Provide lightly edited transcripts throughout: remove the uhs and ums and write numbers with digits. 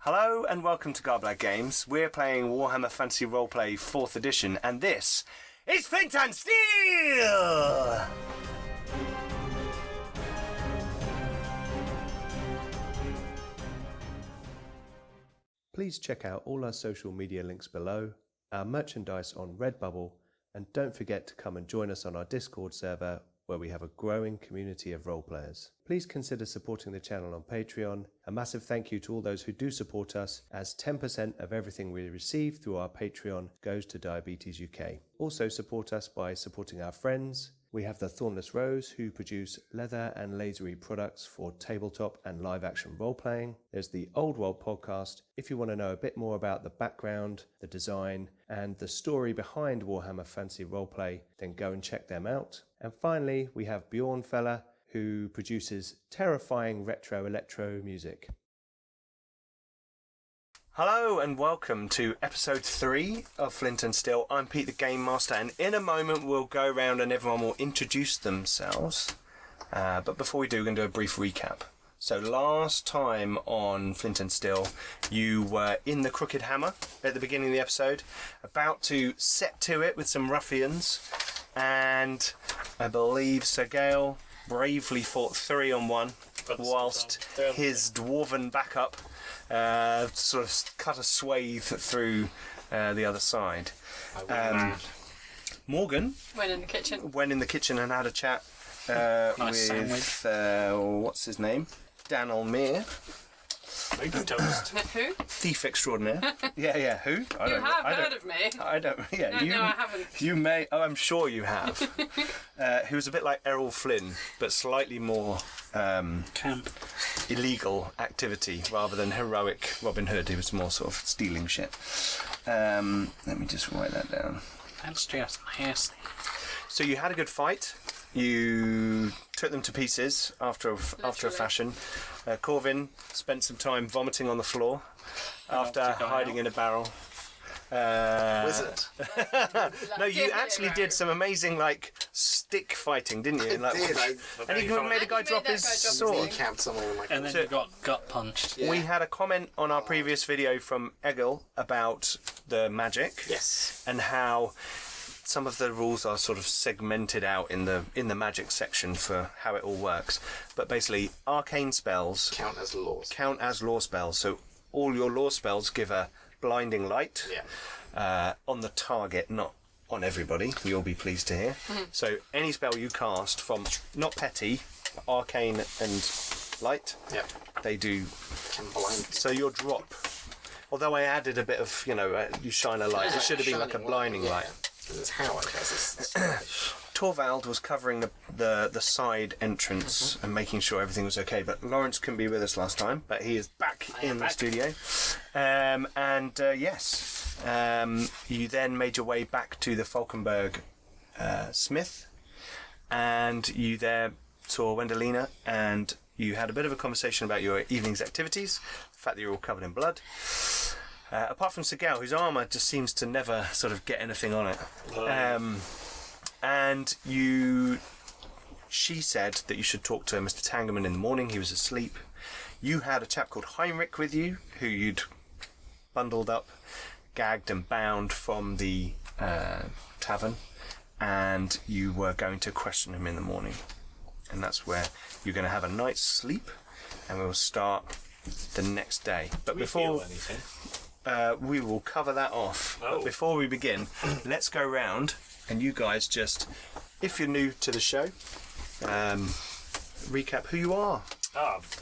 Hello and welcome to Garblag Games. We're playing Warhammer Fantasy Roleplay 4th edition and this is Flint Steel! Please check out all our social media links below, our merchandise on Redbubble, and don't forget to come and join us on our Discord server where we have a growing community of role players. Please consider supporting the channel on Patreon. A massive thank you to all those who do support us, as 10% of everything we receive through our Patreon goes to Diabetes UK. Also support us by supporting our friends. We have the Thornless Rose, who produce leather and lasery products for tabletop and live action role-playing. There's the Old World podcast. If you want to know a bit more about the background, the design, and the story behind Warhammer Fantasy Roleplay, then go and check them out. And finally, we have Bjørn Felle, who produces terrifying retro electro music. Hello and welcome to episode 3 of Flint and Steel. I'm Pete the Game Master, and in a moment we'll go around and everyone will introduce themselves. But before we do, we're going to do a brief recap. So last time on Flint and Steel, you were in the Crooked Hammer at the beginning of the episode, about to set to it with some ruffians, and I believe Sir Gael bravely fought 3-on-1 whilst his dwarven backup sort of cut a swathe through the other side. Morgan went in the kitchen and had a chat with what's his name, Dan Almere. Who? Thief extraordinaire. Yeah. Who? I heard of me. I don't. Yeah, no, I haven't. You may. Oh, I'm sure you have. Who was a bit like Errol Flynn, but slightly more camp, illegal activity rather than heroic Robin Hood. He was more sort of stealing shit. Let me just write that down. That's just nasty. So you had a good fight. You took them to pieces after a fashion. Corvin spent some time vomiting on the floor after hiding in a barrel. Wizard. No, you actually did some amazing stick fighting, didn't you? I did. And you made a guy drop his sword. And then you got gut punched. Yeah. We had a comment on our previous video from Egil about the magic. Yes. And how some of the rules are sort of segmented out in the magic section for how it all works. But basically, arcane spells count as law spells. So all your law spells give a blinding light on the target, not on everybody. You'll be pleased to hear. Mm-hmm. So any spell you cast from not petty, arcane and light, they do can blind. So your drop. Although I added a bit of you shine a light. It should have been like a blinding light. That's how I guess. Torvald was covering the side entrance and making sure everything was okay, but Lawrence couldn't be with us last time, but he is back in the studio. You then made your way back to the Falkenberg Smith, and you there saw Wendelina, and you had a bit of a conversation about your evening's activities, the fact that you're all covered in blood. Apart from Sir Gael, whose armour just seems to never sort of get anything on it. She said that you should talk to Mr. Tangerman in the morning. He was asleep. You had a chap called Heinrich with you, who you'd bundled up, gagged and bound from the tavern, and you were going to question him in the morning. And that's where you're going to have a night's sleep, and we'll start the next day. But before we will cover that off. But before we begin, let's go round and you guys just, if you're new to the show, recap who you are.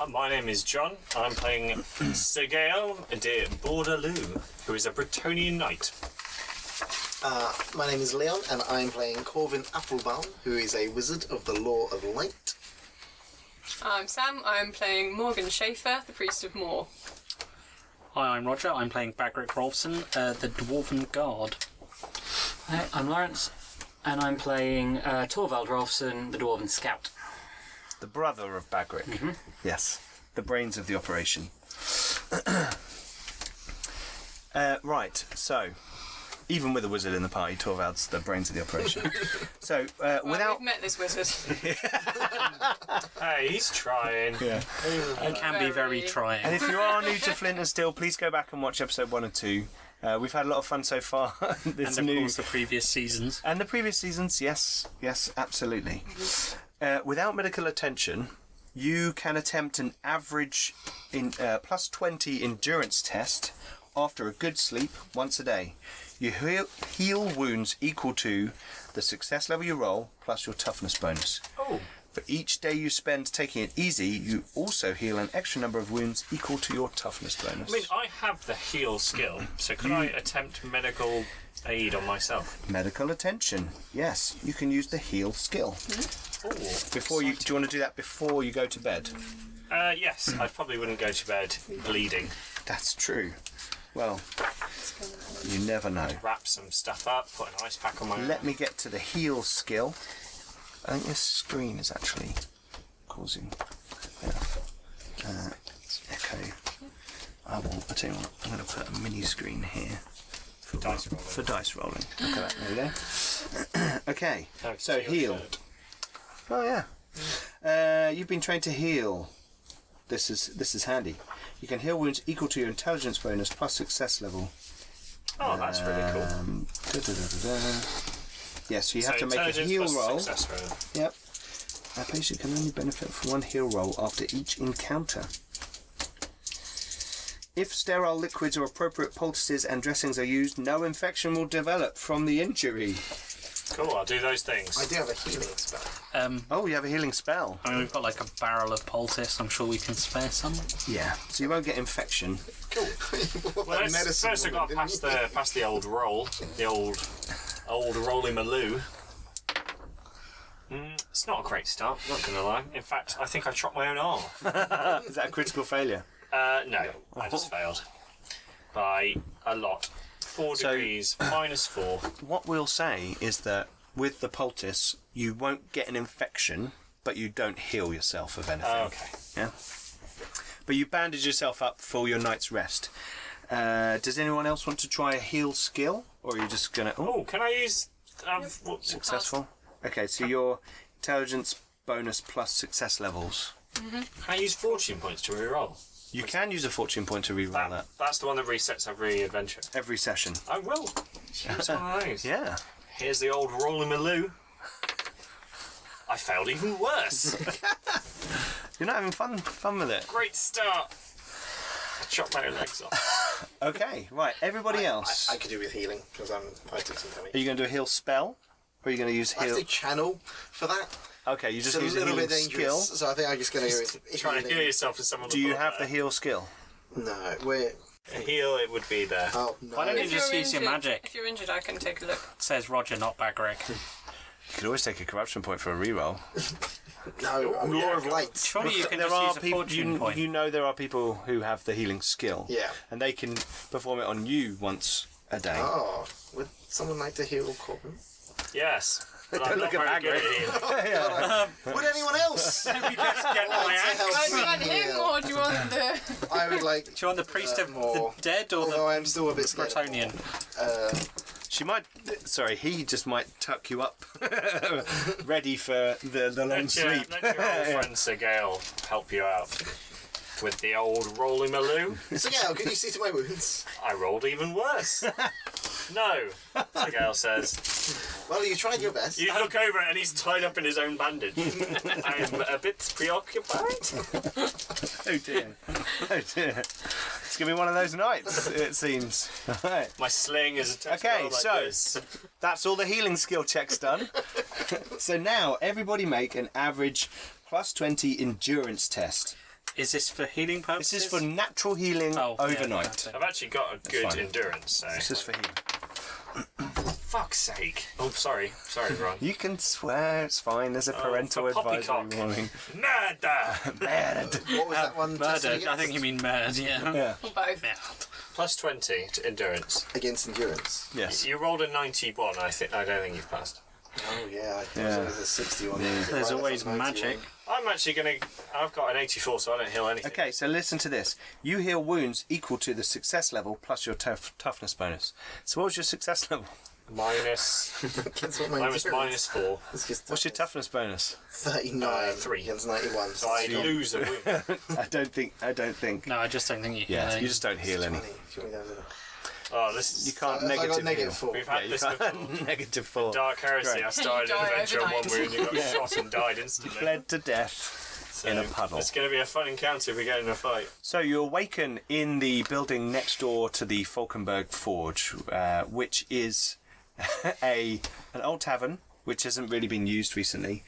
My name is John. I'm playing Sir Gael de Bordeloo, who is a Bretonian knight. My name is Leon, and I'm playing Corvin Applebaum, who is a wizard of the Law of Light. I'm Sam. I'm playing Morgan Schaefer, the Priest of Moor. Hi, I'm Roger. I'm playing Bagrik Rolfson, the Dwarven Guard. Hi, I'm Lawrence, and I'm playing Torvald Rolfson, the Dwarven Scout. The brother of Bagrik. Mm-hmm. Yes, the brains of the operation. Right, so Even with a wizard in the party, Torvald's the brains of the operation. So, without... We've met this wizard. Hey, he's trying. Yeah. It can be very trying. And if you are new to Flint Steel, please go back and watch episode 1 and 2. We've had a lot of fun so far. This And of course the previous seasons. And the previous seasons, yes, absolutely. Without medical attention, you can attempt an average plus 20 endurance test after a good sleep once a day. You heal wounds equal to the success level you roll plus your toughness bonus. Oh. For each day you spend taking it easy, you also heal an extra number of wounds equal to your toughness bonus. I mean, I have the heal skill, so can I attempt medical aid on myself? Medical attention. Yes, you can use the heal skill. Oh, Do you want to do that before you go to bed? yes, I probably wouldn't go to bed bleeding. That's true. Well, you never know. Wrap some stuff up, put an ice pack on my Let me get to the heal skill. I think this screen is actually causing echo. I tell you what, I'm going to put a mini screen here for dice rolling. Look at that, there we go. Okay, so heal. Oh yeah. You've been trained to heal. This is handy. You can heal wounds equal to your intelligence bonus plus success level. Oh, that's really cool. Yes, you have to make a heal roll. Success roll. Yep. A patient can only benefit from one heal roll after each encounter. If sterile liquids or appropriate poultices and dressings are used, no infection will develop from the injury. Cool, I'll do those things. I do have a healing spell. Oh, you have a healing spell. I mean, we've got like a barrel of poultice. I'm sure we can spare some. Yeah, so you won't get infection. Cool. Well, first I got past the old roll, the old Rolly Maloo. It's not a great start, not gonna lie. In fact, I think I chopped my own arm. Is that a critical failure? No, I just failed. By a lot. 4 degrees, -4. What we'll say is that with the poultice, you won't get an infection, but you don't heal yourself of anything. Okay. Yeah. But you bandage yourself up for your night's rest. Does anyone else want to try a heal skill? Or are you just going to... Oh, can I use... Successful? Okay, so your intelligence bonus plus success levels. Can I use fortune points to reroll? You can use a fortune point to reroll that. That's the one that resets every adventure. Every session. I will. Use one of those. Yeah. Here's the old Rolly Maloo. I failed even worse. You're not having fun with it. Great start. I chopped my own legs off. Okay, right. Everybody else. I could do with healing because I'm fighting some Are damage. you going to do a heal spell? Or are you going to use I have heal... to channel for that. Okay, you just It's a use a little healing bit dangerous, skill. so I think I'm just going to go with Trying to healing. heal yourself as someone. Do you have the heal skill? No, we're... A heal? It would be there. Oh, no. Why don't you If just you're use your injured- magic? If you're injured, I can take a look. Says Roger, not Bagrik. You could always take a corruption point for a reroll. No, I'm Law of Light. Surely you can there just are use a people, fortune point. you know there are people who have the healing skill. Yeah. And they can perform it on you once a day. Oh, would someone like to heal Corvin? Yes. But Don't I'm look not at very good at healing. Would anyone else? Let me just get my axe. Oh, do you want him or do you want the... I would like... Do you want the priest of the more. dead or Although I'm still a bit the scared. Bretonian? She might... Sorry, he just might tuck you up. Ready for the long Let your sleep. old friend Sir Gael help you out with the old Rolly Maloo. So yeah, can you see to my wounds? I rolled even worse. No, Sir Gael says. Well, you tried your best. You look over and he's tied up in his own bandage. I'm a bit preoccupied. Oh dear. Oh dear. It's going to be one of those nights, it seems. Right. My sling is attached Okay, like so this. that's all the healing skill checks done. So now everybody make an average plus 20 endurance test. Is this for healing purposes? This is for natural healing Oh, yeah, overnight. that's it. I've actually got a good fine. endurance, so... This is for healing. Fuck's sake. Oh, sorry, Ron. You can swear, it's fine. There's a parental for advisory poppycock. warning. Murder! Mad. What was that one? tested Murder. I against? think you mean murder, yeah. Yeah. Or both. Plus 20 to endurance. Against endurance. Yes. You rolled a 91, I don't think you've passed. Oh yeah, Yeah. there's a 61. There's always magic. I'm actually going to... I've got an 84, so I don't heal anything. Okay, so listen to this. You heal wounds equal to the success level plus your toughness bonus. So what was your success level? Minus... That's what Mine was minus 4. What's your toughness bonus? 39. 3. Against 91. So I lose a wound. I don't think. No, I just don't think you Yeah, can. you just don't heal any. 20. Oh, this is... You can't I got negative negative heal. 4. We've had You this can't before. negative 4. Dark Heresy, Great. I started You an die adventure on one overnight. wound, you got shot and died instantly. Bled to death So in a puddle. It's going to be a fun encounter if we get in a fight. So you awaken in the building next door to the Falkenberg Forge, which is an old tavern which hasn't really been used recently,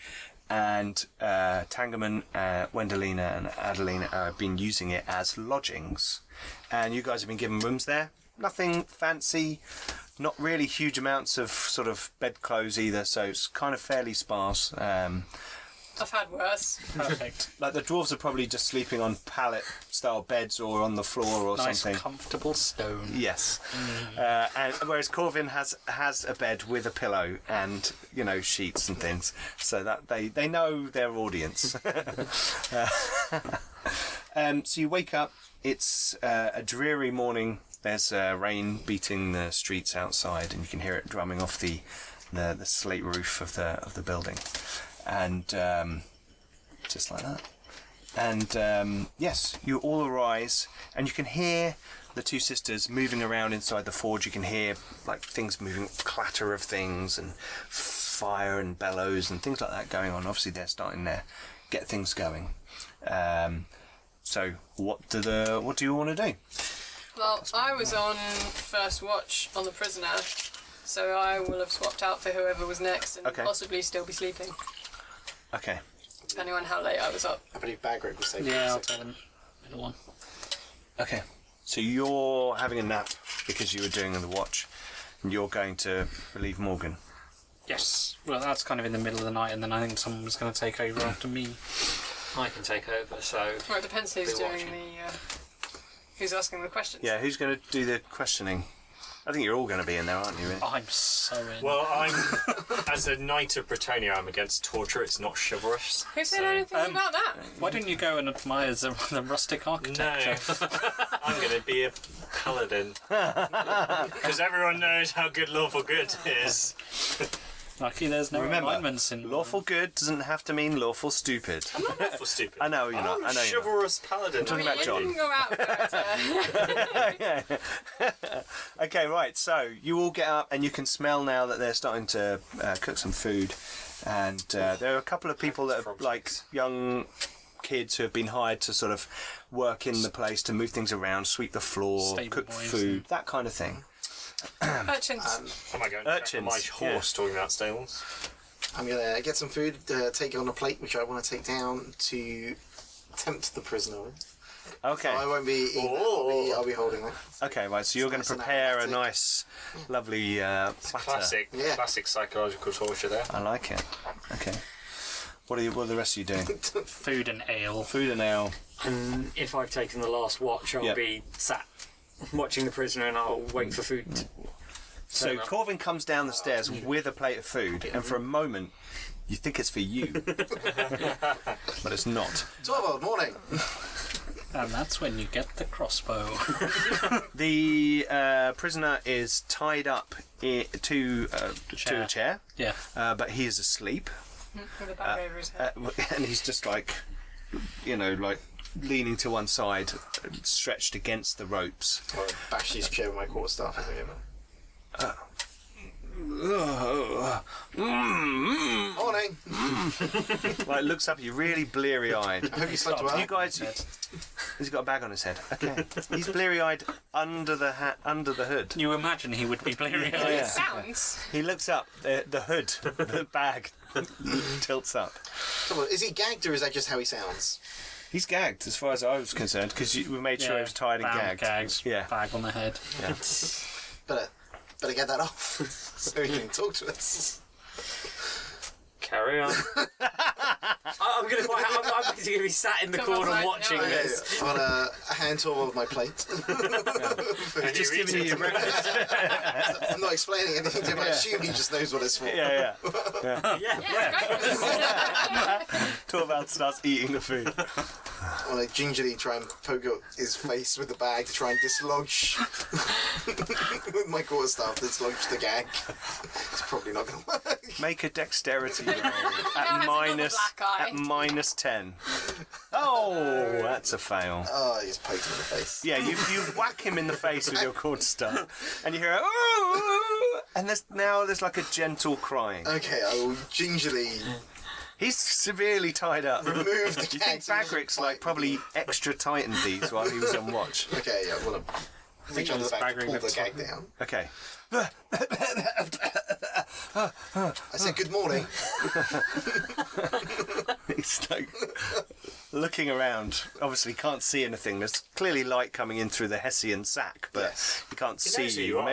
and Tangerman, Wendelina and Adelina have been using it as lodgings, and you guys have been given rooms there. Nothing fancy, not really huge amounts of sort of bedclothes either, so it's kind of fairly sparse. I've had worse. Perfect. Like the dwarves are probably just sleeping on pallet-style beds or on the floor or Nice, something. comfortable stone. Yes, and whereas Corvin has a bed with a pillow and sheets and things, so that they know their audience. So you wake up. It's a dreary morning. There's rain beating the streets outside, and you can hear it drumming off the slate roof of the building, and just like that. And yes, you all arise, and you can hear the two sisters moving around inside the forge. You can hear like things moving, clatter of things, and fire and bellows and things like that going on. Obviously, they're starting to get things going. So, what do you want to do? Well, I was on first watch on the prisoner, so I will have swapped out for whoever was next and Okay. possibly still be sleeping, Okay. depending on how late I was up. I believe Bagrik was saying. Yeah, I'll tell him. Middle one. Okay. So you're having a nap because you were doing the watch, and you're going to relieve Morgan. Yes. Well, that's kind of in the middle of the night, and then I think someone was going to take over after me. I can take over, so... Well, it depends who's Be doing watching. who's asking the questions. Yeah, who's going to do the questioning? I think you're all going to be in there, aren't you? Really? I'm so in. Well, I'm... as a Knight of Bretonnia, I'm against torture. It's not chivalrous. Who said anything about that? Why don't you go and admire the rustic architecture? No. I'm going to be a paladin. Because everyone knows how good lawful good is. Lucky there's no Remember, alignments in lawful good doesn't have to mean lawful stupid. I'm not lawful stupid. I know you're not. I'm I a know you're not. chivalrous paladin. I'm talking about You John. didn't go out character. Okay, right. So you all get up, and you can smell now that they're starting to cook some food, and there are a couple of people that are like young kids who have been hired to sort of work in the place, to move things around, sweep the floor, Stable cook boys food, that kind of thing. Urchins. Oh my god, Urchins, my horse talking about stables. I'm gonna get some food, take it on a plate, which I want to take down to tempt the prisoner with. Okay. So I won't be eating that, I'll be holding that. Okay, right. So you're going nice to and prepare a aromatic. nice, lovely platter. Classic psychological torture there. I like it. Okay. What are the rest of you doing? food and ale. Food and ale. And if I've taken the last watch, I'll Yep. be sat watching the prisoner and I'll wait for food. So Corvin comes down the stairs with a plate of food, and for a moment, you think it's for you, but it's not. Torvald, morning! And that's when you get the crossbow. The prisoner is tied up to a chair, Yeah. but he is asleep, With a bag over his head. and he's just like leaning to one side, stretched against the ropes. I'll bash his chair with my quarterstaff as I get Morning! Like looks up at you, really bleary-eyed. I hope you slept well. You guys, he's got a bag on his head. Okay, he's bleary-eyed under the hood. You imagine he would be bleary-eyed. Yeah. It sounds. He looks up, the hood, the bag tilts up. Torvald, is he gagged or is that just how he sounds? He's gagged, as far as I was concerned, because we made sure he was tied and Bound, gagged. Yeah. Bag on the head. Yeah. Better get that off so he can talk to us. Carry on. I'm going to be sat in the corner outside, watching no. this. On a hand Torvald with my plate. Just giving you your breakfast. I'm not explaining anything to him. I assume he just knows what it's for. Yeah. Torvald starts eating the food. I want to gingerly try and poke out his face with the bag to try and dislodge with my quarterstaff, dislodge the gag. It's probably not going to work. Make a dexterity roll Now has at another black eye. -10. Oh, that's a fail. Oh, he just poked him in the face. Yeah, you whack him in the face with your quarterstaff, and you hear "Oh!" and there's like a gentle crying. Okay, I will gingerly He's severely tied up. remove the Do you gag. think Bagrik's like probably extra tightened these while he was on watch? Okay, yeah, well, reach under the back, Bagrik pull the looks gag down. Okay. I said good morning. He's like looking around. Obviously can't see anything. There's clearly light coming in through the Hessian sack, but Yes. he can't He see knows who you. you are,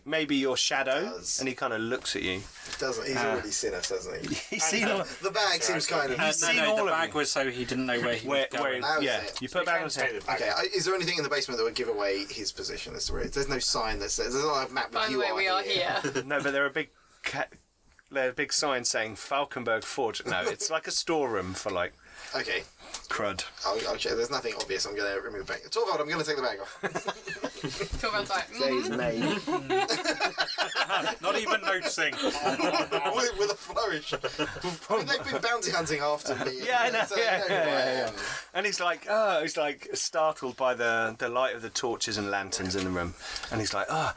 Maybe your shadow, does. and he kind of looks at you. Doesn't he's already seen us, hasn't he? He's seen all, The bag seems kind of. He's seen all the of bag you. was so he didn't know where he was going. That was yeah, it. you put it back on his Take head. the bag. Okay, is there anything in the basement that would give away his position as to where there's no sign that says there's not a map with By the you way, we are here. No, but there are big signs saying Falkenberg Forge. No, it's like a storeroom for like Okay, crud. I'll check. There's nothing obvious. I'm going to remove the bag. Torvald, I'm going to take the bag off. Torvald's like, Not even noticing. with a flourish. I mean, they've been bounty hunting after me. Yeah, I know. So Yeah, they know who I yeah. am. And he's like startled by the light of the torches and lanterns in the room, and he's like, I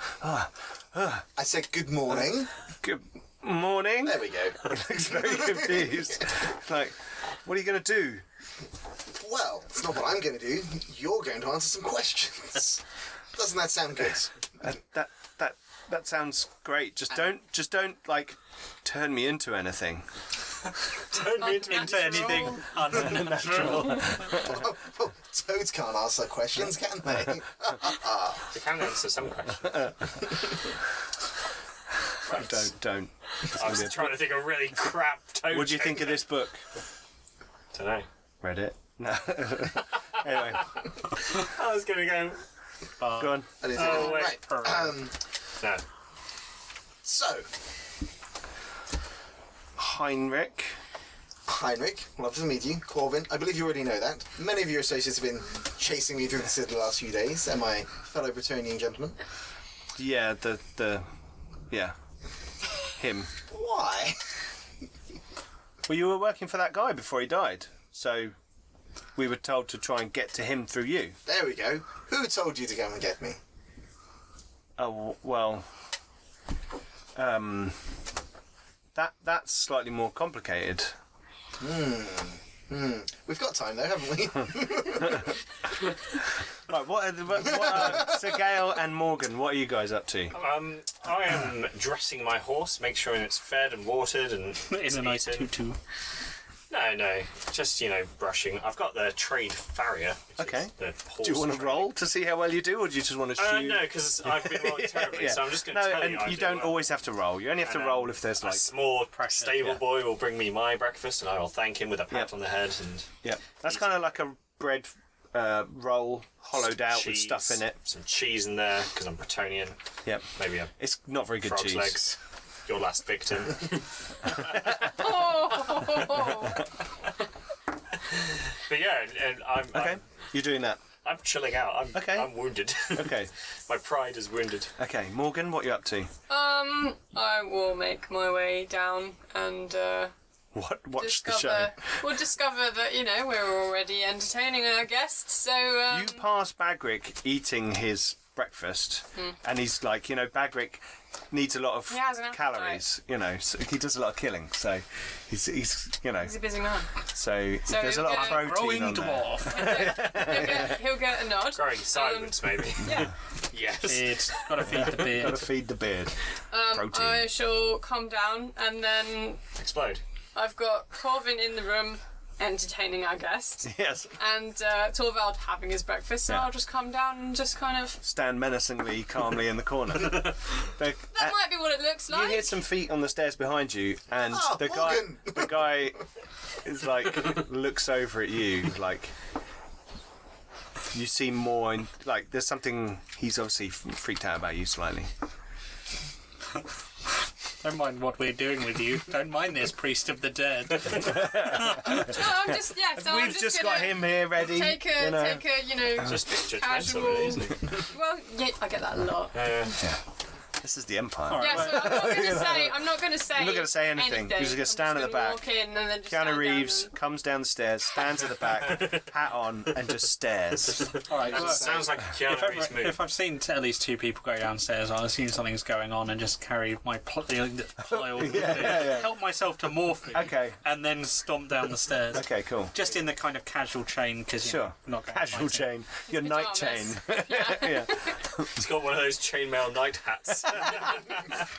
said good morning. good morning. There we go. He looks very confused. It's like, what are you going to do? Well, it's not what I'm going to do. You're going to answer some questions. Doesn't that sound good? That sounds great. Just don't like turn me into anything. Turn me into anything unnatural. Well, toads can't answer questions, can they? You can answer some questions. Don't. I was trying to think of really crap toad. What do you think of this book? Don't know. Read it? No. Anyway, I was going to go. go on. And is it- Oh, wait. right. No. So, Heinrich. Heinrich, lovely to meet you. Corvin, I believe you already know that. Many of your associates have been chasing me through the city the last few days, and my fellow Bretonnian gentlemen. Yeah, yeah, him. Why? Well, you were working for that guy before he died, so we were told to try and get to him through you. There we go. Who told you to go and get me? Oh well, that's slightly more complicated. We've got time though, haven't we? Right, what are Sir Gael and Morgan? What are you guys up to? I am dressing my horse, make sure it's fed and watered and In a nice eaten. tutu. No, just brushing. I've got the trade farrier. Which Okay. Is the horse Do you want to training. roll to see how well you do, or do you just want to shoot? No, because I've been rolling terribly, so I'm just going to No, tell and you. I you did don't well. always have to roll. You only have to And, roll if there's a like. small stable yeah. boy will bring me my breakfast, and I will thank him with a pat Yeah. on the head and Yeah, that's kind of like a bread roll, hollowed out with cheese, stuff in it. Some cheese in there because I'm Bretonian. Yep, Maybe a it's not very good frog's cheese. legs. Your last victim. But yeah, and Okay, you're doing that. I'm chilling out. Okay. I'm wounded. Okay, My pride is wounded. okay, Morgan, what are you up to? I will make my way down and Watch the show. discover. We'll discover that we're already entertaining our guests. So You pass Bagrik eating his breakfast, and he's like, Bagrik needs a lot of He has an appetite. calories, so he does a lot of killing, so he's he's a busy man. so So there's a lot of he'll get protein Growing on there. dwarf. He'll get a nod. Growing sideways, maybe. Yeah. Yes. It's gotta feed the Gotta beard. feed the beard. Protein. I shall come down and then Explode. I've got Corvin in the room entertaining our guests. Yes. And Torvald having his breakfast, so Yeah. I'll just come down and just kind of... Stand menacingly, calmly in the corner. That might be what it looks like. You hear some feet on the stairs behind you, and the Morgan! guy is like looks over at you like you see more. Like there's something. He's obviously freaked out about you slightly. Don't mind what we're doing with you. Don't mind this priest of the dead. No, I'm just, yeah, so I'm We've just gonna got him here ready. Take a, you know. Just judgmental, casual... really, isn't it? Well, yeah, I get that a lot. This is the Empire. All right. Yeah, so I'm not going to say You're not going to say anything. You're just going to stand at the back. Walk in and then just Keanu stand Reeves down comes down the stairs, stands at the back, hat on, and just stares. All right. Sounds like a Keanu Reeves movie. If I've seen at least two people go downstairs, I'll assume something's going on and just carry my pile of help myself to more food, Okay. and then stomp down the stairs. Okay, cool. Just in the kind of casual chain, because Sure. not going Casual chain. Your night chain. Pajamas. Yeah. He's got one of those chainmail night hats.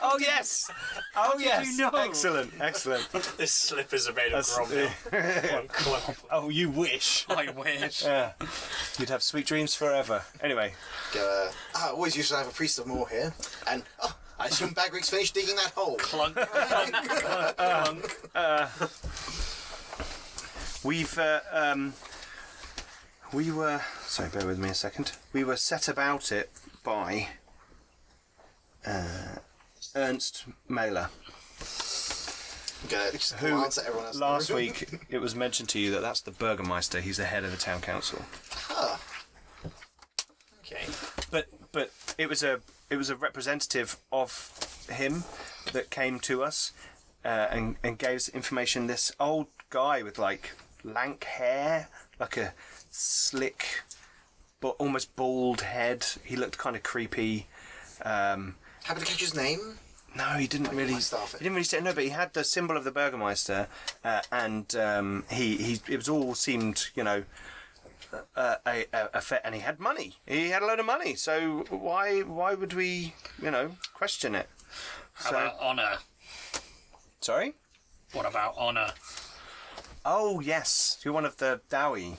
Oh yes. Oh yes. you know? Excellent. Excellent. His slippers are made of That's- grommet. Clunk. Oh, you wish. I wish. Yeah. You'd have sweet dreams forever. Anyway. I always used to have a priest of more here, and I assume Bagrik's finished digging that hole. Clunk. We were. Sorry, bear with me a second. We were set about it by Ernst Mailer. Just Who glance at everyone else. in the last room. week it was mentioned to you that that's the Burgermeister. He's the head of the town council. Okay. But it was a representative of him that came to us and gave us information. This old guy with like lank hair, like a slick but almost bald head. He looked kind of creepy. Happen to catch his name? No, he didn't really. my staff. He didn't really say no, but he had the symbol of the Burgermeister, and it was all seemed, you know, a fair, and he had money. He had a load of money. So why would we, you know, question it? How about honour? Sorry. What about honour? Oh yes, you're one of the Dowie.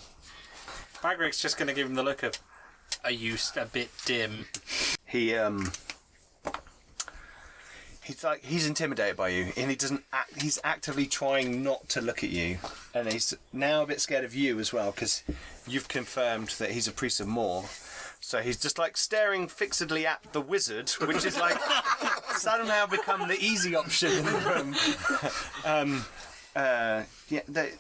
Bagrik's just going to give him the look of, are you a bit dim? He's intimidated by you, and he's actively trying not to look at you, and he's now a bit scared of you as well because you've confirmed that he's a priest of Moor. So he's just like staring fixedly at the wizard, which is like somehow become the easy option in the room.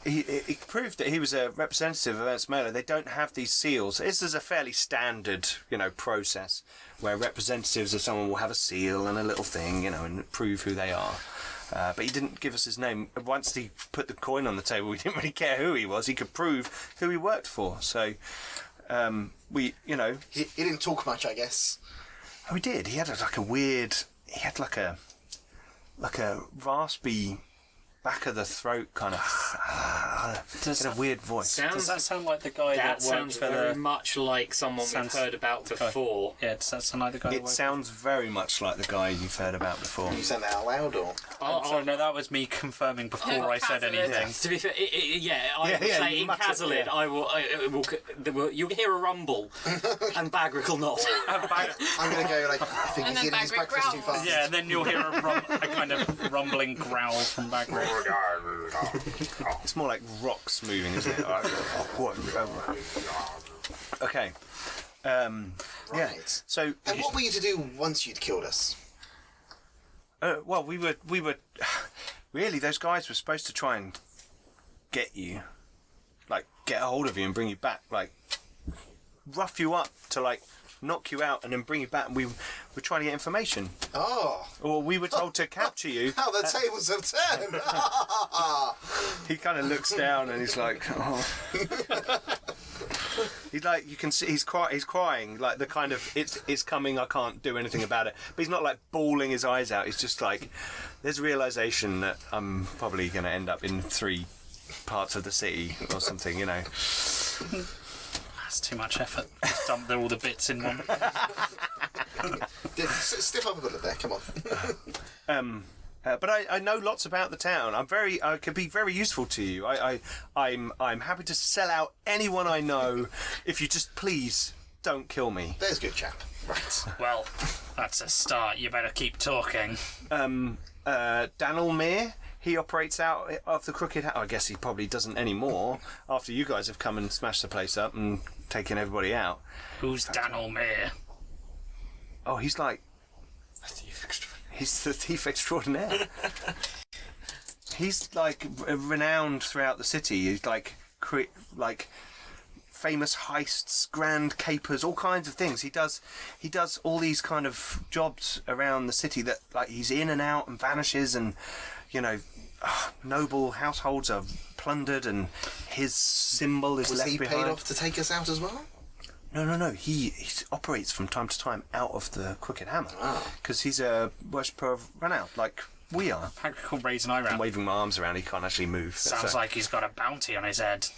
He proved that he was a representative of Ernst Mailer. They don't have these seals. This is a fairly standard, you know, process where representatives of someone will have a seal and a little thing, you know, and prove who they are. But he didn't give us his name. Once he put the coin on the table, we didn't really care who he was. He could prove who he worked for. So we, you know, He didn't talk much, I guess. oh, he did. He had like a weird. He had like a raspy back of the throat kind of in a weird voice. Does that sound like the guy That that worked sounds for very the... much like someone Sounds- we've heard about before. Yeah, does that sound like the guy that It worked... sounds very much like the guy you've heard about before. You said that out loud, or Oh, no, that was me confirming before I said Cazzolid. anything. To be fair, I will yeah, say you in mutter, Cazzolid, yeah. you'll hear a rumble, and Bagrik will not. I'm gonna go like, I think And he's then eating his Bagrik breakfast too growls. fast. Yeah, and then you'll hear a kind of rumbling growl from Bagrik. It's more like rocks moving, isn't it? Okay. Yeah. Right. So, And what were you to do once you'd killed us? well, we were really, those guys were supposed to try and get you, like get a hold of you and bring you back, like rough you up to like knock you out and then bring you back. And we were trying to get information, Oh, or we were told to capture you. how the tables have turned! He kind of looks down and he's like, oh. He's like, you can see he's crying, like the kind of it's coming, I can't do anything about it. But he's not like bawling his eyes out. He's just like, there's a realization that I'm probably going to end up in 3 parts of the city or something, you know. That's too much effort. Just dump all the bits in one. Stiff up a bit there, come on. But I know lots about the town. I could be very useful to you. I'm happy to sell out anyone I know if you just please don't kill me. There's a good chap. Right. Well, that's a start. You better keep talking. Daniel Meir, he operates out of the Crooked Hat. I guess he probably doesn't anymore after you guys have come and smashed the place up and taken everybody out. Who's Daniel Meir? Oh, he's like... He's the thief extraordinaire. He's like renowned throughout the city. He's like famous heists, grand capers, all kinds of things. He does all these kind of jobs around the city that like he's in and out and vanishes, and noble households are plundered and his symbol is left behind. Was he paid off to take us out as well? No. He operates from time to time out of the Crooked Hammer because he's a worshipper of Renown, like we are. Bagrik will raise an eyebrow. I'm waving my arms around. He can't actually move. Sounds like he's got a bounty on his head.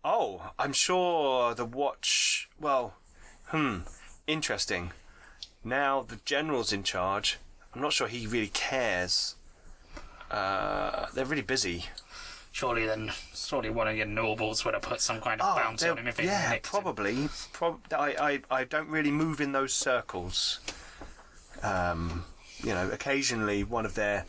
Oh, I'm sure the watch... Well, interesting. Now the general's in charge. I'm not sure he really cares. They're really busy. Surely one of your nobles would have put some kind of bounty on him if it nicked probably. him. I don't really move in those circles. Occasionally one of their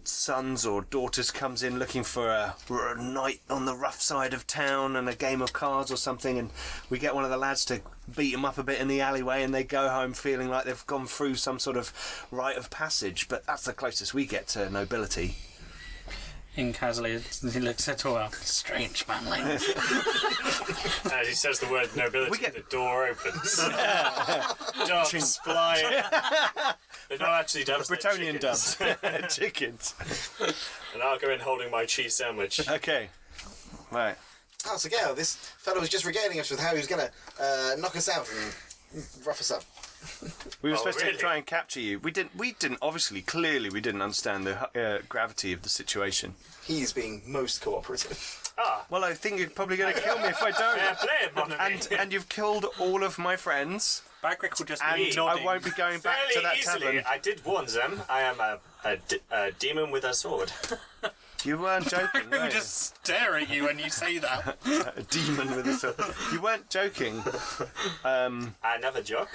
sons or daughters comes in looking for a night on the rough side of town and a game of cards or something, and we get one of the lads to beat them up a bit in the alleyway, and they go home feeling like they've gone through some sort of rite of passage, but that's the closest we get to nobility. Casually, he looks at Torvald. Strange manling. As he says the word nobility, the door opens. Doves fly. They're not actually doves, they're Bretonian chickens. doves. Chickens. And I'll go in holding my cheese sandwich. Okay. Right. Oh, Sir Gael, this fellow was just regaling us with how he was going to knock us out and rough us up. We were supposed to try and capture you. We didn't. Clearly, we didn't understand the gravity of the situation. He's being most cooperative. Well, I think you're probably going to kill me if I don't. Fair play, mon ami. And you've killed all of my friends. Bagrik will just and be nodding. I won't be going back to that tavern. I did warn them. I am a demon with a sword. You weren't joking. Bagrik will just stare at you when you say that. A demon with a sword. You weren't joking. I never joke.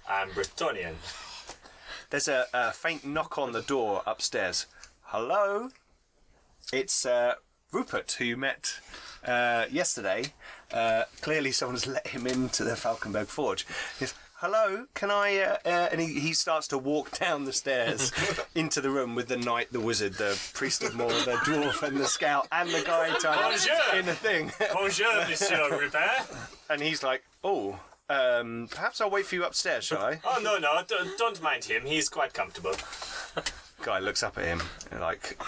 I'm Bretonian. There's a faint knock on the door upstairs. Hello? It's Rupert, who you met yesterday. Clearly someone's let him into the Falkenberg Forge. He's, hello, can I... and he starts to walk down the stairs into the room with the knight, the wizard, the priest of Moor, the dwarf and the scout, and the guy tied up in the thing. Bonjour, Monsieur Rupert. And he's like, oh... perhaps I'll wait for you upstairs, shall I? Oh, no, don't mind him. He's quite comfortable. Guy looks up at him like,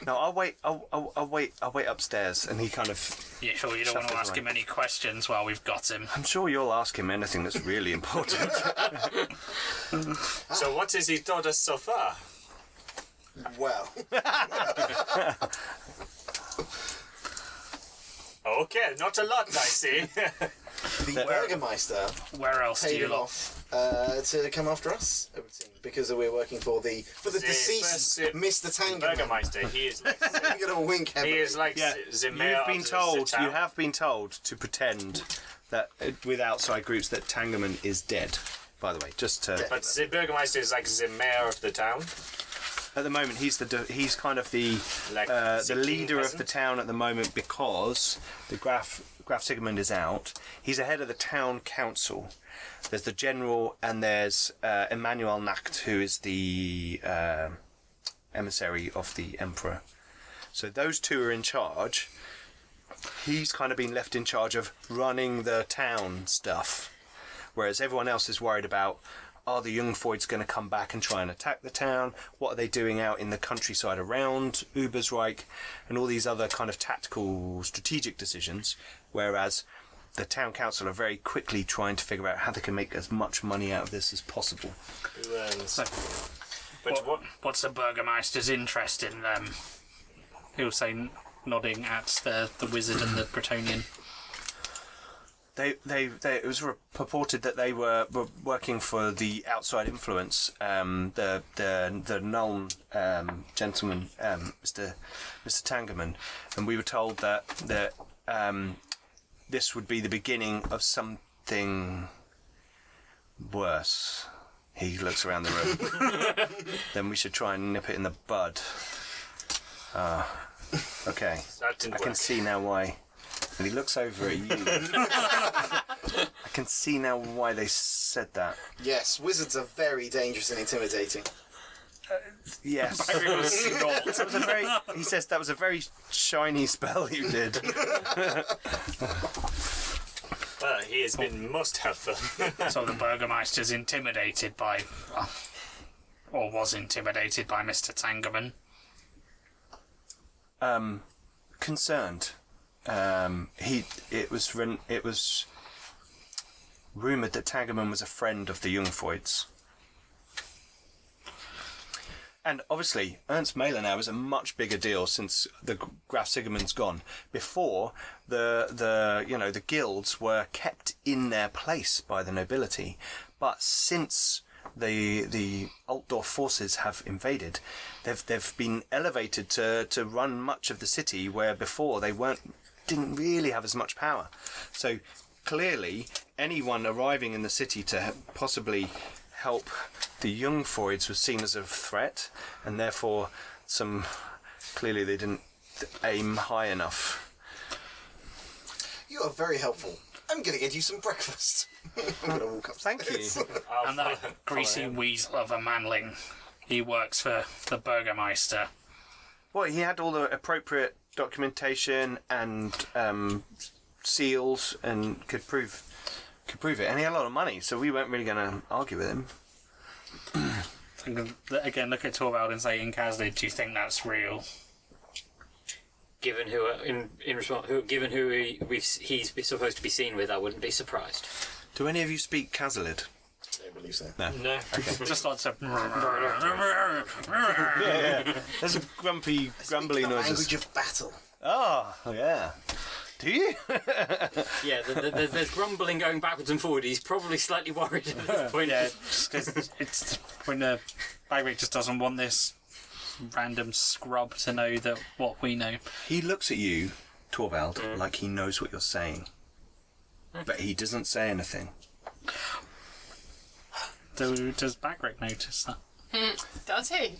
no, I'll wait. I'll wait upstairs. And he kind of. Yeah, sure. You don't want to ask him any questions while we've got him. I'm sure you'll ask him anything that's really important. So, what has he taught us so far? Well. Okay, not a lot, I see. The Burgermeister Where else do paid you him off to come after us, it would seem, because we're working for the deceased Mr. Tango. Burgermeister, he is like... I'm going to wink heavily. He is like the mayor You have been told to pretend that with outside groups that Tangerman is dead. By the way, just to... But the Burgermeister is like the mayor of the town. At the moment, he's kind of the leader of the town at the moment because the Graf Sigmund is out. He's the head of the town council. There's the general and there's Emmanuel Nacht, who is the emissary of the emperor. So those two are in charge. He's kind of been left in charge of running the town stuff, whereas everyone else is worried about, are the Jungfoids going to come back and try and attack the town? What are they doing out in the countryside around Ubersreik? And all these other kind of tactical, strategic decisions. Whereas the town council are very quickly trying to figure out how they can make as much money out of this as possible. What's the Burgermeister's interest in them? He'll say, nodding at the wizard and the Bretonian. it was purported that they were working for the outside influence, the Nuln gentleman, Mr. Tangerman, and we were told that this would be the beginning of something worse. He looks around the room. Then we should try and nip it in the bud. Okay. That didn't I can work. see now why. And he looks over at you. I can see now why they said that. Yes, wizards are very dangerous and intimidating. Yes. Bagrik was snort. That was a very. He says that was a very shiny spell you did. Well, he has been most helpful. So the Burgermeister's intimidated by, or was intimidated by Mr. Tangerman. Concerned. It was rumoured that Tangerman was a friend of the Jungfreud's. And obviously, Ernst Mailer now is a much bigger deal since the Graf Sigermund's gone. Before, the guilds were kept in their place by the nobility, but since the Altdorf forces have invaded, they've been elevated to run much of the city, where before they didn't really have as much power. So clearly, anyone arriving in the city to possibly help the Jungfreuds was seen as a threat, and therefore clearly they didn't aim high enough. You are very helpful. I'm going to get you some breakfast. I'm going to walk upstairs. Thank you. And that greasy weasel of a manling, he works for the Burgermeister. Well, he had all the appropriate documentation and seals, and could prove it, and he had a lot of money, so we weren't really going to argue with him. Again, look at Torvald and say, in Caslid, do you think that's real? Given who he's supposed to be seen with, I wouldn't be surprised. Do any of you speak Casalid? I believe so. No. No. Just lots of... Yeah. There's a grumbly The noises. language of battle. Oh, yeah. Do you? Yeah, there's grumbling going backwards and forward. He's probably slightly worried at this point. Yeah, because it's when Bagrik just doesn't want this random scrub to know that what we know. He looks at you, Torvald, like he knows what you're saying. But he doesn't say anything. Does Bagrik notice that? Does he?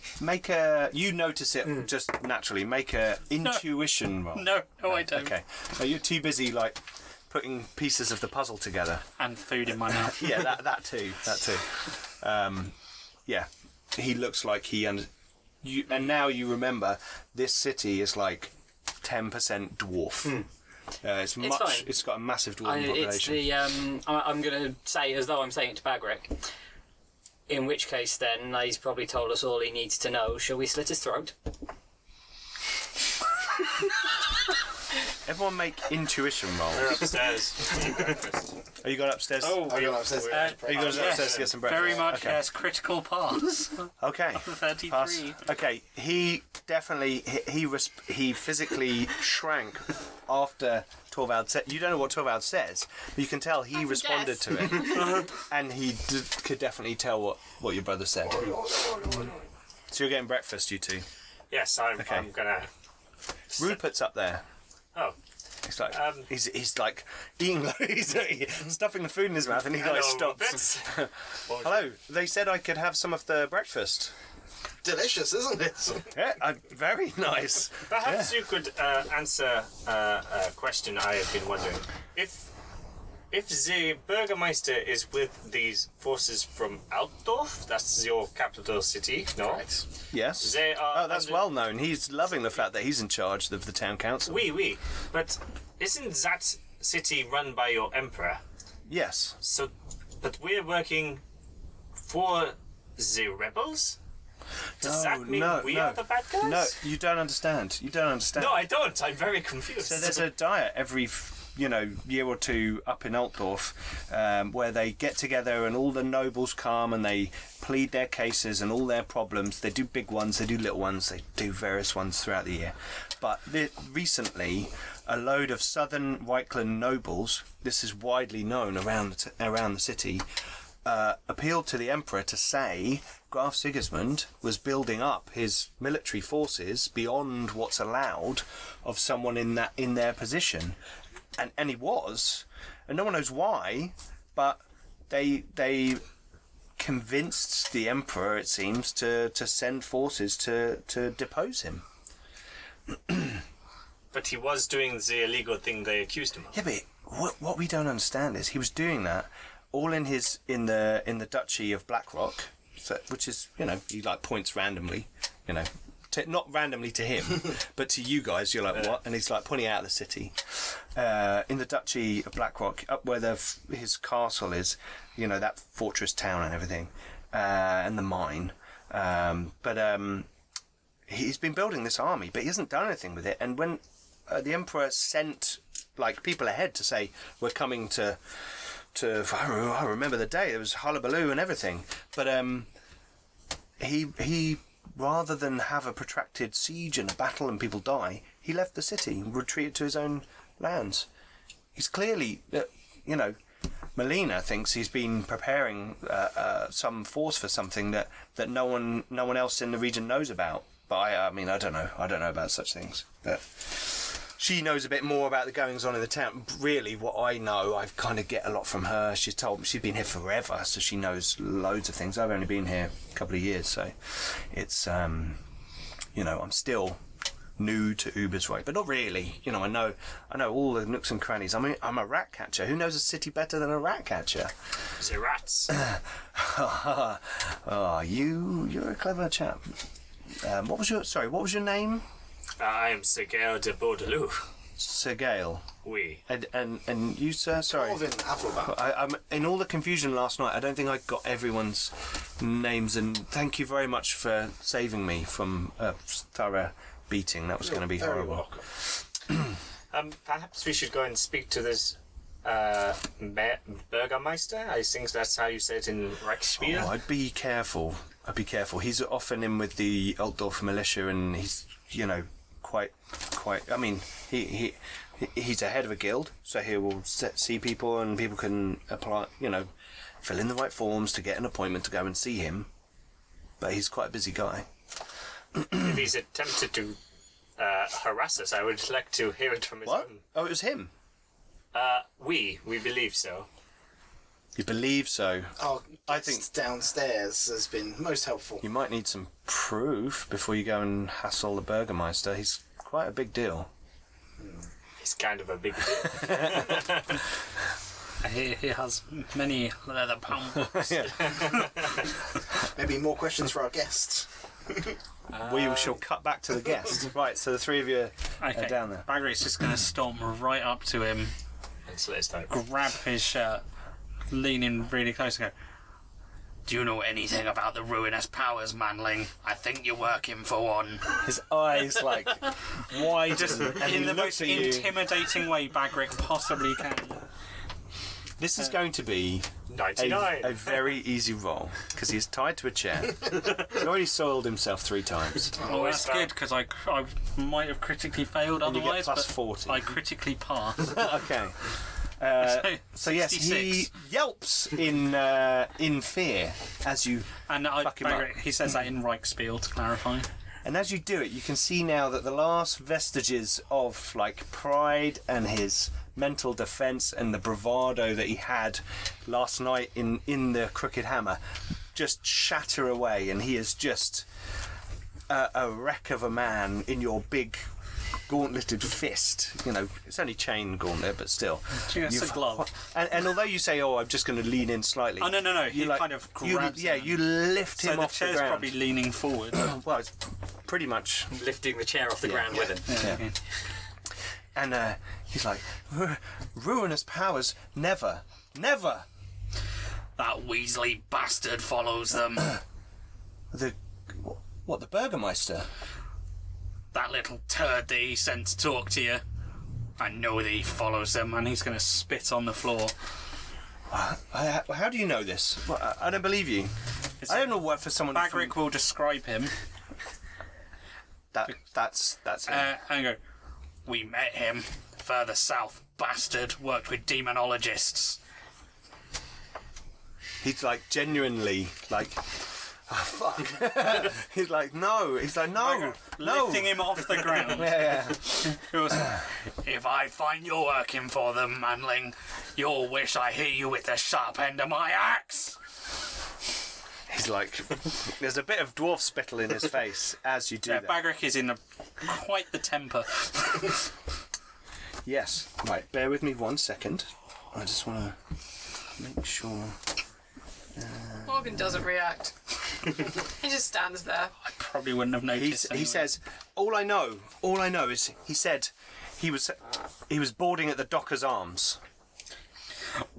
You notice it just naturally. Make a intuition roll. No, I don't. Okay. So you're too busy, putting pieces of the puzzle together. And food in my mouth. Yeah, that too. Yeah. He looks like he... and now you remember, this city is 10% dwarf. It's fine. It's got a massive dwarf population. It's I'm going to say, as though I'm saying it to Bagrik, in which case then, he's probably told us all he needs to know. Shall we slit his throat? Everyone make intuition rolls. We're upstairs. Eating breakfast. Are you going upstairs? I go upstairs. Are you going upstairs to get some breakfast? Very much, Okay. yes, critical pass. Okay. 33. Pass. Okay. He definitely he physically shrank after Torvald said. You don't know what Torvald says, but you can tell he responded to it, and he could definitely tell what your brother said. So you're getting breakfast, you two. Yes, I'm gonna. Rupert's up there. Oh. He's he's eating. He's stuffing the food in his mouth, and he stops. Hello. They said I could have some of the breakfast. Delicious, isn't it? Yeah, very nice. Perhaps you could answer a question I have been wondering. If the Burgermeister is with these forces from Altdorf, that's your capital city, no? Right. Yes. They are that's under- well known. He's loving the fact that he's in charge of the town council. Oui. But isn't that city run by your emperor? Yes. So, but we're working for the rebels? Does that mean we are the bad guys? No, you don't understand. No, I don't. I'm very confused. So there's a diet every year or two up in Altdorf, where they get together and all the nobles come and they plead their cases and all their problems. They do big ones, they do little ones, they do various ones throughout the year. But recently, a load of southern Reichland nobles, this is widely known around the city, appealed to the emperor to say Graf Sigismund was building up his military forces beyond what's allowed of someone in their position, and he was, and no one knows why, but they convinced the emperor, it seems, to send forces to depose him. But he was doing the illegal thing they accused him of. Yeah, but what we don't understand is he was doing that all in the duchy of Blackrock, which is, he like points randomly, not randomly to him, but to you guys. You're like, what? And he's like pointing out of the city, in the duchy of Blackrock, up where his castle is, that fortress town and everything, and the mine. But he's been building this army, but he hasn't done anything with it. And when the emperor sent people ahead to say, we're coming to I remember the day, there was hullabaloo and everything, but he rather than have a protracted siege and a battle and people die, he left the city, retreated to his own lands. He's clearly, Melina thinks he's been preparing some force for something that no one else in the region knows about. But I don't know about such things. But she knows a bit more about the goings on in the town. Really, what I know, I kind of get a lot from her. She's told me she's been here forever, so she knows loads of things. I've only been here a couple of years, so it's I'm still new to Ubersreik, but not really. I know all the nooks and crannies. I mean, I'm a rat catcher. Who knows a city better than a rat catcher? The rats. You're a clever chap. What was your name? I am Sir Gael de Bordelou. Sir Gael. Oui. And you, sir? Sorry. Corvin Applebach. I'm in all the confusion last night. I don't think I got everyone's names, and thank you very much for saving me from a thorough beating. That was going to be horrible. Perhaps we should go and speak to this Bürgermeister. I think that's how you say it in Reichsspiel. I'd be careful. He's often in with the Altdorf militia, and he's, quite. I mean, he's a head of a guild, so he will see people, and people can apply, fill in the right forms to get an appointment to go and see him. But he's quite a busy guy. If he's attempted to harass us, I would like to hear it from his What? own. Oh, it was him. We believe so. You believe so? Our I guest think downstairs has been most helpful. you might need some proof before you go and hassle the Burgermeister. He's quite a big deal. It's kind of a big deal. He has many leather pumps. Maybe more questions for our guests. We shall cut back to the guest. Right, so the three of you are down there. Bagrik's just going to stomp right up to him, And so let's start. grab his shirt, lean in really close and go, "Do you know anything about the ruinous powers, manling? I think you're working for one." His eyes wide, Just and he in the looks most at you. intimidating way Bagrik possibly can. This is going to be 99. a very easy roll because he's tied to a chair. He's already soiled himself 3 times. Oh, that's good, because I might have critically failed And you otherwise, get plus but 40. I critically passed. Okay. So yes, he 66. yelps in fear as you And fuck him up. Bagrik, he says that in Reichsspiel, to clarify. And as you do it, you can see now that the last vestiges of pride and his mental defence and the bravado that he had last night in the Crooked Hammer just shatter away, and he is just a wreck of a man in your big gauntleted fist. It's only chain gauntlet, but still. It's a glove. And although you say, "Oh, I'm just going to lean in slightly," Oh, no, he kind of grabs him. you lift So him the off the chair's ground. probably leaning forward. Well, it's pretty much. Lifting the chair off the ground with him. Yeah. And he's like, "Ruinous powers, never. That Weasley bastard follows them. The Burgermeister? That little turd that he sent to talk to you. I know that he follows them, and he's going to spit on the floor. How do you know this? Well, I don't believe you. I don't know what for someone. Bagrik will describe him. That's him. And go, we met him further south. Bastard worked with demonologists. He's like genuinely like, oh, fuck. He's like, no. He's like, no. Lifting him off the ground. Yeah. He goes, if I find you're working for them, manling, you'll wish I hit you with the sharp end of my axe. He's like, there's a bit of dwarf spittle in his face as you do that. Bagrik is in quite the temper. Yes. Right, bear with me 1 second. I just want to make sure. Morgan doesn't react. He just stands there. I probably wouldn't have noticed. He says, all I know is he said he was boarding at the Docker's Arms.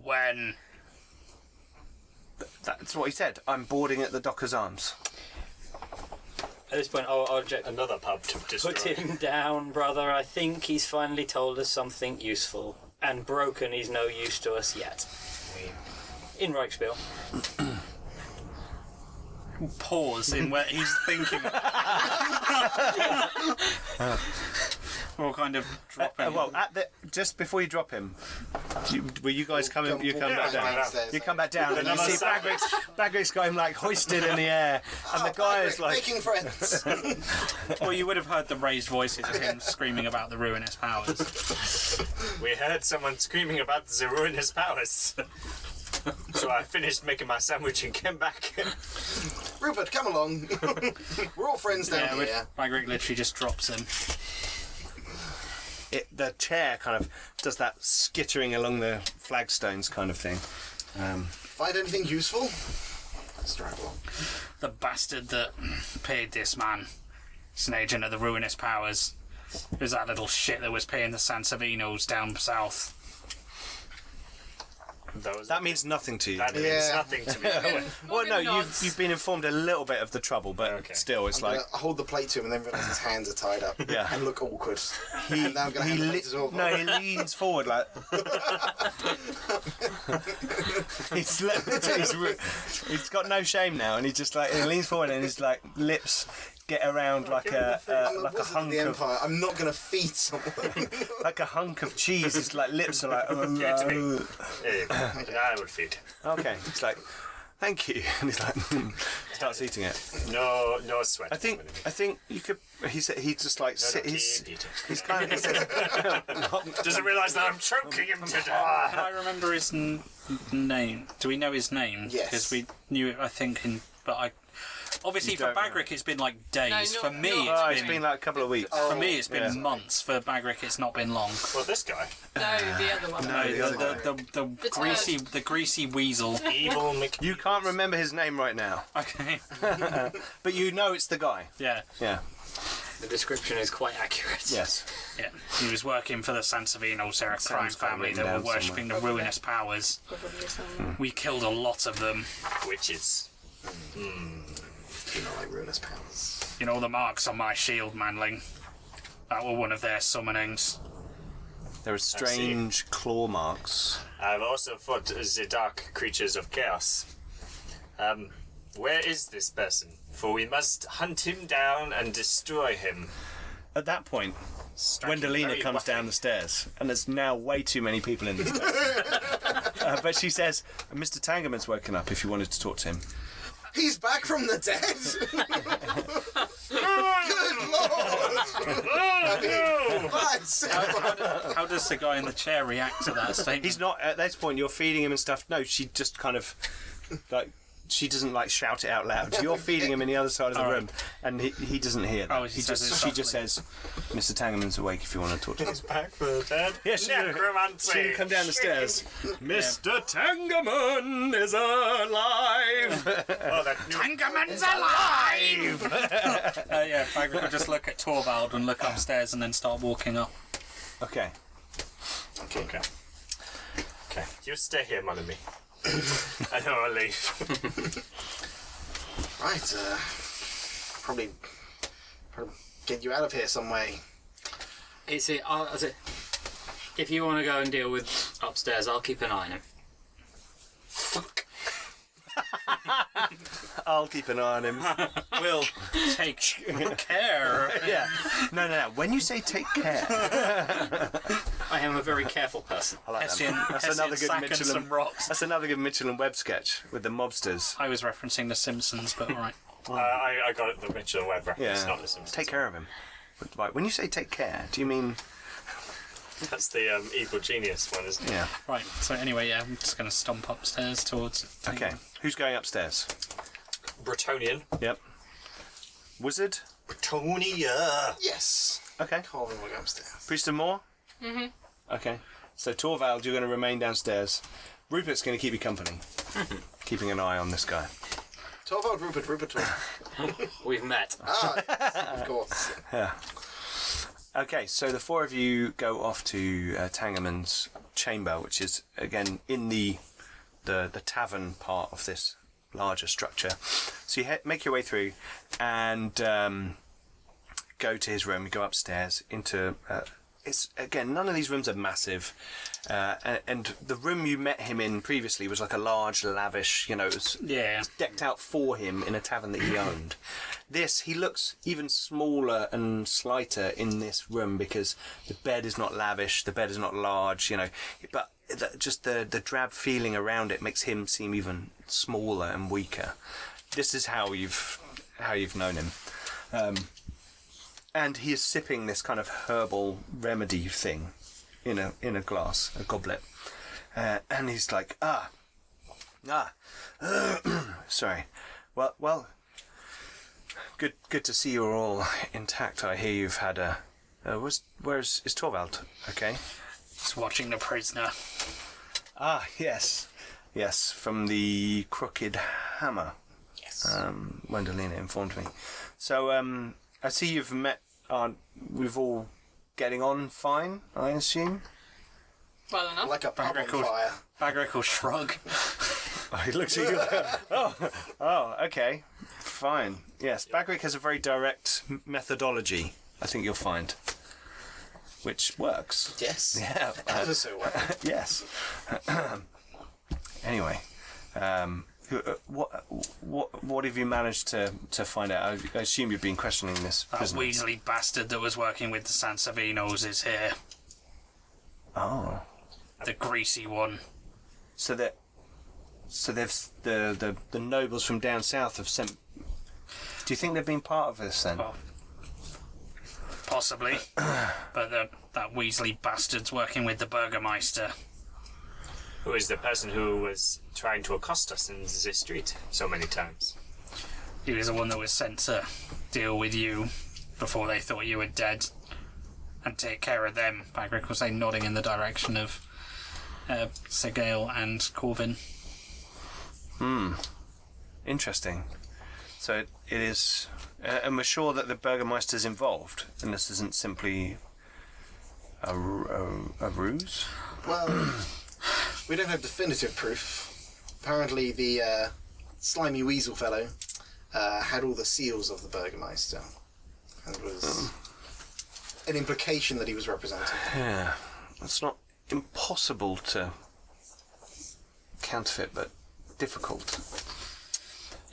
When? That's what he said. I'm boarding at the Docker's Arms. At this point, I'll object. Another pub to destroy. Put him down, brother. I think he's finally told us something useful. And broken is no use to us yet. In Reichspiel. Pause in where he's thinking. We'll kind of drop him. Well, just before you drop him, will you guys come back down? You come back down and you see Bagrik's got him like hoisted in the air, and the guy is like making friends. Well, you would have heard the raised voices of him screaming about the ruinous powers. We heard someone screaming about the ruinous powers. So I finished making my sandwich and came back. Rupert, come along. We're all friends down here. Bagrik literally just drops him. the chair kind of does that skittering along the flagstones kind of thing. Find anything useful? Let's drive along. The bastard that paid this man is an agent of the ruinous powers. It was that little shit that was paying the Sansavinos down south. That means nothing to you. That means nothing to me. Well, no, you've been informed a little bit of the trouble, but still, it's I hold the plate to him and then realise his hands are tied up and look awkward. And now I'm going to hand the plate to Torvald. No, he leans forward like... he's got no shame now, and he just like he leans forward and his like lips get around like a hunk of Empire. I'm not going to feed someone. like a hunk of cheese. His like lips are like. I would feed. Okay, it's like, thank you, and he's like starts eating it. No sweat. I think you could. He's just like he's kind of. He says, doesn't realise that I'm choking him to death. Can I remember his name? Do we know his name? Yes. Because we knew it, I think, obviously for Bagrik it's been like days. For me it's been like a couple of weeks. For me it's been months. For Bagrik it's not been long. Well, this guy. No, the other one. No, the greasy weasel. Evil Mick. You can't remember his name right now, Okay. but you know it's the guy. Yeah. Yeah. The description is quite accurate. Yes. Yeah. He was working for the Sansavinos. They're a crime family that were worshipping the ruinous powers. We killed a lot of them. Witches. Do you not like ruinous powers? You know the marks on my shield, manling? That were one of their summonings. There are strange claw marks. I've also fought the dark creatures of chaos. Where is this person? For we must hunt him down and destroy him. At that point, Gwendolina comes down the stairs, and there's now way too many people in this place. But she says, Mr. Tangerman's woken up if you wanted to talk to him. He's back from the dead! Good lord! How does the guy in the chair react to that statement? He's not, at this point, you're feeding him and stuff. No, she just kind of, like, she doesn't, like, shout it out loud. You're feeding him in the other side of the room, and he doesn't hear that. She just says, Mr. Tangerman's awake if you want to talk to him. He's back from the dead? Yes, necromancy! She come down the stairs. Mr. Tangerman is alive! Tangerman's alive! Yeah, Bagrik will just look at Torvald and look upstairs and then start walking up. Okay. Okay. You stay here, mon ami. I know I'll leave. Right, probably get you out of here some way. Is it If you want to go and deal with upstairs, I'll keep an eye on him. Fuck. I'll keep an eye on him. We'll Take care. yeah. No. When you say take care, I am a very careful person. I like Hessian, that. That's Hessian another good sack and Mitchell some rocks. That's another good Mitchell and Webb sketch with the mobsters. I was referencing The Simpsons, but alright. I got it, the Mitchell and Webb reference, Yeah. not the Simpsons. Take care of him. Right. When you say take care, do you mean? That's the evil genius one, isn't it? Yeah. Right, so anyway, yeah, I'm just going to stomp upstairs towards... Okay. Who's going upstairs? Bretonian. Yep. Wizard. Bretonia. Yes. Okay. Corvin will go upstairs. Priest of Moor? Mm-hmm. Okay. So Torvald, you're going to remain downstairs. Rupert's going to keep you company. Keeping an eye on this guy. Torvald, Rupert. We've met. Yes, of course. Yeah. Okay, so the four of you go off to Tangerman's chamber, which is, again, in the tavern part of this larger structure. So you make your way through and go to his room. You go upstairs into... it's again, none of these rooms are massive. And the room you met him in previously was like a large, lavish, it was decked out for him in a tavern that he owned. He looks even smaller and slighter in this room because the bed is not lavish, the bed is not large, but just the drab feeling around it makes him seem even smaller and weaker. This is how you've known him. And he is sipping this kind of herbal remedy thing in a glass, a goblet. And he's like, sorry. Well, good to see you're all intact. I hear you've had a... where's Torvald? Okay. He's watching the prisoner. Ah, yes. Yes, from the Crooked Hammer. Yes. Wendelina informed me. So, I see you've met... we've all getting on fine, I assume? Well enough. Like a pub on fire. Bagrik will shrug. Oh, he looks at you. Oh, okay. Fine. Yes, Bagrik has a very direct methodology, I think you'll find. Which works. Yes. Yeah. Ever so well. Yes. Anyway, what have you managed to find out? I assume you've been questioning this That prisoner. Weasley bastard that was working with the Sansavinos is here. Oh. The greasy one. So they've the nobles from down south have sent... Do you think they've been part of this then? Well, possibly. But that Weasley bastard's working with the Burgermeister. Who is the person who was trying to accost us in the street so many times? He was the one that was sent to deal with you before they thought you were dead and take care of them. Bagrik will say, nodding in the direction of Sir Gael and Corvin. Interesting. So it is... and we're sure that the Burgermeister's involved, and this isn't simply a ruse? Well, we don't have definitive proof. Apparently the slimy weasel fellow had all the seals of the Burgermeister. And was an implication that he was representing. Yeah. It's not impossible to counterfeit, but difficult.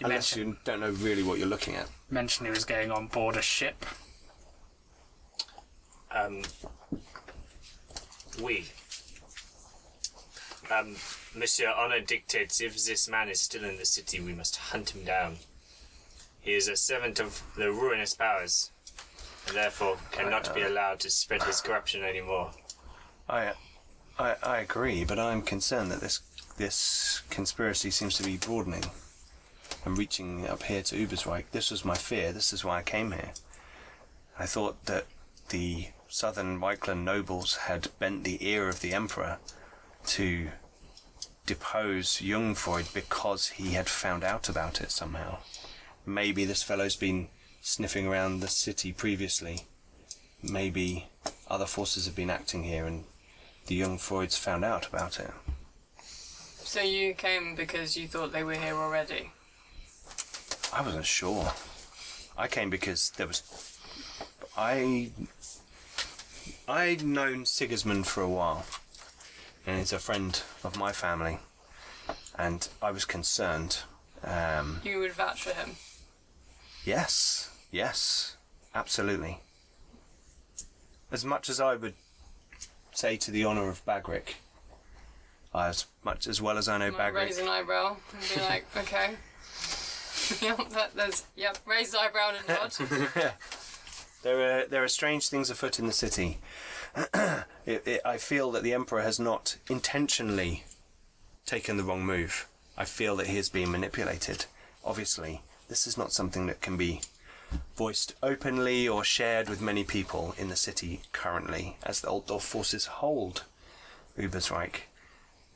Unless you don't know really what you're looking at. Mentioned he was going on board a ship. Monsieur Honor dictates if this man is still in the city, we must hunt him down. He is a servant of the ruinous powers, and therefore cannot be allowed to spread his corruption anymore. I agree, but I'm concerned that this conspiracy seems to be broadening and reaching up here to Ubersreik. This was my fear. This is why I came here. I thought that the southern Weichland nobles had bent the ear of the Emperor to depose Jungfreud because he had found out about it somehow. Maybe this fellow's been sniffing around the city previously. Maybe other forces have been acting here and the Jungfreuds found out about it. So you came because you thought they were here already? I wasn't sure. I came because there was... I'd known Sigismund for a while, and he's a friend of my family, and I was concerned. You would vouch for him? Yes, absolutely. As much as I would say to the honour of Bagrik, as well as I know Might Bagrik. raise an eyebrow and be like, okay. Raise the eyebrow and nod. There are strange things afoot in the city. I feel that the Emperor has not intentionally taken the wrong move. I feel that he has been manipulated. Obviously, this is not something that can be voiced openly or shared with many people in the city currently, as the Altdorf forces hold Ubersreik.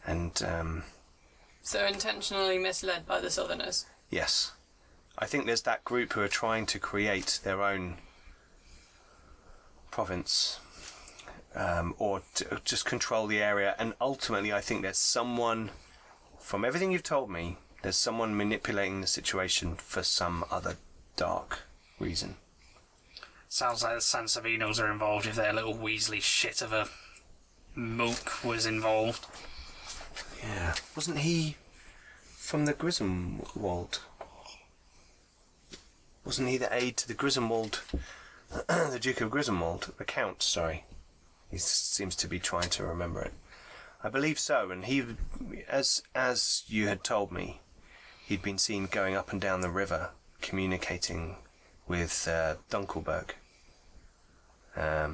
And, So intentionally misled by the Southerners? yes. I think there's that group who are trying to create their own province, or to just control the area, and ultimately I think there's someone, from everything you've told me, there's someone manipulating the situation for some other dark reason. Sounds like the Sansavinos are involved if their little Weasley shit of a Mook was involved. Yeah. Wasn't he from the Griswold? Wasn't he the aide to the Griswold, the Duke of Griswold? The Count, sorry. He seems to be trying to remember it. I believe so, and he, as you had told me, he'd been seen going up and down the river, communicating with Dunkelberg. I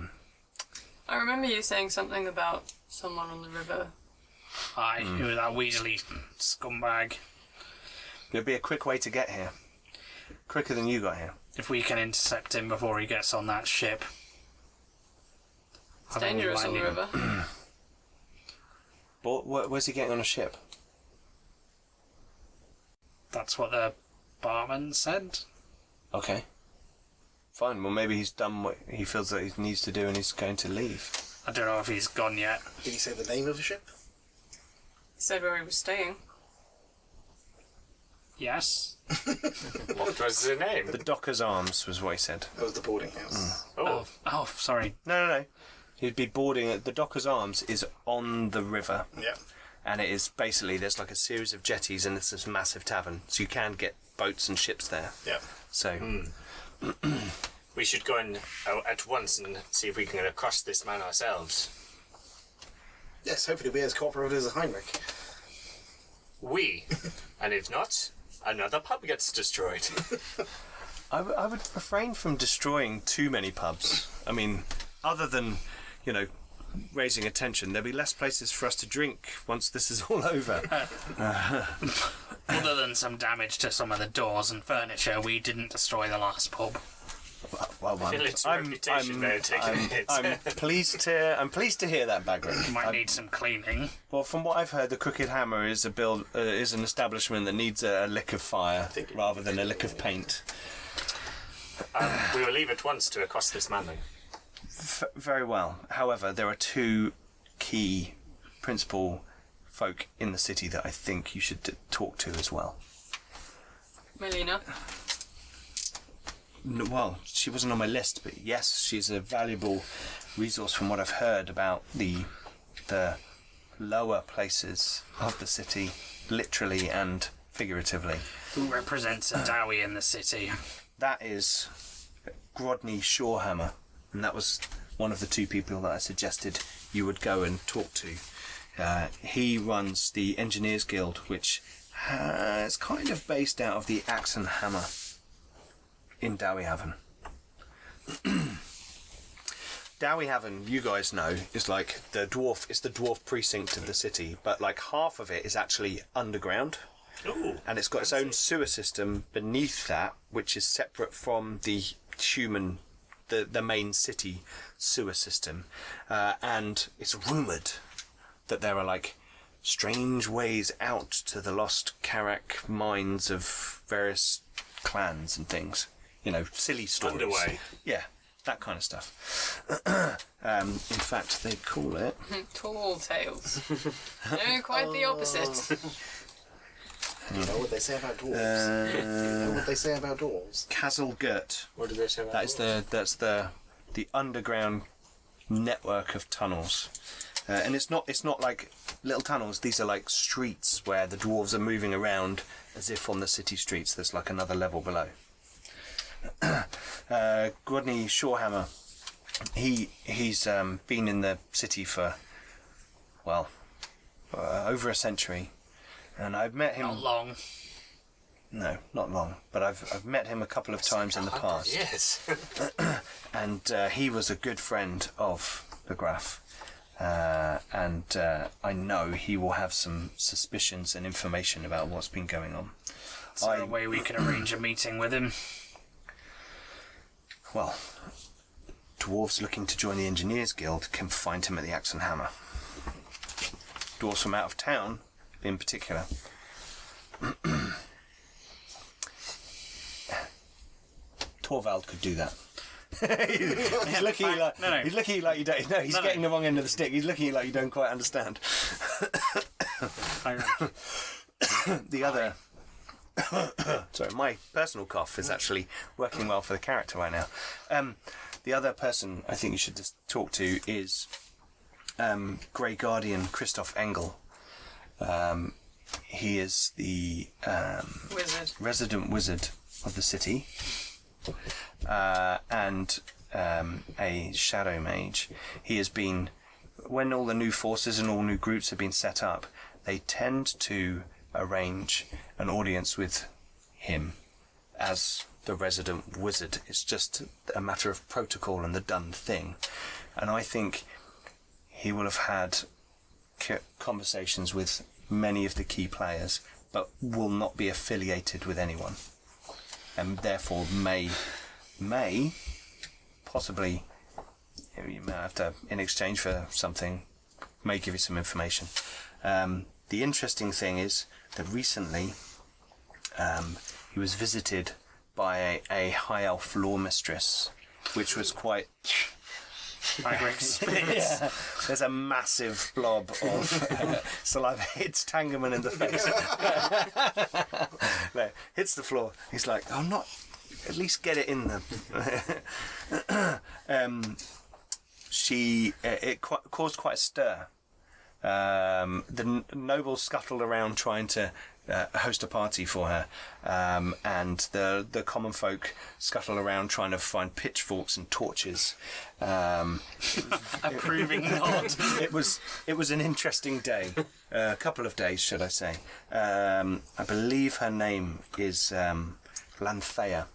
remember you saying something about someone on the river. Aye, it was that Weasley scumbag. It'll be a quick way to get here. Quicker than you got here. If we can intercept him before he gets on that ship. It's dangerous on the river. But where's he getting on a ship? That's what the barman said. Okay. Fine, well maybe he's done what he feels that he needs to do and he's going to leave. I don't know if he's gone yet. Did he say the name of the ship? He said where he was staying. Yes. What was the name? The Docker's Arms was what he said. That was the boarding house. Oh, Oh, sorry. No. He'd be boarding at the Docker's Arms is on the river. Yeah. And it is basically, there's like a series of jetties and it's this massive tavern. So you can get boats and ships there. Yeah. So, we should go in at once and see if we can get across this man ourselves. Yes, hopefully we're as cooperative as Heinrich. We, and if not, another pub gets destroyed. I would refrain from destroying too many pubs. I mean, other than, raising attention, there'll be less places for us to drink once this is all over. Other than some damage to some of the doors and furniture, we didn't destroy the last pub. Well, I feel its reputation may have taken a hit. I'm pleased to hear that, Bagrik. You might need some cleaning. Well, from what I've heard, the Crooked Hammer is is an establishment that needs a lick of fire rather than a lick of paint. We will leave at once to accost this man then. Very well. However, there are two key principal folk in the city that I think you should talk to as well. Melina. Well, she wasn't on my list, but yes, she's a valuable resource from what I've heard about the lower places of the city, literally and figuratively. Who represents a Dowie in the city? That is Grodny Shorehammer, and that was one of the two people that I suggested you would go and talk to. He runs the Engineers Guild, which is kind of based out of the Axe and Hammer in Dowiehaven. Dowiehaven, you guys know, is like the dwarf precinct of the city, but like half of it is actually underground. Ooh, and it's got its own sewer system beneath that, which is separate from the human, the main city sewer system. And it's rumoured that there are like strange ways out to the lost Karak mines of various clans and things. Silly stories. Underway. Yeah, that kind of stuff. In fact, they call it... Tall tales. No, quite the opposite. Do you know what they say about dwarves? Castle Gert. What did they say about That's the underground network of tunnels. And it's not like little tunnels. These are like streets where the dwarves are moving around as if on the city streets. There's like another level below. Grodny Shorehammer, he's been in the city for, well, over a century, and I've met him. Not long. No, not long. But I've met him a couple of times in the past. Yes. And he was a good friend of the Graf. And I know he will have some suspicions and information about what's been going on. Is there a way we can arrange a meeting with him? Well, dwarves looking to join the Engineers Guild can find him at the Axe and Hammer. Dwarves from out of town, in particular. Torvald could do that. He's looking at you like No. he's looking at you like you don't. No, he's getting the wrong end of the stick. He's looking at you like you don't quite understand. The other. Sorry, my personal cough is actually working well for the character right now. The other person I think you should just talk to is Grey Guardian Christoph Engel. He is the resident wizard of the city, and a shadow mage. He has been, when all the new forces and all new groups have been set up, they tend to arrange an audience with him as the resident wizard. It's just a matter of protocol and the done thing. And I think he will have had conversations with many of the key players, but will not be affiliated with anyone, and therefore may possibly, you may have to, in exchange for something, may give you some information. The interesting thing is that recently he was visited by a high elf law mistress, which was quite... Yeah, there's a massive blob of saliva hits Tangerman in the face. No, hits the floor. He's like, "Oh, not at least get it in the." It caused quite a stir. The nobles scuttled around trying to host a party for her, and the common folk scuttle around trying to find pitchforks and torches. Approving nod. It was an interesting day, a couple of days, should I say. I believe her name is Lanthea.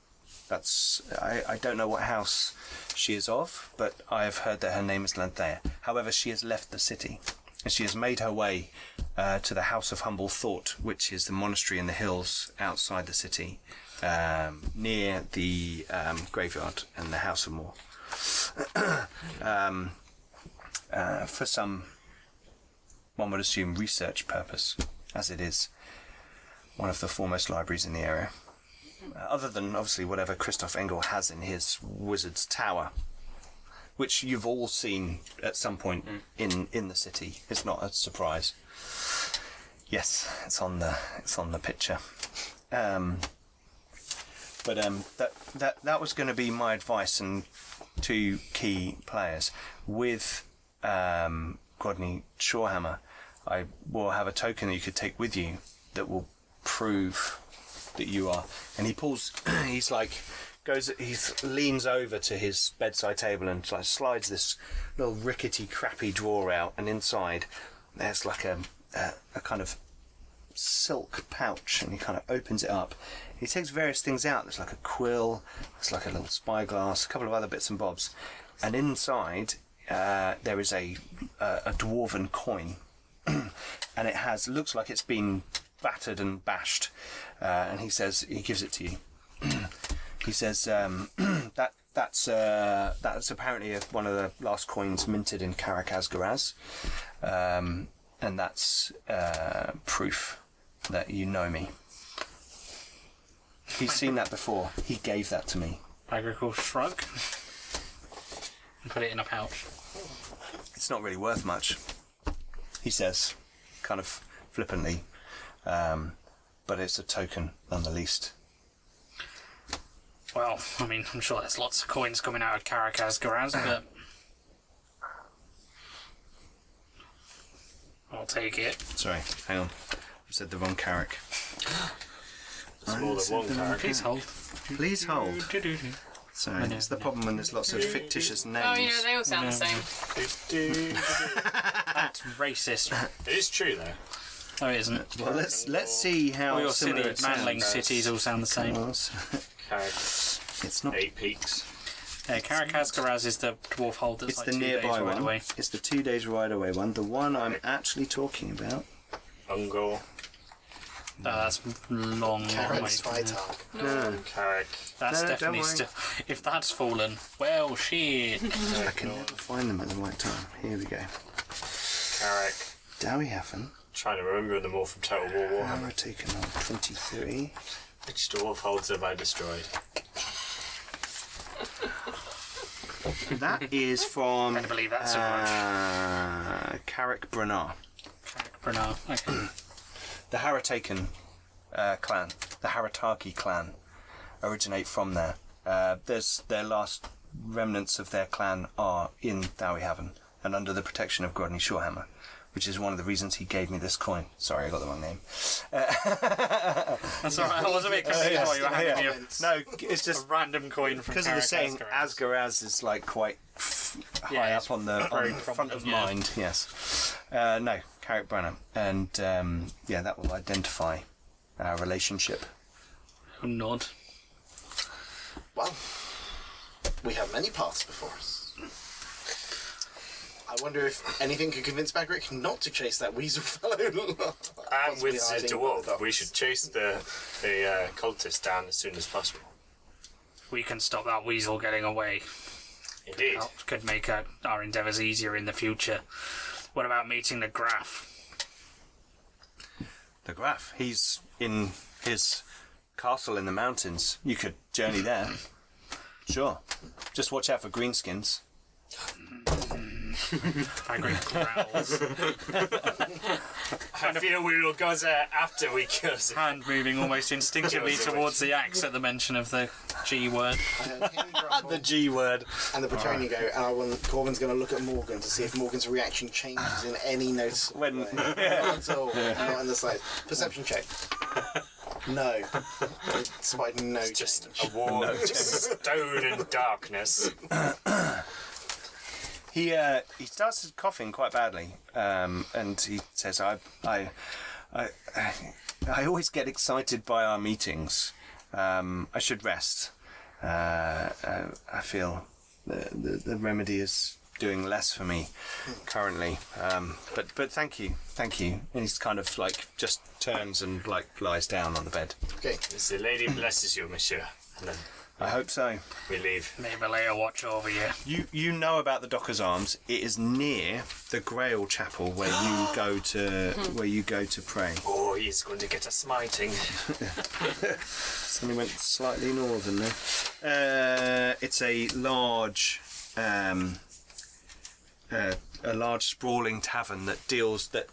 I don't know what house she is of, but I have heard that her name is Lanthea. However, she has left the city, and she has made her way to the House of Humble Thought, which is the monastery in the hills outside the city, near the graveyard and the House of Moor. For some, one would assume, research purpose, as it is one of the foremost libraries in the area. Other than, obviously, whatever Christoph Engel has in his wizard's tower, which you've all seen at some point in the city. It's not a surprise. Yes, it's on the picture. But that was going to be my advice and two key players. With Grodny Shorehammer, I will have a token that you could take with you that will prove that you are. And he pulls. He leans over to his bedside table and slides this little rickety, crappy drawer out, and inside there's like a kind of silk pouch, and he kind of opens it up. He takes various things out. There's like a quill, there's like a little spyglass, a couple of other bits and bobs, and inside there is a dwarven coin, and it looks like it's been battered and bashed, and he gives it to you. He says that's apparently one of the last coins minted in Karak-Azgaraz, and that's proof that you know me. He's seen that before. He gave that to me. Bagrik will shrug and put it in a pouch. It's not really worth much, he says, kind of flippantly, but it's a token none the least. Well, I mean, I'm sure there's lots of coins coming out of Karak-Azgaraz, but I'll take it. Sorry, hang on. I said the wrong character. It's more than one character. Please hold. Please hold. Sorry, it's the problem when there's lots of fictitious names. Oh, they all sound the same. That's racist. It is true though. Oh, it isn't. Well, let's see how All your similar city, it Manling sounds. cities all sound the same. Carrick, It's not. 8 peaks. Karakazkaraz is the dwarf hold that's It's like the 2 days nearby right one. away. It's the 2 days ride away one. The one I'm actually talking about. Ungor, That's long Carrot away. Svitag. No, Carrick, That's No, don't definitely worry. still. If that's fallen, well, shit. I can never find them at the right time. Here we go. Carrick. Dowyhaven. Trying to remember them all from Total War Warhammer. Hammer taken on 23. Which dwarf holds have I destroyed? That is from I believe that's so much. Carrick Brunnar. Bernard. Okay. The Harataken clan, the Harataki clan, originate from there. Their last remnants of their clan are in Dowyhaven and under the protection of Grodny Shorehammer, which is one of the reasons he gave me this coin. Sorry, I got the wrong name. That's alright. I was a bit confused while you were handing me No, it's a just random coin from because of the saying Karakazkaraz. Asgaraz is like quite high Yeah, up on the very front of prominent, yeah. mind. Yes. No, Carrick Branham, and that will identify our relationship. Nod. Well, we have many paths before us. I wonder if anything could convince Bagrik not to chase that weasel fellow. And Possibly with the hiding dwarf, by the we should chase the cultist down as soon as possible. We can stop that weasel getting away. Indeed. Could make our endeavours easier in the future. What about meeting the Graf? The Graf, he's in his castle in the mountains. You could journey there. Sure. Just watch out for greenskins. Bagrik growls. I feel we will go there after we kill him. Hand moving almost instinctively towards the axe at the mention of the G word. The G word. And the Bretonnian go, and Corvin's going to look at Morgan to see if Morgan's reaction changes in any noticeable When- way. Not at all. Not in the slightest. Perception check. No. It spotted no Just change. a wall of stone and darkness. He starts coughing quite badly, and he says, "I always get excited by our meetings. I should rest. I feel the remedy is doing less for me currently. But thank you. And he's kind of like just turns and like lies down on the bed. Okay. The lady blesses you, monsieur. And then I hope so. we leave. May Malaya watch over you. You know about the Docker's Arms. It is near the Grail Chapel where you go to pray. Oh, he's going to get a smiting. Somebody went slightly northern there. It's a large sprawling tavern that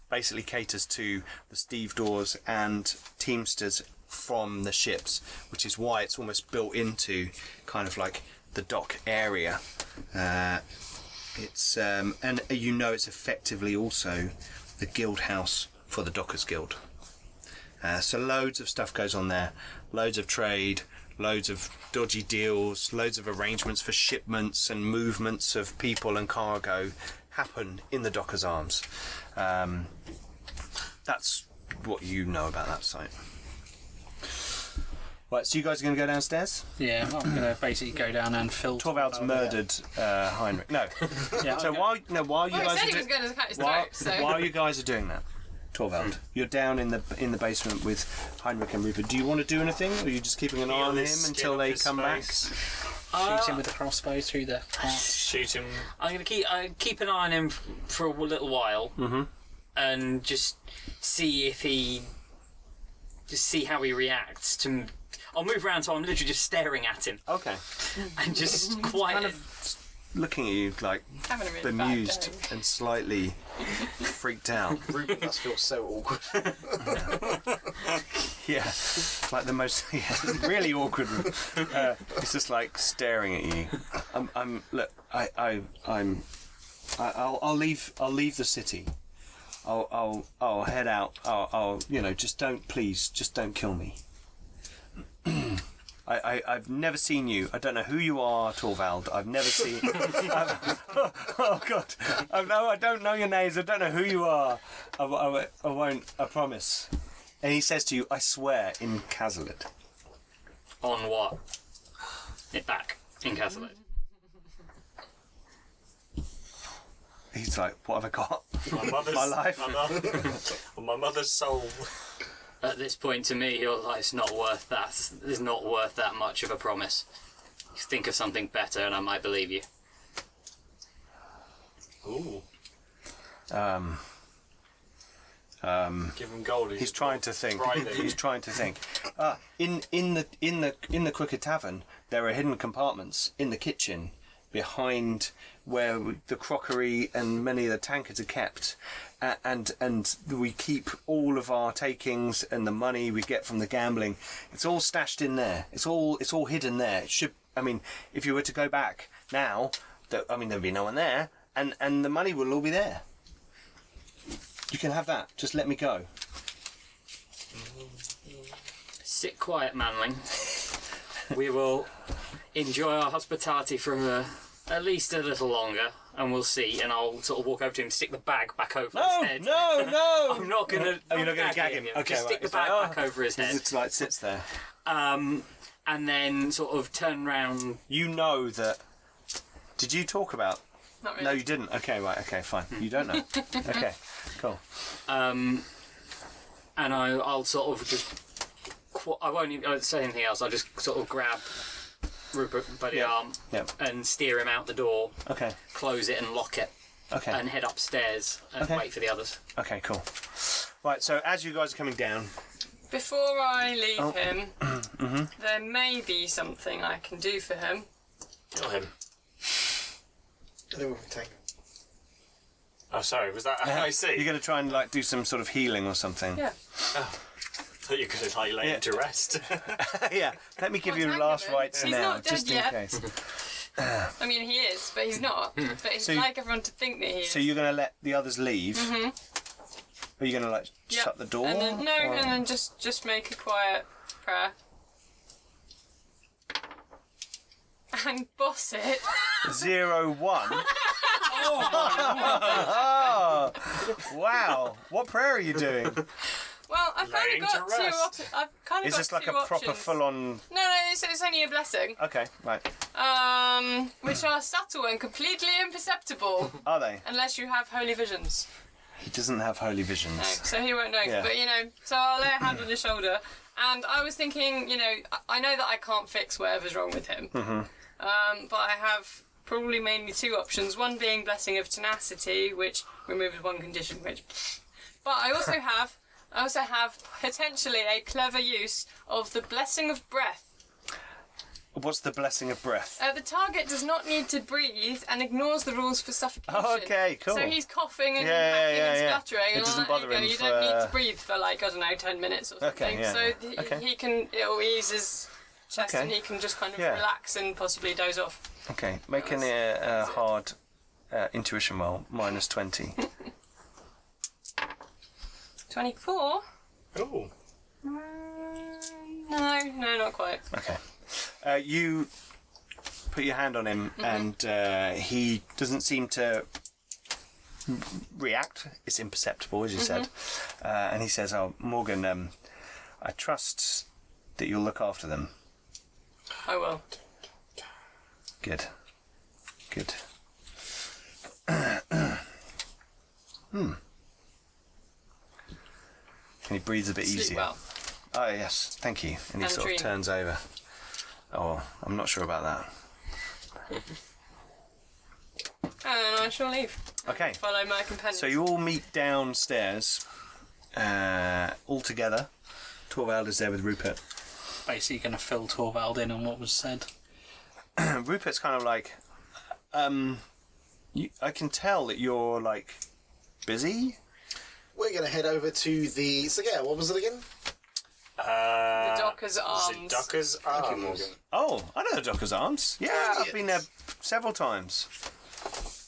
basically caters to the stevedores and teamsters from the ships, which is why it's almost built into kind of like the dock area. It's and it's effectively also the guild house for the Dockers Guild. So loads of stuff goes on there, loads of trade, loads of dodgy deals, loads of arrangements for shipments and movements of people and cargo happen in the Dockers Arms. That's what you know about that site. Right, so you guys are going to go downstairs? Yeah, I'm gonna basically go down and fill. Torvald's murdered Heinrich. No. Yeah, So okay. while you Well, he guys said are he was going to cut his while, throat, so... while you guys are doing that, Torvald, you're down in the basement with Heinrich and Rupert. Do you want to do anything, or are you just keeping an eye on him until they come back? Shoot him with the crossbow through the heart. Shoot him. I'm going to keep an eye on him for a little while and just see how he reacts to. I'll move around so I'm literally just staring at him Okay. and just quiet. Kind of looking at you like Having a really bemused bad day. and slightly freaked out. Rupert must feel so awkward. Yeah, like the most really awkward. It's just like staring at you. I'll leave the city. I'll head out. I'll just don't kill me. I've never seen you. I don't know who you are, Torvald. I've never seen. Oh God! I don't know your names. I don't know who you are. I won't. I promise. And he says to you, "I swear," in Cazalet. On what? It back in Cazalet. He's like, "What have I got? My mother's My life." My mother's soul. At this point, to me, your life's not worth that. It's not worth that much of a promise. You think of something better, and I might believe you. Ooh. Give him gold. He's trying to think. He's trying to think. In the Crooked Tavern, there are hidden compartments in the kitchen behind where the crockery and many of the tankards are kept, and we keep all of our takings and the money we get from the gambling. It's all stashed in there. It's all hidden there. It should. I mean, if you were to go back now, there'd be no one there, and the money will all be there. You can have that. Just let me go. Sit quiet, manling. We will enjoy our hospitality for at least a little longer, and we'll see. And I'll sort of walk over to him, stick the bag back over his head. No! I'm not gonna. Oh, you're not gonna gag him? Okay, just stick the bag back over his head. It's like sits there. And then sort of turn round. You know that. Did you talk about? Not really. No, you didn't. Okay, right. Okay, fine. You don't know. Okay, cool. And I'll sort of just. I won't even say anything else. I'll just sort of grab Rupert by the arm and steer him out the door. Okay. Close it and lock it. Okay. And head upstairs and wait for the others. Okay, cool. Right, so as you guys are coming down. Before I leave him, there may be something I can do for him. Kill him. I think we can take him. Oh, sorry. Was that? I see. You're going to try and do some sort of healing or something. Yeah. I thought you could have lay him to rest. Yeah. Let me give you Tango last then? rites He's now, not dead just in yet. case. I mean, he is, but he's not. But he'd like everyone to think that he is. So you're going to let the others leave? Mm-hmm. Are you going to shut the door? And then, and then just make a quiet prayer. And boss it. 01. Oh, wow. What prayer are you doing? Well, I've kind of got two. Is this like a proper full-on? No, it's only a blessing. Okay, right. Which are subtle and completely imperceptible. Are they? Unless you have holy visions. He doesn't have holy visions. No, so he won't know. Yeah. But so I'll lay a hand on his shoulder, and I was thinking, I know that I can't fix whatever's wrong with him. Mm-hmm. But I have probably mainly two options. One being blessing of tenacity, which removes one condition. But I also have potentially a clever use of the blessing of breath. What's the blessing of breath? The target does not need to breathe and ignores the rules for suffocation. Oh, okay, cool. So he's coughing and hacking and spluttering. It doesn't bother him. You don't need to breathe for 10 minutes or something. Okay, yeah. So it'll ease his chest and he can just kind of relax and possibly doze off. Okay, making a hard intuition roll, -20. 24? Ooh. No, not quite. Okay. You put your hand on him and he doesn't seem to react. It's imperceptible, as you said. And he says, "Oh, Morgan, I trust that you'll look after them." I will. Good. And he breathes a bit Sleep easier. well. Oh, yes, thank you. And he And sort dream. of turns over. Oh, I'm not sure about that. And I shall leave. Okay. Follow my companions. So you all meet downstairs, all together. Torvald is there with Rupert. Basically going to fill Torvald in on what was said. Rupert's kind of like, I can tell that you're busy. We're going to head over to the Sir Gael. What was it again? The Docker's Arms. The Docker's Thank you, Arms. Morgan. Oh, I know the Docker's Arms. Yeah, I've been there several times.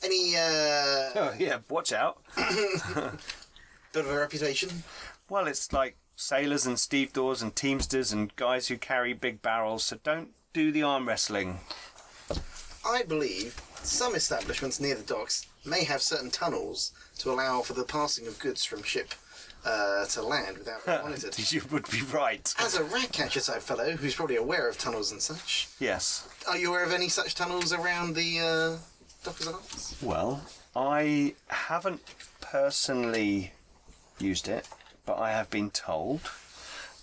Any Oh, yeah, watch out. Bit of a reputation. Well, it's like sailors and stevedores and teamsters and guys who carry big barrels, so don't do the arm wrestling. I believe some establishments near the docks may have certain tunnels to allow for the passing of goods from ship to land without being monitored. You would be right. As a rat catcher type fellow who's probably aware of tunnels and such, Yes. are you aware of any such tunnels around the Dockers Arms? Well, I haven't personally used it, but I have been told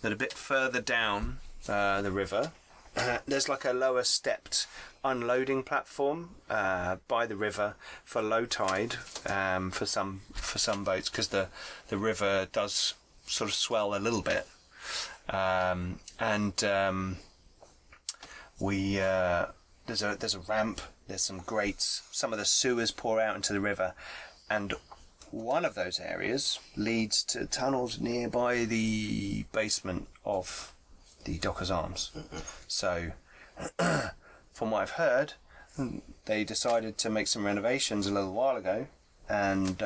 that a bit further down the river, there's like a lower stepped unloading platform by the river for low tide for some boats, because the river does sort of swell a little bit, we there's a ramp, there's some grates, some of the sewers pour out into the river, and one of those areas leads to tunnels nearby the basement of the Dockers Arms. So from what I've heard, they decided to make some renovations a little while ago, and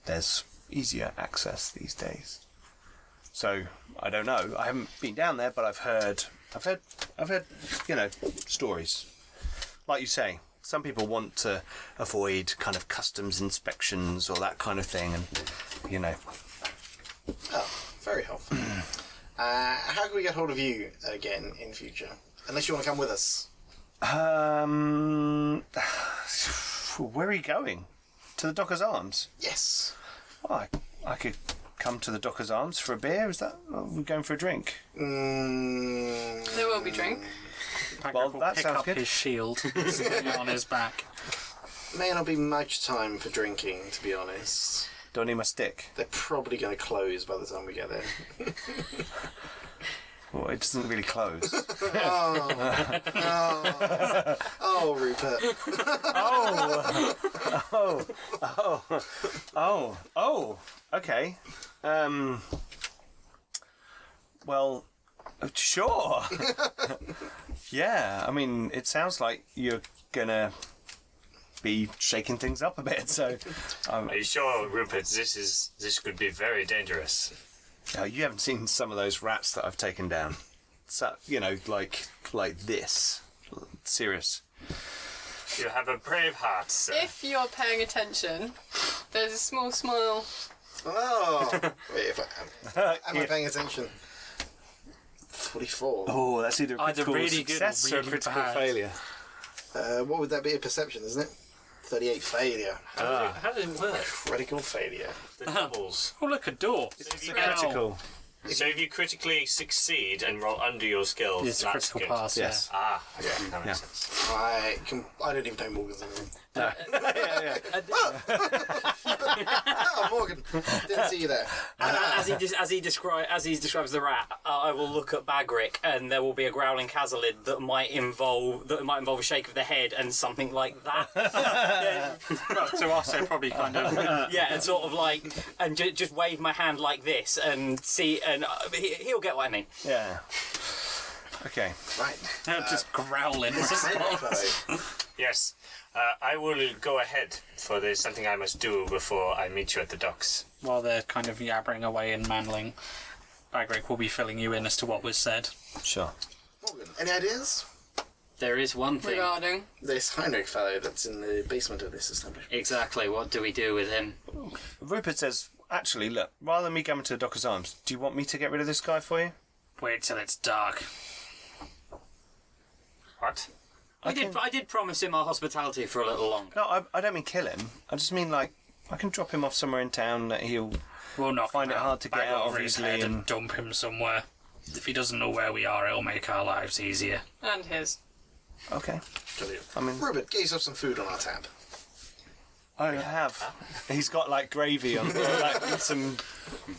there's easier access these days. So I don't know. I haven't been down there, but I've heard, stories. Like you say, some people want to avoid kind of customs inspections or that kind of thing, and Oh, very helpful. How can we get hold of you again in future? Unless you want to come with us. Where are you going? To the Dockers Arms? Yes. Oh, I could come to the Dockers Arms for a beer. Is that? Are we going for a drink? There will be drink. Well, Bagrik will that pick sounds up good. his shield, sitting it on his back. May not be much time for drinking, to be honest. Don't need my stick. They're probably going to close by the time we get there. Well, it doesn't really close. Oh, Rupert. Oh. Okay. Well, sure. Yeah. I mean, it sounds like you're gonna be shaking things up a bit. So, Are you sure, Rupert? This could be very dangerous. you haven't seen some of those rats that I've taken down. So, like this. Serious. You have a brave heart, sir. If you're paying attention, there's a small smile. Oh. Wait, am I paying attention? 44. Oh, that's either a Either critical really good success or or a really critical bad. failure. What would that be? A perception, isn't it? 38 failure. How did it work? Critical failure. The doubles. Oh, look, a door. It's a critical. So if you critically succeed and roll under your skills, It's a that's critical good. pass, Yes. Ah, okay, that makes sense. I don't even know Morgan's name. Yeah. Oh, Morgan. Didn't see you there. As he describes the rat, I will look at Bagrik, and there will be a growling casalid that might involve a shake of the head and something like that. Well, to us, they're probably kind of... Yeah, and sort of like, and just wave my hand like this and see, and he'll get what I mean. Yeah. Okay. Right. just growling. Yes, I will go ahead, for there's something I must do before I meet you at the docks. While they're kind of yabbering away and manling, Bagrik will be filling you in as to what was said. Sure. Morgan, any ideas? There is one thing. Regarding. This Heinrich fellow that's in the basement of this establishment. Exactly, what do we do with him? Rupert says, actually, look, rather than me going to the Dockers Arms, do you want me to get rid of this guy for you? Wait till it's dark. What? I did promise him our hospitality for a little longer. No, I don't mean kill him. I just mean, like, I can drop him off somewhere in town that he'll We'll knock find him it out, hard to get bag out over of his easily head and and... dump him somewhere. If he doesn't know where we are, it'll make our lives easier. And his. Okay. Brilliant. I mean... Rupert, get yourself some food on our tab. I have. He's got, like, gravy on, like, some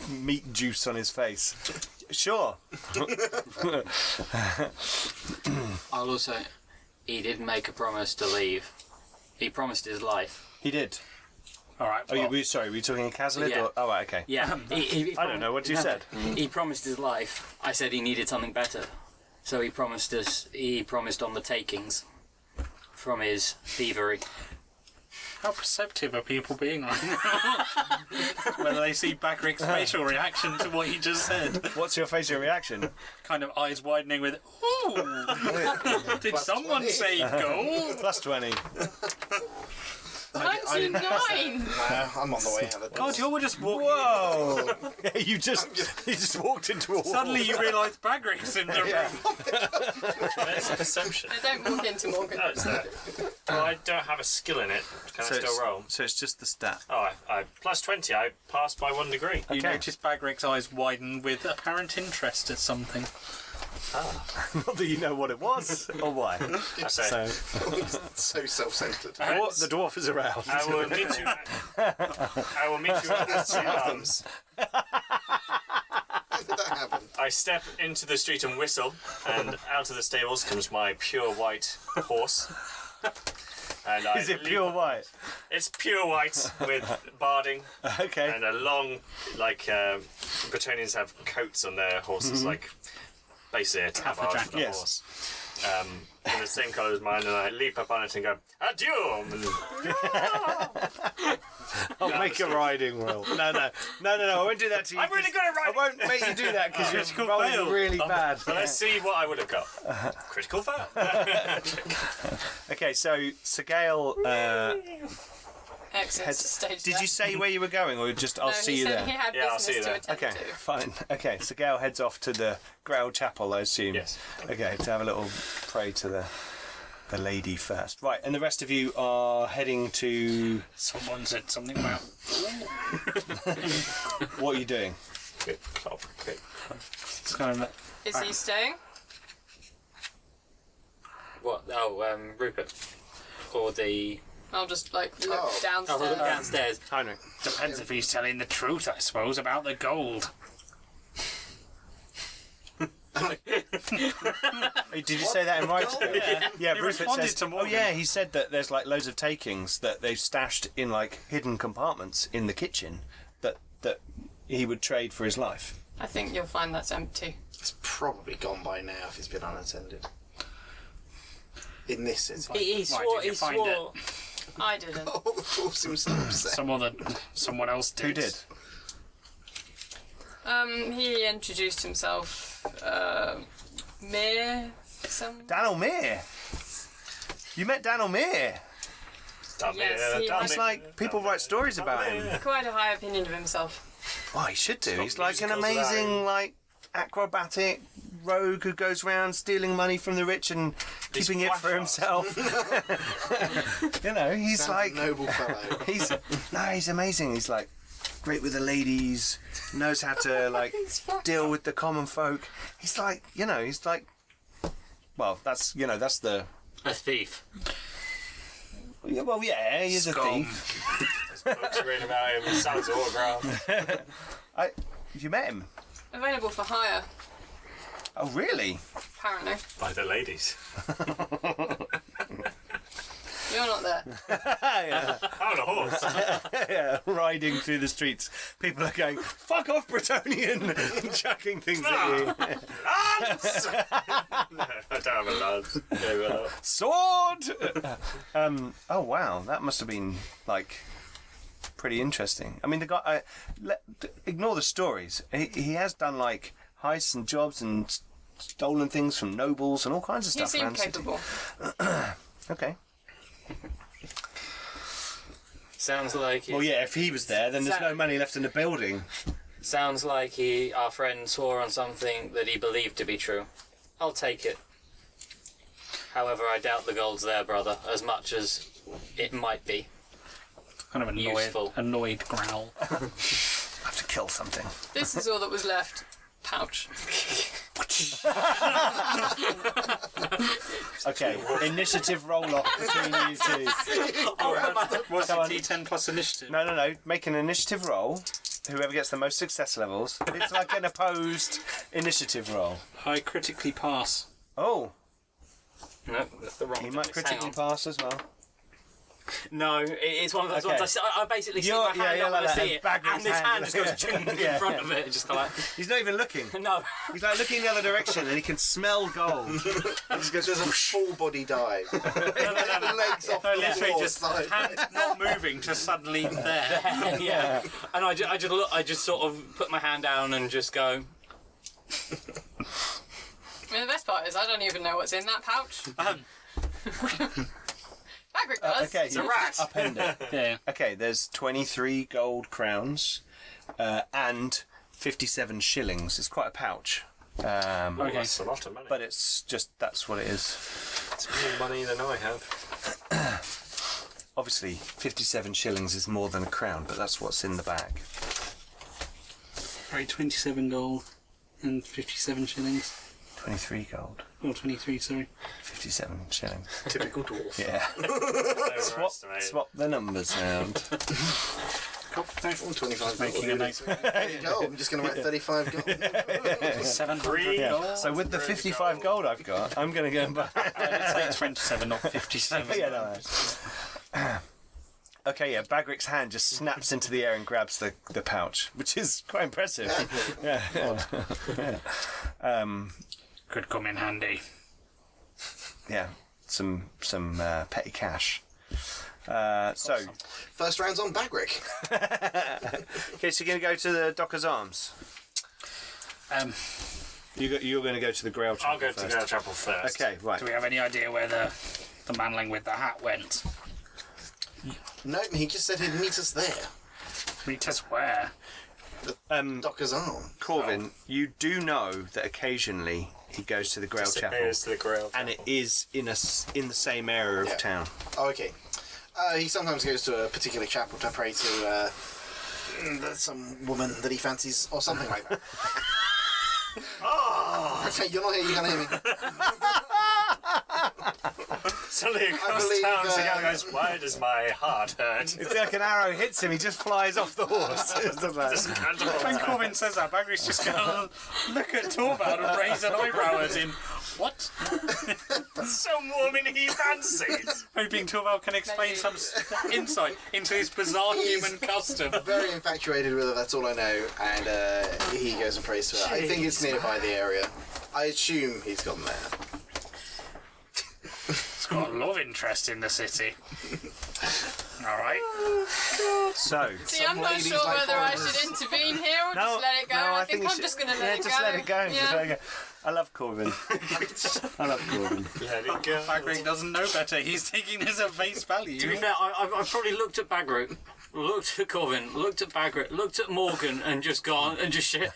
meat juice on his face. Sure. I'll also... He did make a promise to leave. He promised his life. He did. All right. Oh, were you talking a Caslid? Yeah. Or... Oh, right, okay. Yeah. I don't know, what you said? He promised his life. I said he needed something better. So he promised on the takings from his thievery. How perceptive are people being right now? Whether they see Bagrik's facial reaction to what he just said. What's your facial reaction? Kind of eyes widening with, ooh! Did someone 20. say gold? Plus 20. 99! I'm on the way out of this. God, you're just walking. Whoa! you just walked into a wall. Suddenly you realise Bagrik's in the room. It's perception. I don't walk into Morgan. Oh, it's there. Well, I don't have a skill in it. Can I still roll? So it's just the stat. Oh, I plus 20. I passed by 1 degree. You Okay. notice Bagrik's eyes widen with apparent interest at something. Not that you know what it was or why. I say. So self-centered. The dwarf is around. I will meet you. I will meet you at the two arms. How did that happen? I step into the street and whistle, and out of the stables comes my pure white horse. And Is it pure white? It's pure white with barding Okay. and a long, like Bretonians have coats on their horses, like basically a tabard for the Yes. horse. In the same colour as mine, and I leap up on it and go, adieu! I'll make a riding roll. No, I won't do that to you. I'm really good at I riding! won't make you do that because Critical you're rolling fail. really bad. But let's see what I would have got. Critical fail. Okay, so Sir Gael, Excellent. Stage did left. you say where you were going, or just I'll No, see he you said there? He had Yeah, I'll see business you to there. attend Okay, to. fine. Okay, so Gael heads off to the Grail Chapel, I assume. Yes. Okay, to have a little pray to the lady first. Right, and the rest of you are heading to. Someone said something about. What are you doing? Click, clop, click. It's kind of. Is he staying? What? Oh, Rupert. Or the... I'll just look Oh, downstairs. look downstairs. Heinrich. Depends if he's telling the truth, I suppose, about the gold. Did you say that in writing? Yeah, He Rupert responded says. to Oh Morgan. yeah, he said that there's like loads of takings that they've stashed in like hidden compartments in the kitchen that he would trade for his life. I think you'll find that's empty. It's probably gone by now if it's been unattended. In this city. He Why swore... did you He find swore... I didn't. Oh, the dwarf seems so upset. Someone else did. Who did? He introduced himself. Mir. Dan O'Meara. You met Dan O'Meara. Damn Yes, it, he damn has- It's it. like people write stories about him. Quite a high opinion of himself. Well, he should do. Stop He's like an musicals without amazing, him. like acrobatic rogue who goes around stealing money from the rich and He's keeping it for flash himself. You know, he's Sounds like a noble fellow. he's amazing. He's like great with the ladies, knows how to like deal with the common folk. He's like, well, that's the. A thief. Yeah, well, yeah, he is a Scum. thief. Books read about him, sounds autograph. You met him? Available for hire, Oh, really? apparently. By the ladies. You're not there. Yeah. On a horse. Yeah, riding through the streets. People are going, fuck off, Bretonian! chucking things at you. Lance! No, I don't have a lance. No, well, Sword! Oh, wow. That must have been, like, pretty interesting. I mean, the guy... ignore the stories. He has done, like, heists and jobs and stolen things from nobles and all kinds of He stuff. seemed around the city. capable. Okay. Sounds like... Well, yeah, if he was there, then there's no money left in the building. Sounds like our friend swore on something that he believed to be true. I'll take it. However, I doubt the gold's there, brother, as much as it might be. Kind of Useful. annoyed growl. I have to kill something. This is all that was left. Pouch. Okay, initiative roll off between you two. What's Come a on. D10 plus initiative? No. Make an initiative roll. Whoever gets the most success levels. It's like an opposed initiative roll. I critically pass. Oh, No, that's the wrong he might dice. Hang critically on. pass as well. No, it's one of those Okay. ones. I basically stick You're- my hand yeah, up when I like see that, it, Bagrik's and this hand just goes Yeah. in front of it, and just kind of He's not even looking. like, no. He's like looking the other direction, and he can smell gold. He just does a full body dive. No. Legs off the Literally floor. just side. hand not moving, just suddenly there. Yeah. And I just look. I just sort of put my hand down and just go. I mean, the best part is I don't even know what's in that pouch. Bagrik does. Okay, It's a rat. Upend it. Yeah. Okay, there's 23 gold crowns and 57 shillings. It's quite a pouch. Okay. That's a lot of money. But it's just, that's what it is. It's more money than I have. Obviously, 57 shillings is more than a crown, but that's what's in the bag. Right, 27 gold and 57 shillings. 23 gold, Or 23, sorry. 57 shillings. Typical dwarf. Yeah. Overestimated. Swap the numbers around. Oh, 25 Making a gold. There you go. I'm just going to write 35 gold. 700 gold. So with the 55 gold I've got, I'm going to go and buy... It's like 27, not 57. Yeah, no. Okay, yeah, Bagrik's hand just snaps into the air and grabs the pouch, which is quite impressive. Yeah. Could come in handy. Yeah, some petty cash. So, First round's on Bagrik. okay, so you're going to go to the Docker's Arms. You're going to go to the Grail Chapel I'll go to first. Grail Chapel first. Okay, right. Do we have any idea where the manling with the hat went? No, he just said he'd meet us there. Meet us where? Docker's Arm. Corvin, you do know that occasionally he goes to the Grail Chapel, Disappears to the Grail and it Chapel. is in the same area of Yeah. town. Oh, okay. He sometimes goes to a particular chapel to pray to some woman that he fancies, or something like that. Oh! You're not here, you can't hear me. Suddenly across believe, town, the guy goes, "Why does my heart hurt?" It's like an arrow hits him, he just flies off the horse. It's just like- Just can't When Corvin says that, Bagrik's just going to look at Torvald and raise an eyebrow at him. What? some woman he fancies. Hoping Torvald can explain some insight into his bizarre human custom. Very infatuated with her, that's all I know, and he goes and prays to her. I think it's nearby the area. I assume he's gone there. He's got a love interest in the city. Alright. So, See, I'm not ladies sure like whether I foreigners. should intervene here or just let it go. I think you I'm should- just going to yeah, let it go. just let it go. Yeah. Just let it go. I love Corvin. I love Corvin. Let it go. Bagrik doesn't know better. He's taking this at face value. To be fair, I've probably looked at Bagrik, looked at Corvin, looked at Bagrik, looked at Morgan, and just gone and just shaken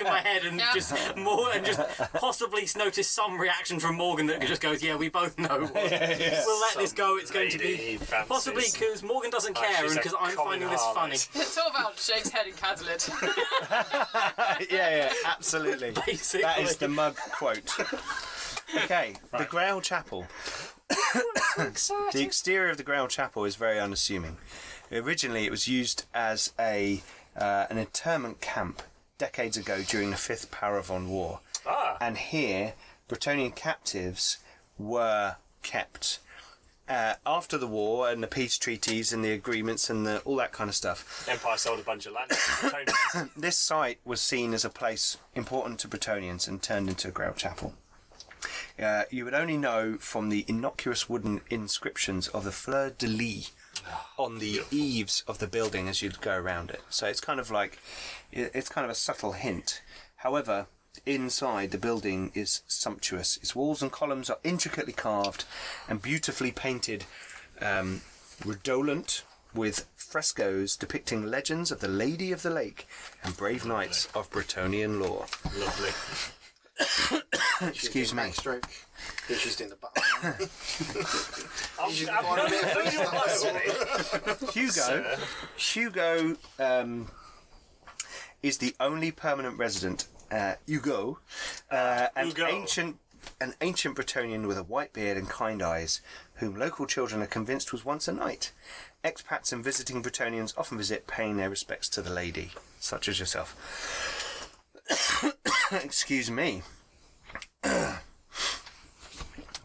my head and Yeah. just possibly noticed some reaction from Morgan that just goes, "Yeah, we both know. We'll let this go. It's going to Lady be he fancies. possibly because Morgan doesn't care she's and a because I'm common finding this funny." harlot. Torvald shakes head and caddles it. Yeah, absolutely. Basically. That is the mug quote. Okay, the Grail Chapel. The exterior of the Grail Chapel is very unassuming. Originally, it was used as an internment camp decades ago during the Fifth Paravon War. And here, Bretonnian captives were kept. After the war and the peace treaties and the agreements and all that kind of stuff, Empire sold a bunch of land. this site was seen as a place important to Bretonnians and turned into a Grail Chapel. You would only know from the innocuous wooden inscriptions of the fleur-de-lis on the eaves of the building as you'd go around it. So it's kind of like, it's kind of a subtle hint. However, inside the building is sumptuous. Its walls and columns are intricately carved and beautifully painted, redolent with frescoes depicting legends of the Lady of the Lake and brave knights of Bretonnian lore. Lovely. Excuse me. Backstroke. Here she's doing the butt. Hugo is the only permanent resident. Hugo, an ancient Bretonnian with a white beard and kind eyes, whom local children are convinced was once a knight. Expats and visiting Bretonnians often visit, paying their respects to the lady, such as yourself. Excuse me.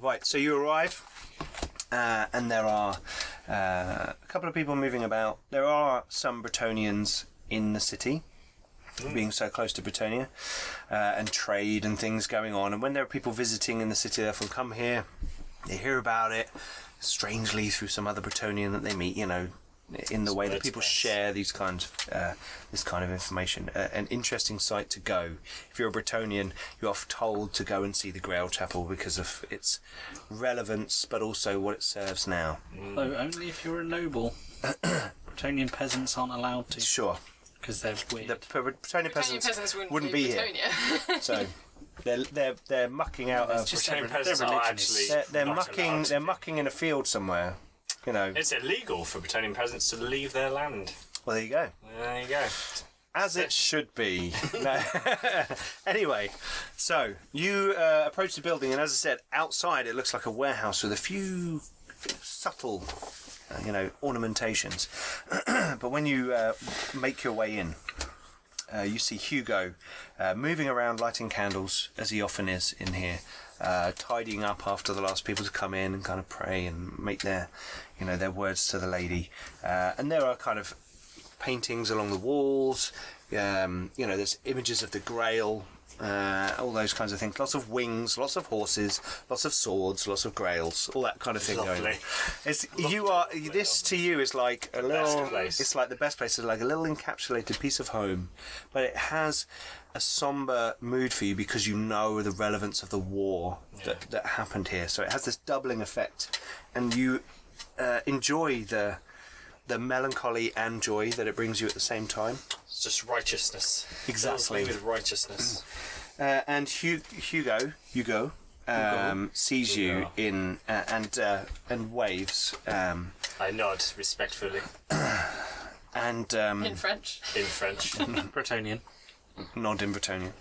Right, so you arrive, and there are A couple of people moving about. There are some Bretonians in the city, being so close to Bretonia, and trade and things going on. And when there are people visiting in the city, they often come here, they hear about it, strangely through some other Bretonian that they meet, you know, in the way that people share these kinds, this kind of information. An interesting site to go. If you're a Bretonian, you're often told to go and see the Grail Chapel because of its relevance, but also what it serves now. Though only if you're a noble. Bretonian peasants aren't allowed to. Sure. Because they're weird. The Bretonian peasants wouldn't be here. Bretonnia. So they're mucking out of. Bretonian peasants are actually They're not mucking. allowed to They're be. mucking in a field somewhere. You know. It's illegal for Bretonian peasants to leave their land. Well, there you go. There you go. As it should be. No. Anyway, so you approach the building, and as I said, outside it looks like a warehouse with a few subtle, ornamentations. But when you make your way in, you see Hugo moving around, lighting candles, as he often is in here, tidying up after the last people to come in and kind of pray and make their words to the lady. And there are kind of paintings along the walls. There's images of the Grail. All those kinds of things. Lots of wings, lots of horses, lots of swords, lots of grails, all that kind of thing going on. This to you is like a little. It's like the best place. It's like a little encapsulated piece of home, but it has a somber mood for you because you know the relevance of the war that happened here. So it has this doubling effect, and you enjoy the melancholy and joy that it brings you at the same time. It's just righteousness. Exactly. With righteousness. And Hugo sees you in and waves. I nod respectfully. And In French. In French. Bretonian. nod in Bretonian.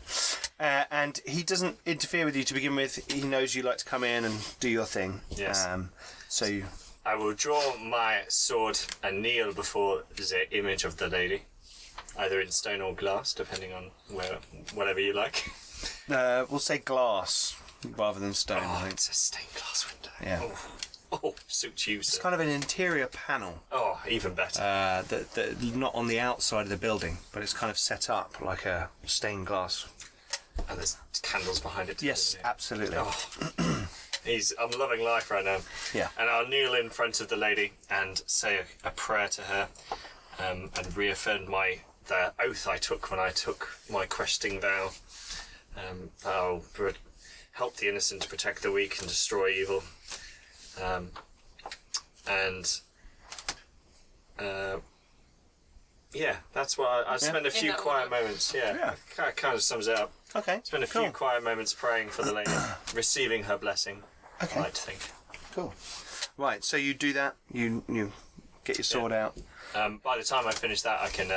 And he doesn't interfere with you to begin with. He knows you like to come in and do your thing. Yes. So you... I will draw my sword and kneel before the image of the lady, either in stone or glass, depending on whatever you like. We'll say glass rather than stone. I think. It's a stained glass window. Yeah. Oh, suits you, sir. It's kind of an interior panel. Oh, even better. That not on the outside of the building, but it's kind of set up like a stained glass. And there's candles behind it. Yes, absolutely. Oh. I'm loving life right now. Yeah. And I'll kneel in front of the lady and say a prayer to her, and reaffirm the oath I took when I took my questing vow. I'll help the innocent, protect the weak, and destroy evil. That's why I spend a few quiet moments. Yeah. Kind of sums it up. Okay. Spend a few quiet moments praying for the lady, receiving her blessing. Okay. I like to think. Cool. Right, so you do that. You get your sword out. By the time I finish that, I can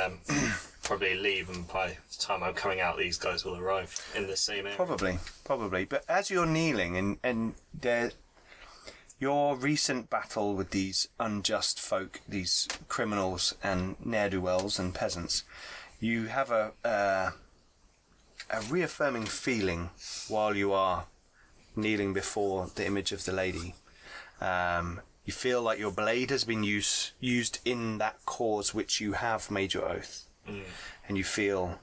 probably leave, and by the time I'm coming out, these guys will arrive in the same area. Probably. But as you're kneeling, and your recent battle with these unjust folk, these criminals and ne'er-do-wells and peasants, you have a reaffirming feeling while you are kneeling before the image of the lady. You feel like your blade has been used in that cause which you have made your oath, and you feel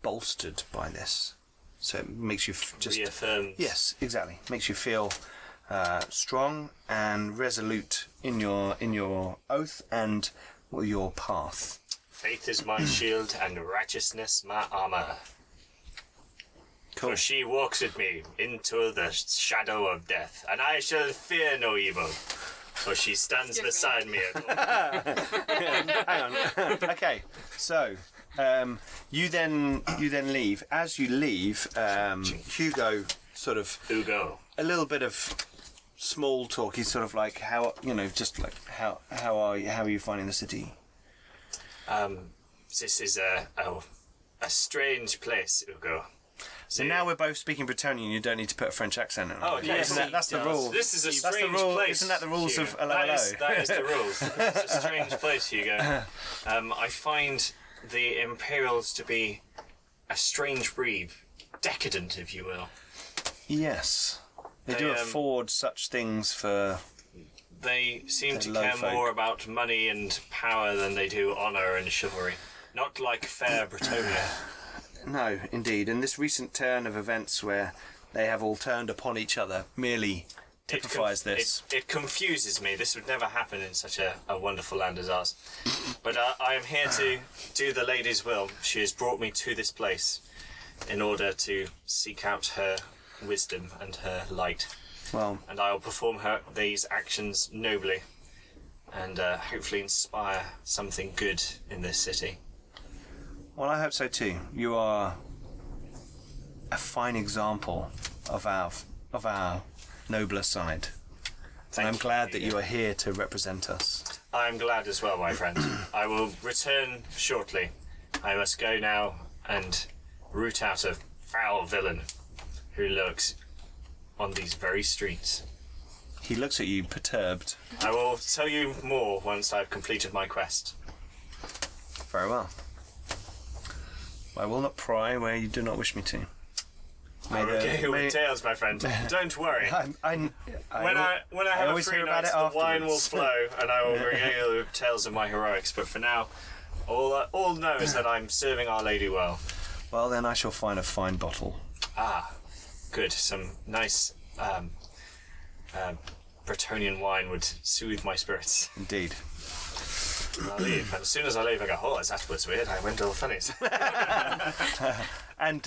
bolstered by this. So it makes you just reaffirmed. Yes, exactly. Makes you feel strong and resolute in your oath and your path. Faith is my shield, and righteousness my armor. Cool. For she walks with me into the shadow of death, and I shall fear no evil. For she stands beside me at all. Hang on. Okay, so you then leave. As you leave, Hugo sort of a little bit of small talk. He's sort of like, how are you finding the city? This is a strange place, Hugo. So now we're both speaking Bretonian. You don't need to put a French accent in. Oh, okay. That's the rule. This is a That's strange the rule. place. Isn't that the rules Hugo? of hello? That is the rules. It's a strange place, Hugo. I find the Imperials to be a strange breed, decadent, if you will. Yes. They do afford such things for... They seem to low care folk. more about money and power than they do honour and chivalry. Not like fair Bretonia. No, indeed. And this recent turn of events where they have all turned upon each other merely typifies this. It confuses me. This would never happen in such a wonderful land as ours. But I am here to do the lady's will. She has brought me to this place in order to seek out her wisdom and her light. Well, And I will perform these actions nobly and hopefully inspire something good in this city. well, I hope so too. You are a fine example of our nobler side. And I'm glad that you are here to represent us. I am glad as well, my friend. I will return shortly. I must go now and root out a foul villain who lurks on these very streets. He looks at you perturbed. I will tell you more once I've completed my quest. Very well. I will not pry where you do not wish me to. I will get you with tales, my friend. Don't worry. When I have a always free hear about night, it the wine will afterwards. flow, and I will regale you with tales of my heroics. But for now, all know is that I'm serving Our Lady well. Well, then I shall find a fine bottle. Ah, good. Some nice Bretonian wine would soothe my spirits. Indeed. I'll leave, and as soon as I leave, I go, oh, that was weird. I went all funnies. And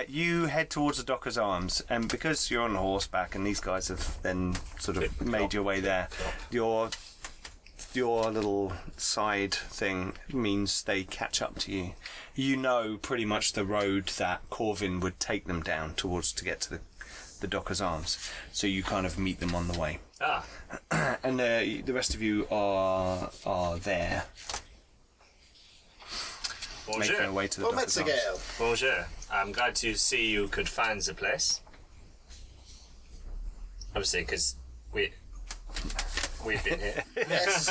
you head towards the Docker's Arms, and because you're on horseback and these guys have then sort of made your way there, your little side thing means they catch up to you. You know pretty much the road that Corvin would take them down towards to get to the Docker's Arms, so you kind of meet them on the way. Ah, And the rest of you are there, making your bonjour. way to the Well, Docker's Sir Arms. Gael. Bonjour. I'm glad to see you could find the place. Obviously, because we've been here. Yes.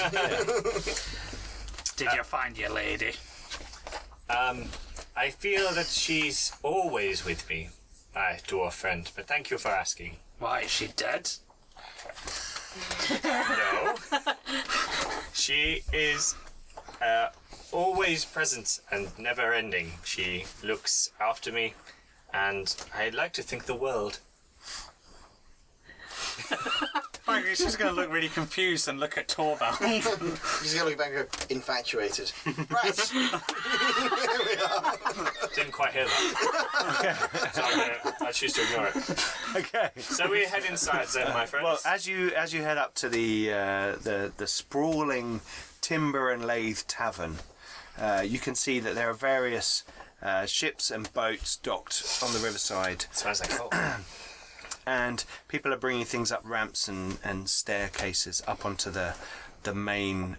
Did you find your lady? I feel that she's always with me, my dwarf friend, but thank you for asking. Why, is she dead? No. She is always present and never ending. She looks after me, and I'd like to think the world. She's just going to look really confused and look at Torvald. He's going to look back and go, infatuated. Right. Here we are. Didn't quite hear that. So I choose to ignore it. Okay. So we head inside then, my friends. Well, as you head up to the sprawling timber and lathe tavern, you can see that there are various ships and boats docked on the riverside, Smells like coal. and people are bringing things up ramps and staircases up onto the main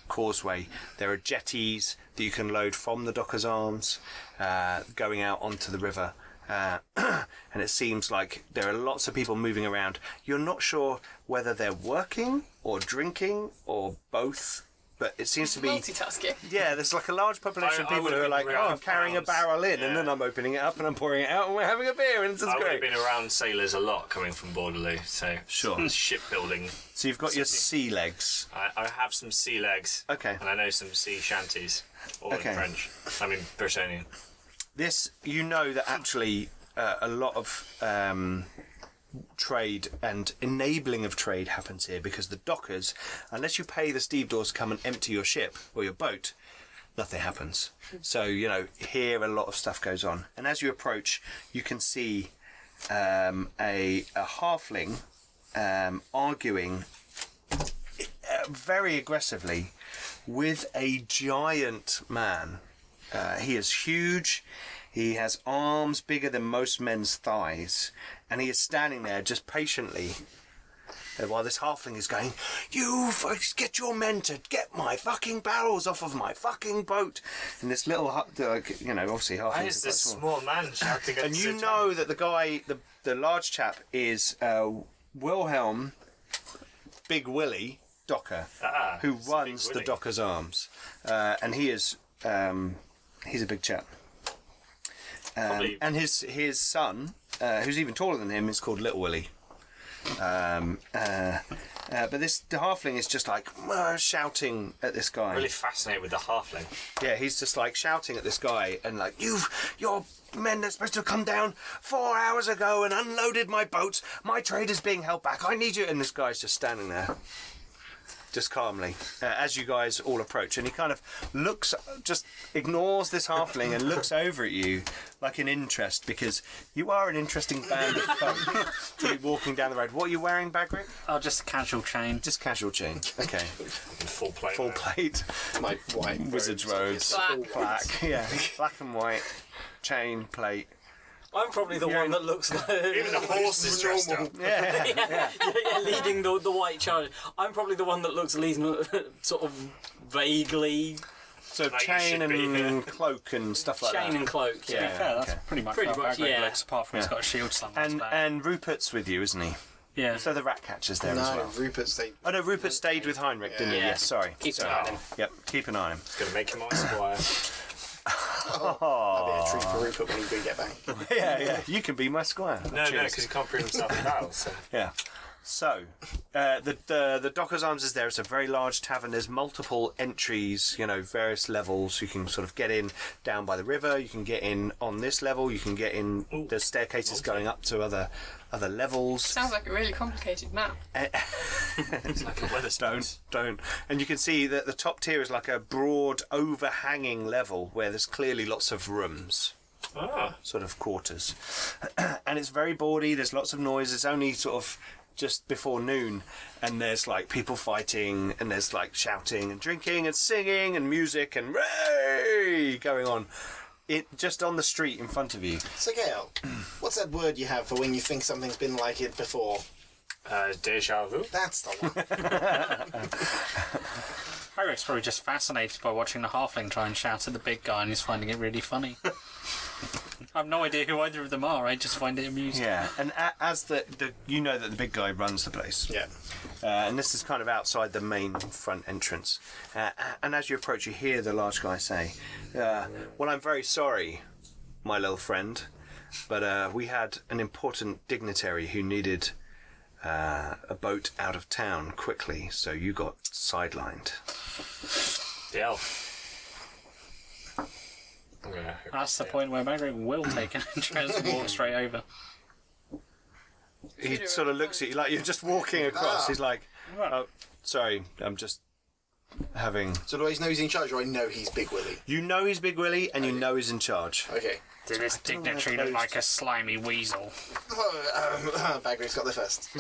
causeway. There are jetties that you can load from the Docker's Arms, going out onto the river. And it seems like there are lots of people moving around. You're not sure whether they're working or drinking or both, but it seems to be... Multitasking. Yeah, there's like a large population of I people who would've are like, been oh, I'm around carrying a pounds. barrel in, and Yeah. then I'm opening it up and I'm pouring it out and we're having a beer, and this is I would have great. been around sailors a lot coming from Bordeloo, so Sure. shipbuilding. So you've got your sea legs. I have some sea legs. Okay. And I know some sea shanties, all Okay. in French. I mean, Bretonian. This, you know that actually a lot of trade and enabling of trade happens here, because the dockers, unless you pay the stevedores to come and empty your ship or your boat, nothing happens. So, you know, here a lot of stuff goes on. And as you approach, you can see a halfling arguing very aggressively with a giant man. He is huge. He has arms bigger than most men's thighs, and he is standing there just patiently while this halfling is going, "You get your men to get my fucking barrels off of my fucking boat." And this little, you know, obviously halflings. Why is this small man shouting at And you the know that the guy, the large chap, is Wilhelm Big Willie Docker, who it's runs Big the Willie. Docker's Arms, and he is he's a big chap. Probably- And his son, who's even taller than him, is called Little Willie. But the halfling is just like shouting at this guy. Really fascinated with the halfling. Yeah, he's just like shouting at this guy and like, your men are supposed to have come down 4 hours ago and unloaded my boat. My trade is being held back. I need you. And this guy's just standing there, just calmly, as you guys all approach. And he kind of just ignores this halfling and looks over at you like an interest, because you are an interesting band of folk to be walking down the road. What are you wearing, Bagrik? Oh, just a casual chain. Just casual chain. Okay. Full plate. Full plate. My white Wizard's robes. Black. Yeah. Black and white. Chain, plate. I'm probably the one that looks like Even the horse is dressed up. Yeah. leading the white charge. I'm probably the one that looks leading sort of vaguely So Like you chain should be, and cloak and stuff like that. chain and cloak. To be Yeah. fair, that's pretty much Pretty how much, Bagrik yeah. looks, apart from he's got a shield slammed on his back. And Rupert's with you, isn't he? Yeah. So the rat catcher's there as No, well. Rupert's they. Oh no, Rupert stayed with Heinrich, didn't he? Yeah. Yes, sorry. Keep an Sorry. eye on him. Yep, keep an eye on him. It's going to make him my squire. That'll be a treat for Rupert when we get back. Yeah, you can be my squire. No, Cheers. because he can't prove himself in battle. So. Yeah. So, the Docker's Arms is there. It's a very large tavern. There's multiple entries, various levels. You can sort of get in down by the river. You can get in on this level. You can get in. There's staircases going up to other levels. Sounds like a really complicated map. It's like a Weatherstone. Don't. And you can see that the top tier is like a broad, overhanging level where there's clearly lots of rooms. Ah. Sort of quarters. And it's very bawdy. There's lots of noise. It's only sort of just before noon, and there's like people fighting, and there's like shouting and drinking and singing and music and ray going on. It just on the street in front of you. Sir Gael, what's that word you have for when you think something's been like it before? Deja vu. That's the one. Heinrich's probably just fascinated by watching the halfling try and shout at the big guy, and he's finding it really funny. I have no idea who either of them are. I just find it amusing. Yeah, and as you know that the big guy runs the place. Yeah. And this is kind of outside the main front entrance. And as you approach, you hear the large guy say, well, I'm very sorry, my little friend, but we had an important dignitary who needed a boat out of town quickly, so you got sidelined. The elf. Yeah. That's the point where Bagrik will take an interest and walk straight over. He sort of looks at you like you're just walking across. He's like, oh, sorry, I'm just having... So do I know he's in charge, or I know he's Big Willie? You know he's Big Willie, and you know he's in charge. Okay. Did this dignitary look like a slimy weasel? Bagrik's got there first.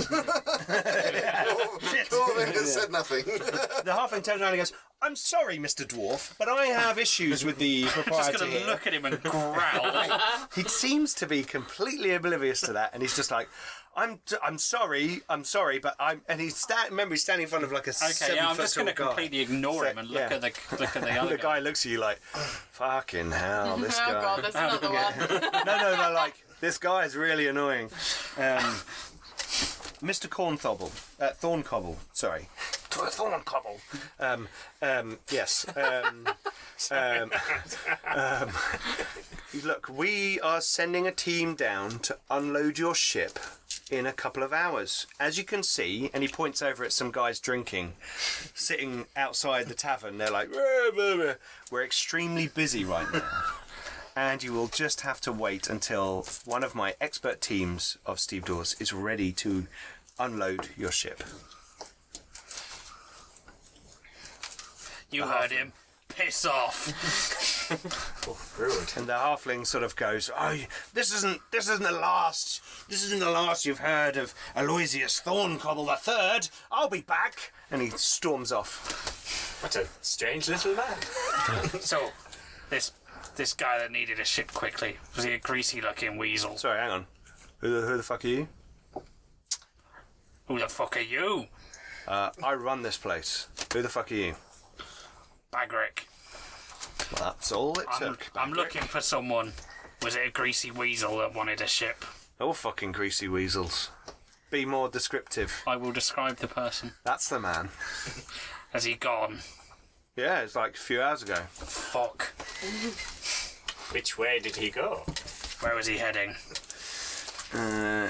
Corvin has said nothing. The halfling turns around and goes, I'm sorry, Mr. Dwarf, but I have issues with the Just proprietor gonna here. look at him and growl. He seems to be completely oblivious to that, and he's just like, I'm sorry, but I'm... And he's remember, he's standing in front of like a Okay, yeah, I'm just going to guy. completely ignore him and look Yeah. at the And other the guy looks at you like, fucking hell, this Oh guy... god, there's another one. No, like, this guy is really annoying. Mr. Thorncobble, sorry. Thorncobble. Yes. Look, we are sending a team down to unload your ship in a couple of hours. As you can see, and he points over at some guys drinking, sitting outside the tavern. They're like, we're extremely busy right now. And you will just have to wait until one of my expert teams of stevedores is ready to unload your ship. You heard him. Piss off. Rude. And the halfling sort of goes, "Oh, this isn't the last. This isn't the last you've heard of Aloysius Thorncobble III. I'll be back." And he storms off. What a strange little man. So, this guy that needed a ship quickly, was he a greasy-looking weasel? Sorry, hang on. Who the fuck are you? Who the fuck are you? I run this place. Who the fuck are you? Bagrik. Well, that's all it took. I'm looking for someone. Was it a greasy weasel that wanted a ship? Oh, fucking greasy weasels. Be more descriptive. I will describe the person. That's the man. Has he gone? Yeah, it's like a few hours ago. Fuck. Which way did he go? Where was he heading?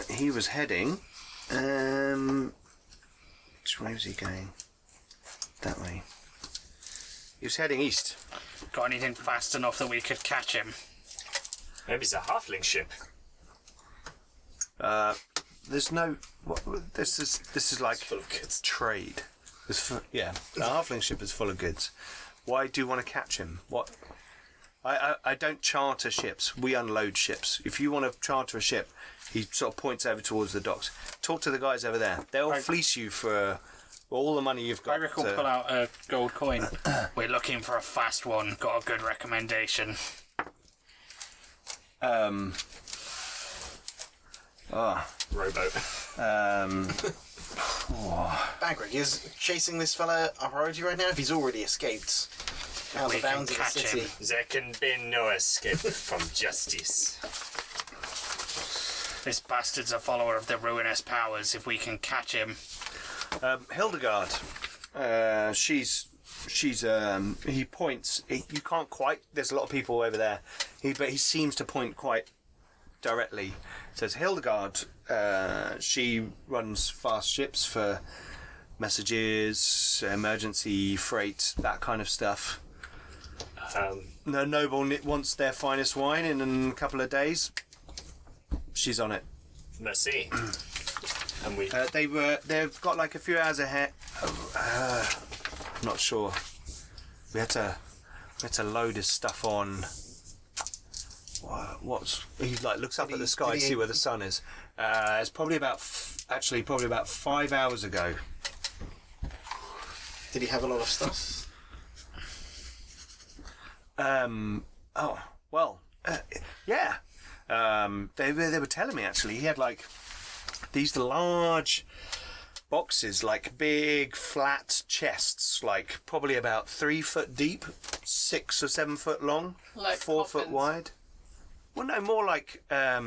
He was heading Which way was he going? That way. He was heading east. Got anything fast enough that we could catch him? Maybe it's a halfling ship. There's no. This is like Full of kids. trade. The halfling ship is full of goods. Why do you want to catch him? What? I don't charter ships. We unload ships. If you want to charter a ship, he sort of points over towards the docks. Talk to the guys over there. They'll fleece you for all the money you've got. Bagrik will pull out a gold coin. We're looking for a fast one. Got a good recommendation. Rowboat. Bagrik, is chasing this fella our priority right now? If he's already escaped out We the bounds can of the catch city. him. There can be no escape from justice. This bastard's a follower of the ruinous powers. If we can catch him, Hildegard. She's. He points. You can't quite. There's a lot of people over there. But he seems to point quite directly. Says Hildegard. She runs fast ships for messages, emergency freight, that kind of stuff. The noble wants their finest wine in a couple of days. She's on it. Merci. And we. They've got like a few hours ahead. I'm not sure. We had to load his stuff on. What's he like? Looks up at the sky to see where the sun is. It's probably about 5 hours ago. Did he have a lot of stuff? Yeah. They were telling me actually he had like these large boxes, like big flat chests, like probably about 3 foot deep, 6 or 7 foot long, Like 4 foot coffins. wide. Well, no, more like well,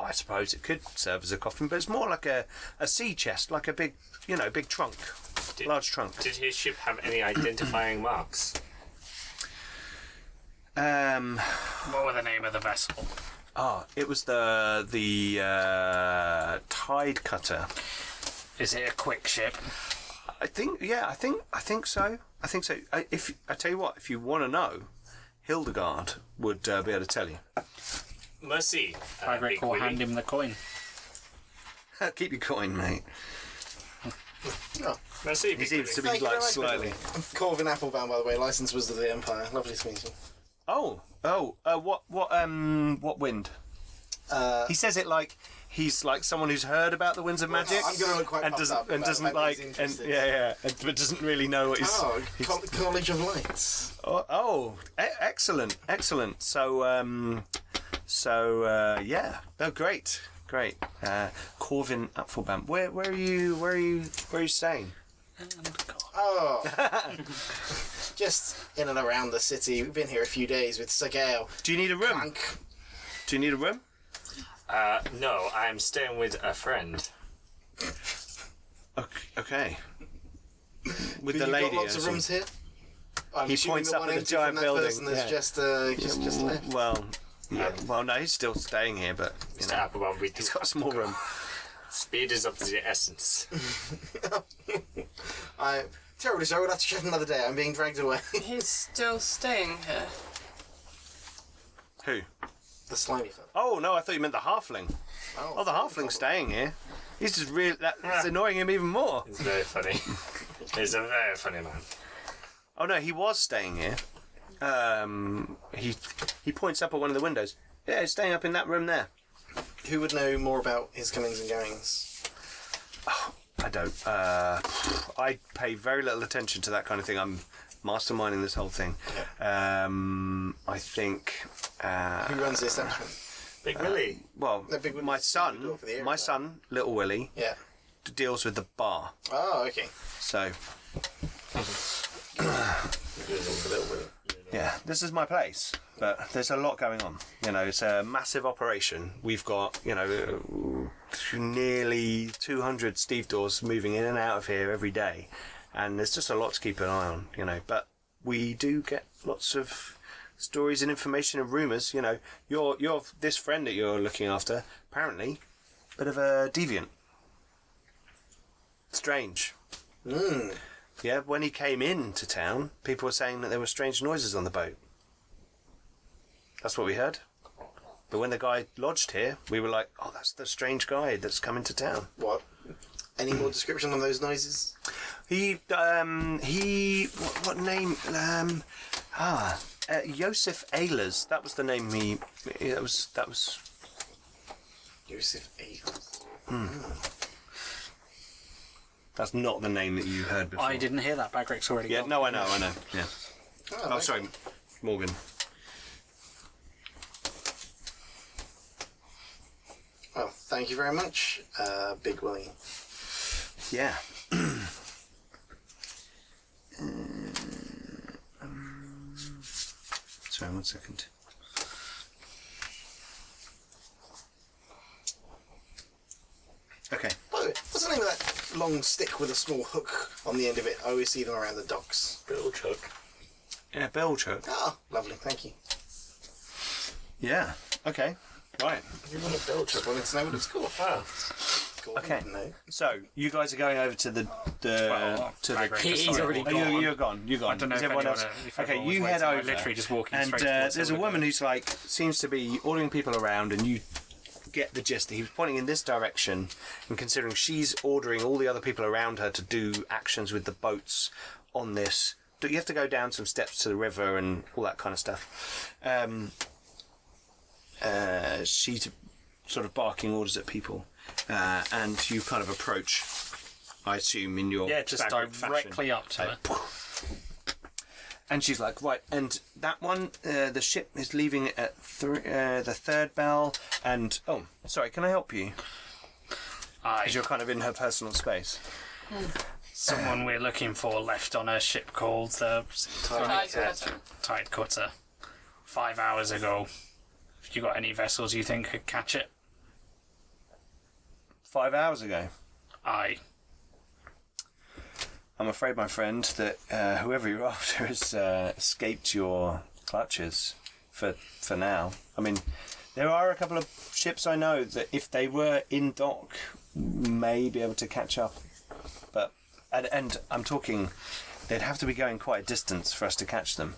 I suppose it could serve as a coffin, but it's more like a sea chest, like a big, big trunk, large trunk. Did his ship have any identifying marks? what were the name of the vessel? It was the Tide Cutter. Is it a quick ship? I think so. If I tell you what, if you want to know, Hildegard would be able to tell you. Merci. Bagrik Big will Willie. hand him the coin. Keep your coin, mate. Merci, He Big seems to Willie. be Thank you like very much, slightly. I'm Corvin Applebound, by the way. Licensed Wizard of the Empire. Lovely to meet you. What wind? He says it like he's like someone who's heard about the winds of magic. I'm going to look quite and puffed doesn't up and about doesn't the fact that like he's and interested. but doesn't really know what he's. College of Lights. Excellent. Great. Corvin Apfelbaum. Where are you staying? Oh. Just in and around the city. We've been here a few days with Sir Gael. Do you need a room? Clank. Do you need a room? No, I'm staying with a friend. Okay. With But the you've lady. got lots of I rooms here? I'm He assuming points the up one at the empty giant from that building, person that's yeah. just left. Well, no, he's still staying here, but Mr. Applebaum, we do he's got a small room. Speed is of the essence. I'm terribly sorry, we'll have to chat another day. I'm being dragged away. He's still staying here. Who? The slimy fellow. Oh no, I thought you meant the halfling. Oh, the halfling's staying here. He's just really that's annoying him even more. It's very funny. He's a very funny man. Oh no, he was staying here. He points up at one of the windows. Yeah, he's staying up in that room there. Who would know more about his comings and goings? I don't. I pay very little attention to that kind of thing. I'm masterminding this whole thing. I think. Who runs the establishment? Big Willie. Well, No, Big Willie's my the son, door for the area, my right? son, Little Willie, Yeah. deals with the bar. Oh, okay. So yeah, this is my place, but there's a lot going on. It's a massive operation. We've got nearly 200 stevedores moving in and out of here every day, and there's just a lot to keep an eye on. But we do get lots of stories and information and rumours. You're this friend that you're looking after, apparently, bit of a deviant. strange. Mm. Yeah, when he came into town, people were saying that there were strange noises on the boat. That's what we heard. But when the guy lodged here, we were like, oh, that's the strange guy that's come into town. What? Any more description on those noises? What name? Joseph Ehlers. That was the name that was. Joseph Ehlers. That's not the name that you heard before. I didn't hear that. Bagrik's already Yeah, gone. no, I know. Yeah. Oh, Oh, sorry, Morgan. Well, thank you very much, Big Willie. Yeah. Sorry, 1 second. Okay. By the way, what's the name of that long stick with a small hook on the end of it? I always see them around the docks. Bilge hook. Yeah, bilge hook. Ah, lovely, thank you. Yeah. Okay. Right. You want a bilge Just hook? wanted to know what it's called. Ah. Cool, I Okay. didn't know. So you guys are going over to the Bagrik He's decided- already Oh, you're gone. You're gone. I don't know Is if everyone anyone, else? if Okay, everyone was you head waiting. I'm over. literally just walking and straight towards there's a everybody. woman who's like seems to be ordering people around, and you get the gist. He was pointing in this direction, and considering she's ordering all the other people around her to do actions with the boats on this, you have to go down some steps to the river and all that kind of stuff. She's sort of barking orders at people, and you kind of approach. I assume in your just Bagrik directly fashion. up to her. And she's like, right, and that one, the ship is leaving at the third bell, and, oh, sorry, can I help you? Because you're kind of in her personal space. Someone we're looking for left on a ship called the Tide Cutter 5 hours ago. Have you got any vessels you think could catch it? 5 hours ago. Aye. I'm afraid, my friend, that whoever you're after has escaped your clutches for now. I mean, there are a couple of ships I know that if they were in dock may be able to catch up. But and I'm talking, they'd have to be going quite a distance for us to catch them.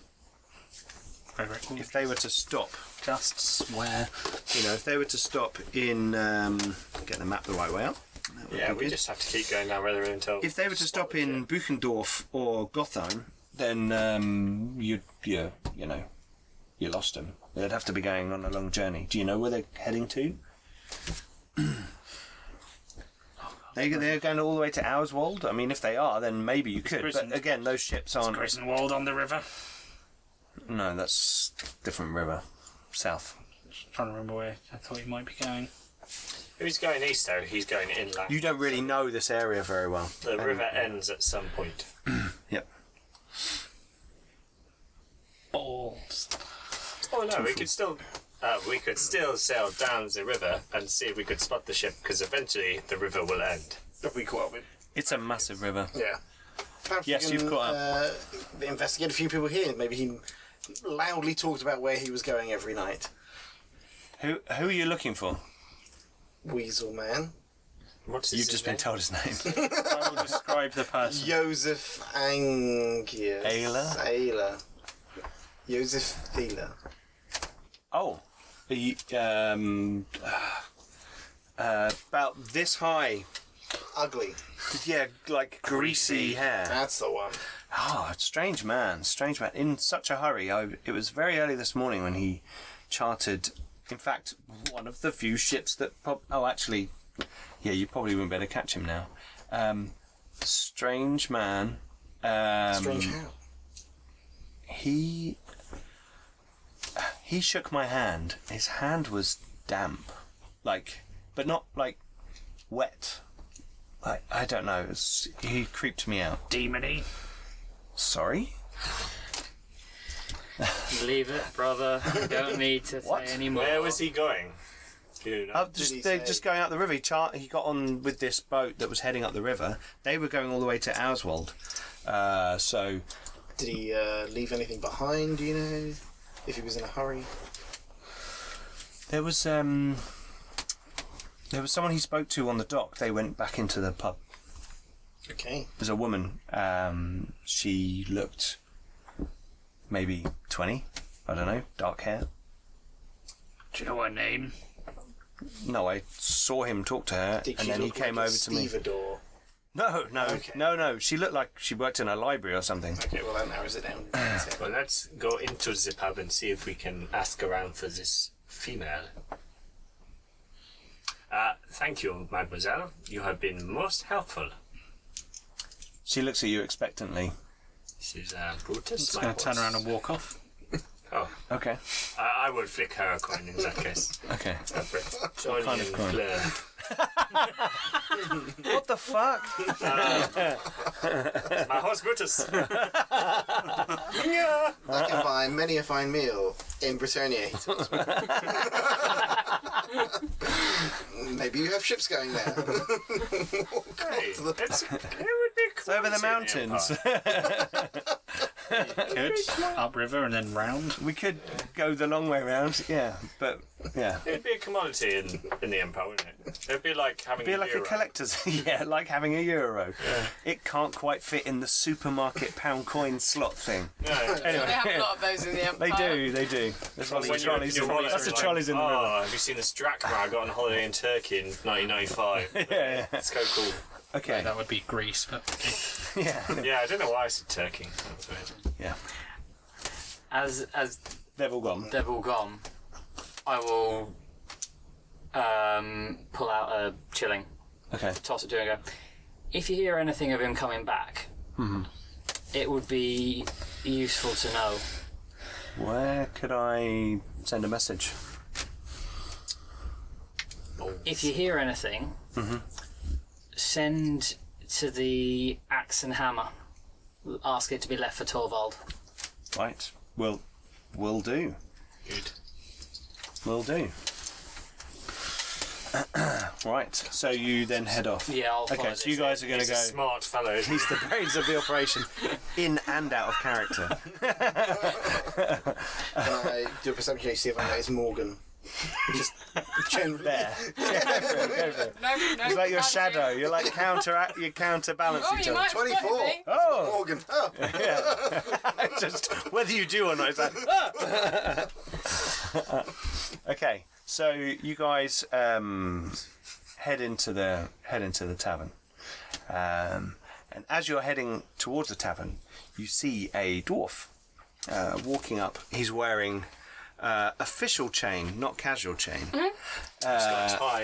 If they were to stop, Just swear. if they were to stop in, get the map the right way up. That would Yeah, be we good. just have to keep going down rather until. If they were to stop in Buchendorf or Gotham, then you lost them. They'd have to be going on a long journey. Do you know where they're heading to? They're going all the way to Auswald? I mean, if they are, then maybe you could. But again, those ships aren't... Grisdenwald on the river. No, that's different river. South. Trying to remember where I thought he might be going. If he's going east, though, he's going inland. You don't really know this area very well. The river ends at some point. Yep. Balls. Oh no, we could still sail down the river and see if we could spot the ship, because eventually the river will end. If we caught up with. It's a massive river. Yeah. Perhaps Yes, we can, you've caught investigate a few people here. Maybe he loudly talked about where he was going every night. Who are you looking for? Weasel Man. What's You've just been told his name. I will describe the person. Joseph Angier. Ayla? Joseph Ayla. Oh. About this high. Ugly. Yeah, like greasy hair. That's the one. Oh, strange man. In such a hurry. It was very early this morning when he chartered, in fact, one of the few ships that... actually, yeah, you probably wouldn't be able to catch him now. Strange man. Strange how? He shook my hand. His hand was damp. But not, wet. I don't know. He creeped me out. Demony. Sorry? Leave it, brother. You don't need to What? say any more. Where was he going? Do you know? They're just going up the river. He got on with this boat that was heading up the river. They were going all the way to Auswald. So... Did he leave anything behind, do you know? If he was in a hurry? There was someone he spoke to on the dock. They went back into the pub. Okay. There's a woman. She looked maybe 20. I don't know. Dark hair. Do you know her name? No, I saw him talk to her, Did and she then he look came like a over to me. stevedore? No. Okay. No. She looked like she worked in a library or something. Okay, well that narrows it down. Well, let's go into the pub and see if we can ask around for this female. Thank you, mademoiselle. You have been most helpful. She looks at you expectantly. This is Brutus. Just going to turn around and walk off. Oh, Okay. I would flick her a coin in that case. Okay. Johnny kind of and coin? Claire. What the fuck? My horse Brutus. I can buy many a fine meal in Britannia. Maybe you have ships going there. Hey, it would be It's over the mountains. Could. Upriver and then round. We could go the long way round, yeah, but yeah. It'd be a commodity in the Empire, wouldn't it? It'd be like having Be a like euro. a collector's, yeah, like having a euro. Yeah. It can't quite fit in the supermarket pound coin slot thing. No, They have a lot of those in the Empire. They do. There's lots When of you're trolleys. in your wallet, That's the you're trolleys in the river. Oh, have you seen this drachma I got on holiday in Turkey in 1995? Yeah. It's so cool. Okay. That would be Greece, but Yeah. Yeah, I don't know why I said Turkey. That was weird. Yeah. As They've all gone. they've all gone, I will pull out a chilling, Okay. toss it to him and go, if you hear anything of him coming back, it would be useful to know. Where could I send a message? If you hear anything, send to the Axe and Hammer. Ask it to be left for Torvald. Right. Will do. Good. Will do. Right. So you then head off. Yeah, I'll follow Okay. So you this. guys are going to He's a go. smart fellow. Isn't He's the brains of the operation, in and out of character. Can I do a perception check to see if I notice Morgan? Just generally. There. Yeah, go for it. No, It's like your can't shadow. You're like you counterbalance Oh, each you other. might 24. spot me. Oh. Morgan. Oh. Yeah. Just whether you do or not. It's like. Okay. So you guys head into the tavern, and as you're heading towards the tavern, you see a dwarf walking up. He's wearing official chain, not casual chain. got a tie.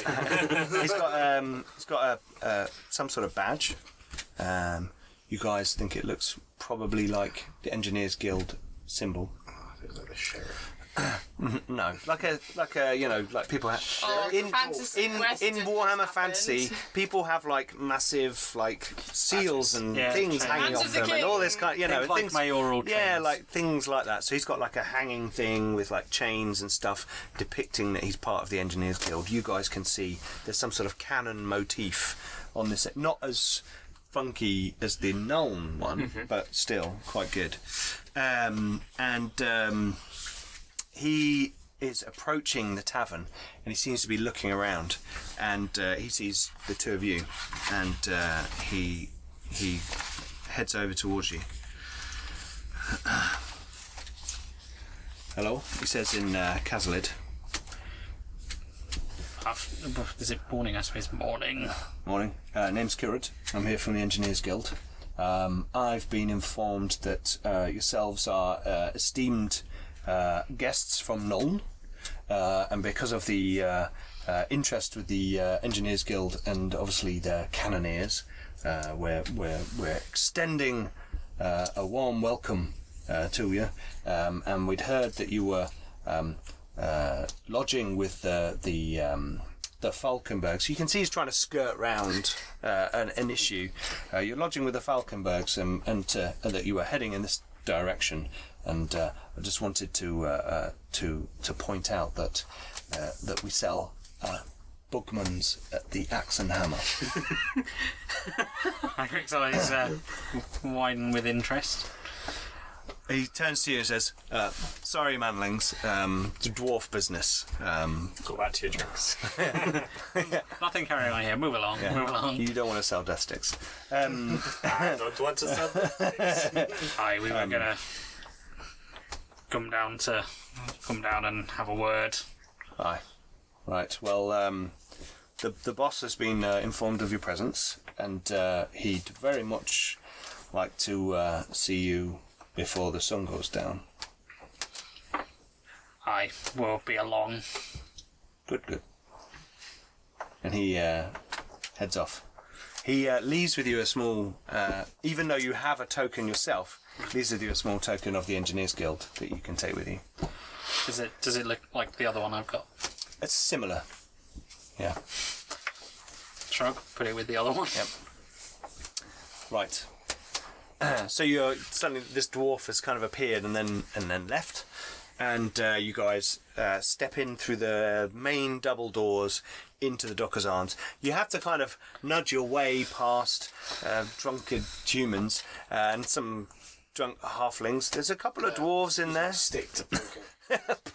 He's got some sort of badge. You guys think it looks probably like the Engineers Guild symbol. I think it's like the sheriff. No, like people have Oh, in fantasy Western Warhammer happened. Fantasy. People have like massive seals and Yeah, things chains. hanging Hands off of the them and all this kind. Think like mayoral Yeah, chains. like things like that. So he's got like a hanging thing with like chains and stuff depicting that he's part of the Engineers Guild. You guys can see there's some sort of cannon motif on this. Not as funky as the Nuln one, but still quite good. He is approaching the tavern, and he seems to be looking around, and he sees the two of you, and he heads over towards you. Hello, he says in Kazalid. is it morning? I suppose morning. Morning. Name's Curad. I'm here from the Engineers Guild. I've been informed that yourselves are esteemed guests from Nuln, and because of the interest with the Engineers Guild and obviously their cannoneers, we're extending a warm welcome to you, and we'd heard that you were lodging with the Falkenbergs. You can see he's trying to skirt round an issue. You're lodging with the Falkenbergs, and that you were heading in this direction. And I just wanted to point out that we sell Bugmans at the Axe and Hammer. I think so. He's widen with interest. He turns to you and says, sorry, manlings, it's a dwarf business. Go back to your drinks. Nothing carrying on here. Move along. Move along. You don't want to sell death sticks. I don't want to sell this. Aye, we were gonna come down and have a word. Aye. Right, well, the boss has been informed of your presence, and he'd very much like to see you before the sun goes down. Aye, we'll be along. Good. And he heads off. He leaves with you a small, even though you have a token yourself, leaves with you a small token of the Engineers Guild that you can take with you. Does it look like the other one I've got? It's similar. Yeah. Shrug, put it with the other one. Yep. Right. So you're suddenly this dwarf has kind of appeared and then left, and you guys step in through the main double doors into the Docker's Arms. You have to kind of nudge your way past drunken humans and some drunk halflings. There's a couple of dwarves in there. Stick to poking.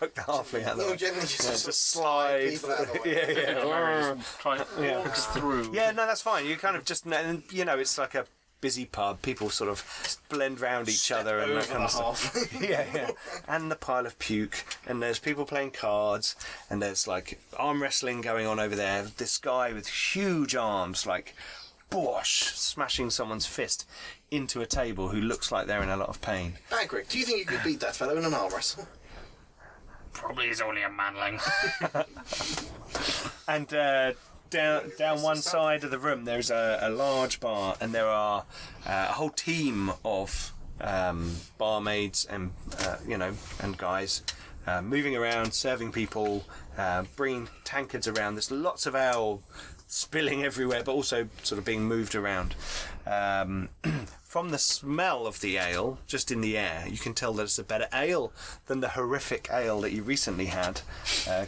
Poke the halfling out of the way. Generally just slide. people out of the way. Walk through. Yeah, no, that's fine. You kind of just, it's like a busy pub. People sort of blend round each other and that kind of stuff. Yeah. And the pile of puke. And there's people playing cards. And there's like arm wrestling going on over there. This guy with huge arms, like, bosh, smashing someone's fist into a table who looks like they're in a lot of pain. Bagrik, do you think you could beat that fellow in an arm wrestle? Probably is only a manling. And down one side of the room there's a large bar, and there are a whole team of barmaids and and guys moving around, serving people, bringing tankards around. There's lots of ale spilling everywhere, but also sort of being moved around. From the smell of the ale, just in the air, you can tell that it's a better ale than the horrific ale that you recently had.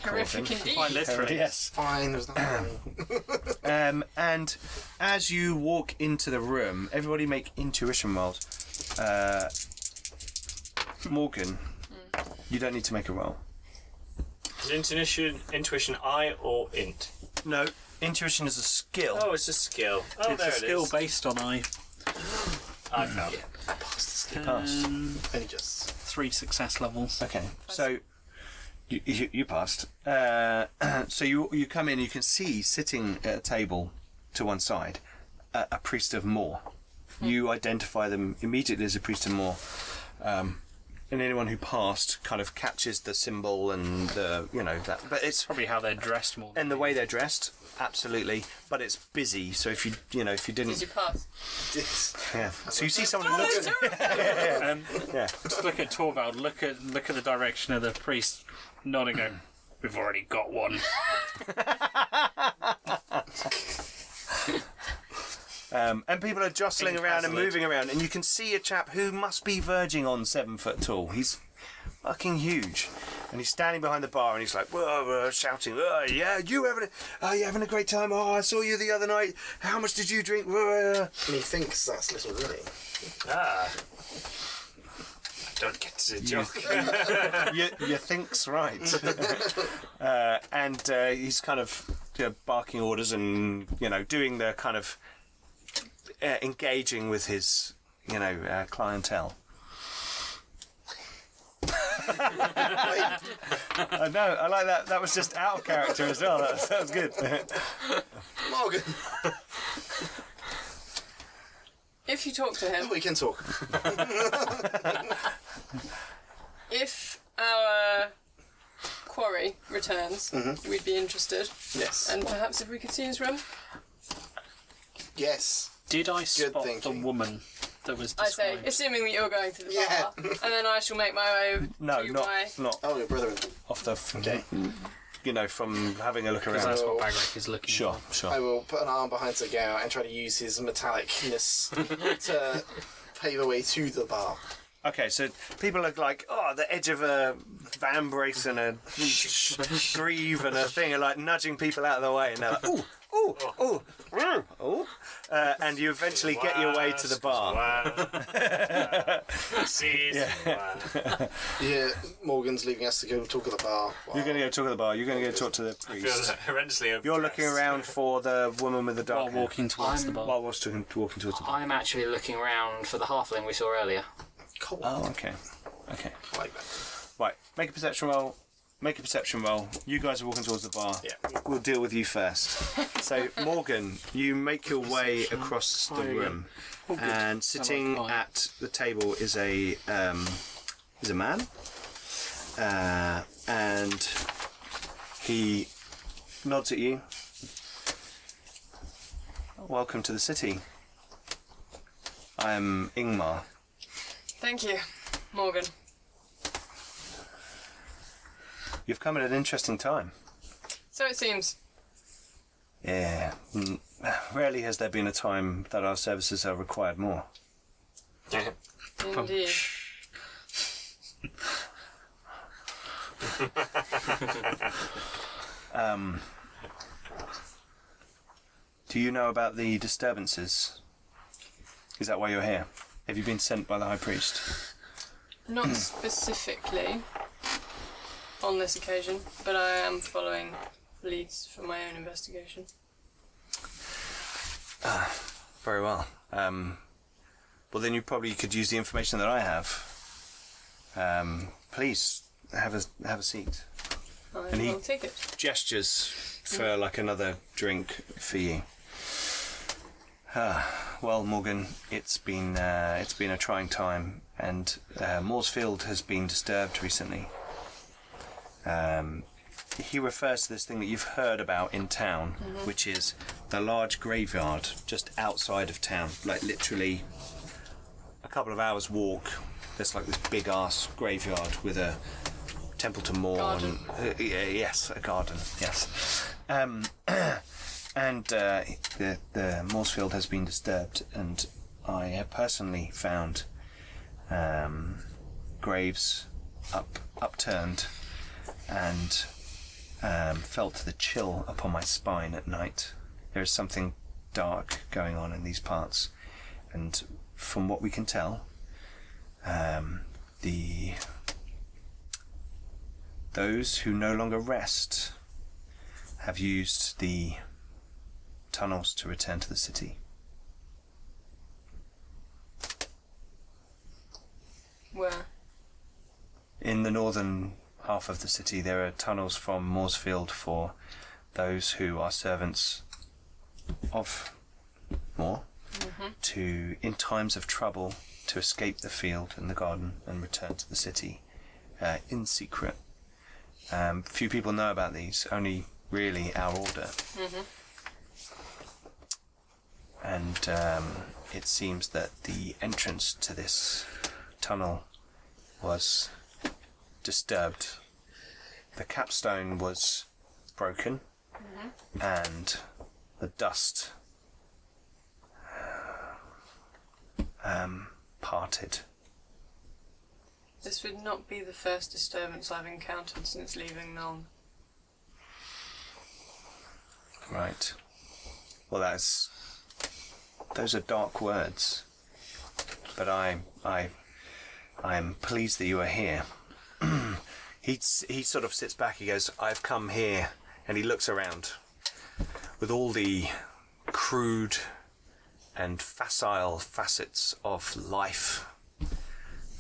Horrific indeed. Quite literally. Yes. Fine, there's nothing. And as you walk into the room, everybody make intuition rolls. Morgan, you don't need to make a roll. Is intuition I or int? No, intuition is a skill. Oh, it's a skill. Oh, It's there a it skill is. based on I found it. I passed the skill. Passed. Only just. 3 success levels. Okay, so you passed. So you come in, you can see sitting at a table to one side a priest of Moor. You identify them immediately as a priest of Moor. And anyone who passed kind of catches the symbol and that. But it's Probably how they're dressed more. and the way they're dressed, absolutely. But it's busy, so if you didn't, Did you pass? yeah. So you see someone who looks. Yeah. Just look at Torvald. Look at the direction of the priest, nodding. Go. We've already got one. And people are jostling around and moving around, and you can see a chap who must be verging on 7 foot tall. He's fucking huge, and he's standing behind the bar, and he's like, whoa, shouting, "Oh, yeah, you having a great time? Oh, I saw you the other night. How much did you drink?" And he thinks that's Little Willie. Ah. I don't get to the joke. you think's right. And he's kind of barking orders and doing the kind of engaging with his clientele. I know, I like that. That was just out of character as well. That sounds good. Morgan, If you talk to him, we can talk. if our quarry returns, we'd be interested. Yes. And perhaps if we could see his room. Yes. Did I spot thinking. the woman that was I say, described? assuming that you're going to the Yeah. bar, and then I shall make my way No, to not my... Oh, your brother. off the. Okay. From having a look Because around. that's what Bagrik is looking Sure, for. sure. I will put an arm behind Sir Gael and try to use his metallicness to pave a way to the bar. Okay, so people are like, the edge of a van brace and a greave and a thing are like nudging people out of the way, and they're like, ooh. And you eventually get your way to the bar. Yeah, Morgan's leaving us to go talk at the bar. You're going to go talk at the bar. You're going to go talk to the I priest. feel horrendously You're looking around for the woman with the dark While hair. walking towards the bar. While walking towards the bar. I'm actually looking around for the halfling we saw earlier. Cool. Oh, okay. I like that. Right, make a perception roll. You guys are walking towards the bar. Yeah. We'll deal with you first. So, Morgan, you make your way across the room, and sitting at the table is a man, and he nods at you. Welcome to the city. I'm Ingmar. Thank you, Morgan. You've come at an interesting time. So it seems. Yeah. Rarely has there been a time that our services have required more. Indeed. Do you know about the disturbances? Is that why you're here? Have you been sent by the High Priest? Not specifically on this occasion, but I am following leads for my own investigation. Very well. Well, then you probably could use the information that I have. Please, have a seat. I will take it. Gestures for like another drink for you. Well, Morgan, it's been a trying time, and Mooresfield has been disturbed recently. He refers to this thing that you've heard about in town, which is the large graveyard just outside of town, like literally a couple of hours walk. There's like this big ass graveyard with a temple to Moor. Garden. Yes, a garden. Yes. And the Mooresfield has been disturbed, and I have personally found graves upturned, and felt the chill upon my spine at night. There is something dark going on in these parts, and from what we can tell, those who no longer rest have used the tunnels to return to the city. Where? In the northern half of the city, there are tunnels from Mooresfield for those who are servants of Moor to, in times of trouble, to escape the field and the garden and return to the city in secret. Few people know about these, only really our order. And it seems that the entrance to this tunnel was disturbed. The capstone was broken, and the dust parted. This would not be the first disturbance I've encountered since leaving Nuln. Right. Well, those are dark words, but I am pleased that you are here. He sort of sits back. He goes, "I've come here," and he looks around with all the crude and facile facets of life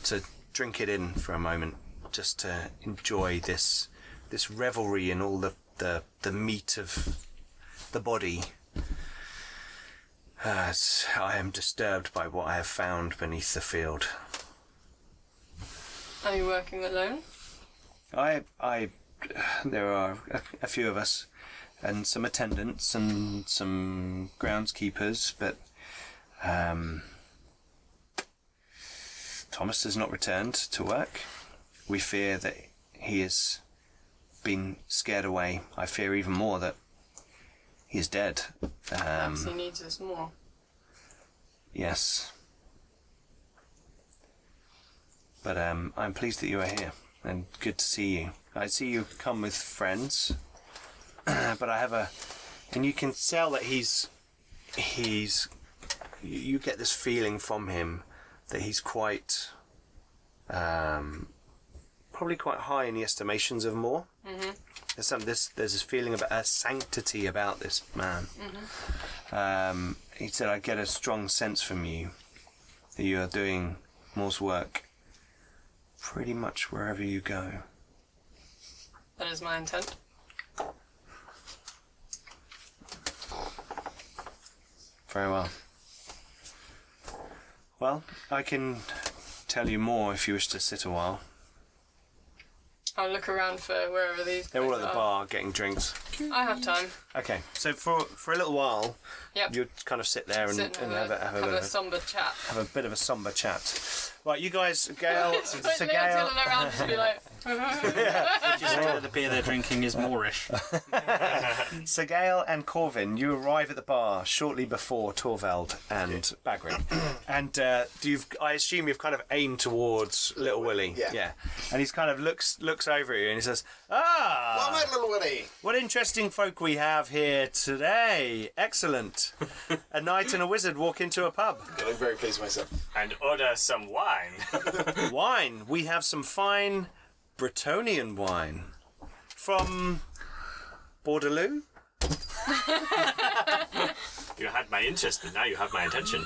to drink it in for a moment, just to enjoy this revelry in all the meat of the body. As I am disturbed by what I have found beneath the field. Are you working alone? There are a few of us, and some attendants and some groundskeepers, but Thomas has not returned to work. We fear that he has been scared away. I fear even more that he is dead. Perhaps he needs us more. Yes. But I'm pleased that you are here, and good to see you. I see you come with friends, but I have and you can tell that he's. You get this feeling from him that he's quite, probably quite high in the estimations of more. Mm-hmm. There's this feeling of a sanctity about this man. Mm-hmm. He said, I get a strong sense from you that you are doing Moore's work pretty much wherever you go. That is my intent. Very well. Well, I can tell you more if you wish to sit a while. I'll look around for wherever these They're all guys at the are. bar getting drinks. I have time. Okay, so for a little while, Yep. you kind of sit there and Sit and have a somber chat. have a bit of a somber chat. Right, you guys, Gail, Sir Leo Gael, tilting around just be like, Just that the beer they're drinking is Moorish. Sir Gael and Corvin, you arrive at the bar shortly before Torvald and Bagrik, and I assume you've kind of aimed towards Little Willie. Yeah. And he's kind of looks over at you and he says, Well met, Little Willie. what interesting folk we have here today. Excellent. A knight and a wizard walk into a pub. I'm very pleased with myself. And order some wine. Wine. We have some fine Bretonian wine from Bordeaux. You had my interest, but now you have my attention.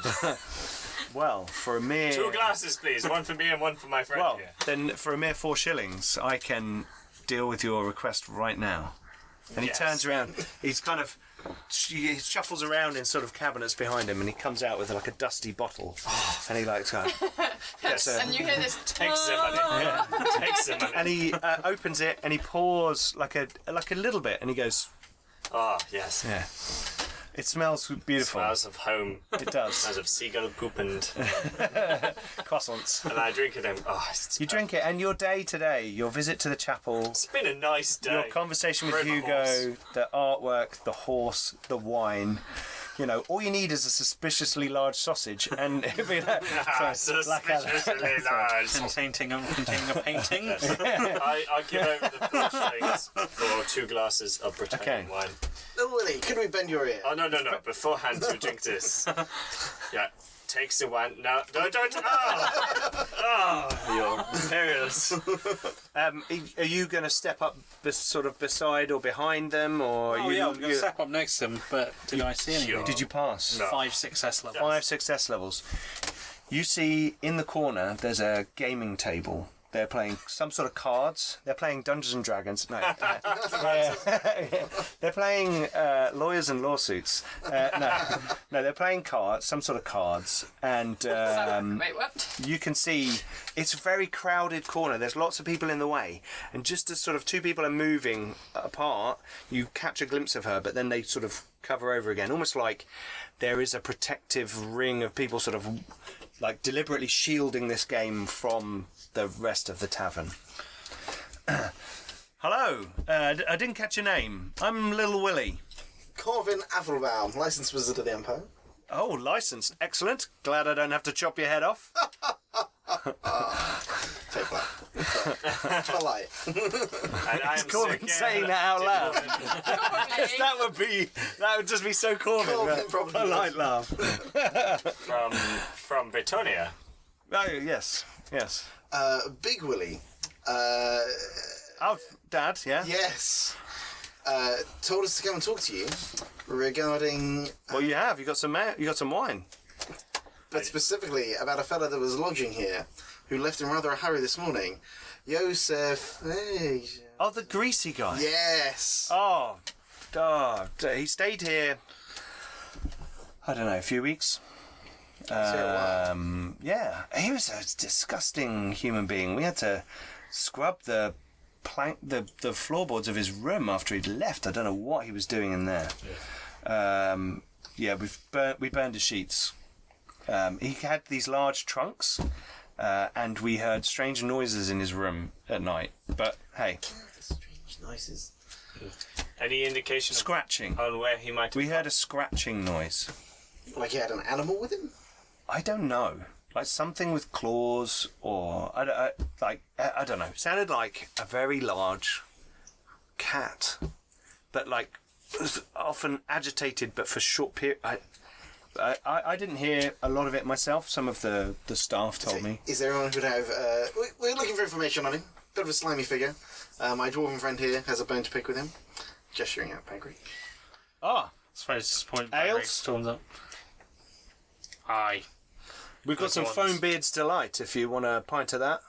Well, for a mere 2 glasses, please. One for me and one for my friend here. then for a mere 4 shillings, I can deal with your request right now. And he Yes. turns around. He's kind of he shuffles around in sort of cabinets behind him, and he comes out with like a dusty bottle, and he likes her. and you hear this. Takes the money. Takes the money. And he opens it, and he pours like a little bit, and he goes, Oh, yes. yeah. It smells beautiful. Smells of home. It does. Smells of seagull poop and Croissants. I drink it and You drink it, and your day today, your visit to the chapel, It's been a nice day. your conversation with Rode my Hugo, horse. the artwork, the horse, the wine. You know, all you need is a suspiciously large sausage, and it'd be like, Suspiciously large. Containing a painting. I give over the 4 shillings for 2 glasses of Bretonian Okay. wine. Little Willie, could we bend your ear? Oh, no. Beforehand, you drink this. Yeah. Takes the wine. No, don't. Oh, you're perilous. are you going to step up sort of beside or behind them, or Oh yeah, I was going to step up next to them, but did I see anything? did you pass? No. 5 success levels. 5 success levels. You see in the corner there's a gaming table. They're playing some sort of cards. They're playing Dungeons and Dragons. No, they're playing lawyers and lawsuits. No, they're playing cards, some sort of cards, and Wait, what? you can see it's a very crowded corner. There's lots of people in the way, and just as sort of 2 people are moving apart, you catch a glimpse of her, but then they sort of cover over again, almost like there is a protective ring of people sort of like deliberately shielding this game from the rest of the tavern. Hello, I didn't catch your name. I'm Little Willie. Corvin Avelbaum, licensed wizard of the Empire. Oh, licensed. Excellent. Glad I don't have to chop your head off. Fake laugh. Polite. And I'm Corvin Sir saying Gael. that out loud. Probably. that would just be so Corvin. Corvin probably Polite would. laugh. From Bretonia. Oh, yes. Big Willie. Oh, Dad, yeah? Yes. Told us to come and talk to you regarding, Well, you have. You got some wine. but specifically about a fella that was lodging here who left in rather a hurry this morning. Joseph. Hey. Oh, the greasy guy. Yes. Oh, he stayed here, I don't know, a few weeks. Yeah, he was a disgusting human being. We had to scrub the floorboards of his room after he'd left. I don't know what he was doing in there. We burned his sheets. He had these large trunks, and we heard strange noises in his room at night. But hey, Strange noises. Any indication scratching. on where he might have We heard a scratching noise. Like he had an animal with him? I don't know. like something with claws, or I don't know. It sounded like a very large cat, but like was often agitated, but for short period. I didn't hear a lot of it myself. Some of the staff told me. Is there anyone who would have... we're looking for information on him. Bit of a slimy figure. My dwarven friend here has a bone to pick with him. Gesturing at Bagrik. Ah, I suppose this point Ales? Bagrik storms up. Aye. we've got some foam beards delight. If you want a pint of that,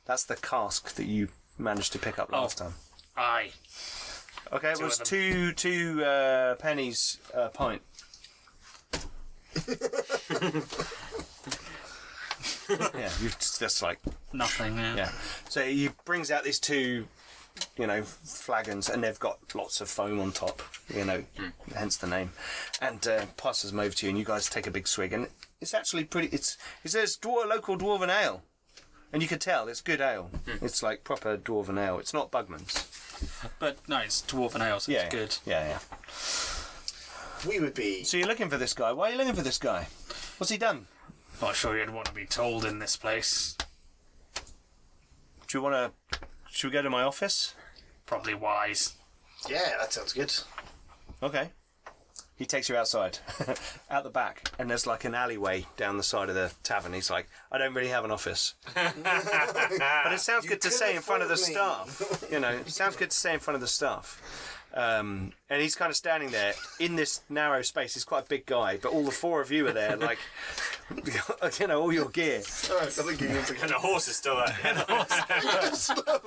that's the cask that you managed to pick up last time. Aye. Okay, it Two was of two pennies a pint. Yeah, you've just like Nothing, yeah. yeah. So he brings out these two, flagons, and they've got lots of foam on top. Hence the name. And passes them over to you, and you guys take a big swig, and it's actually pretty. It says local dwarven ale, and you can tell it's good ale. It's like proper dwarven ale. It's not Bugman's. But no, it's dwarven ale, so it's good. Yeah. We would be... So you're looking for this guy. Why are you looking for this guy? What's he done? Not sure you'd want to be told in this place. Should we go to my office? Probably wise. Yeah, that sounds good. Okay. He takes you outside, out the back, and there's like an alleyway down the side of the tavern. He's like, I don't really have an office. But it sounds good to say in front of the staff. It sounds good to say in front of the staff. And he's kind of standing there in this narrow space. He's quite a big guy, but all the four of you are there, like, all your gear. Alright, I think And the horse is still there.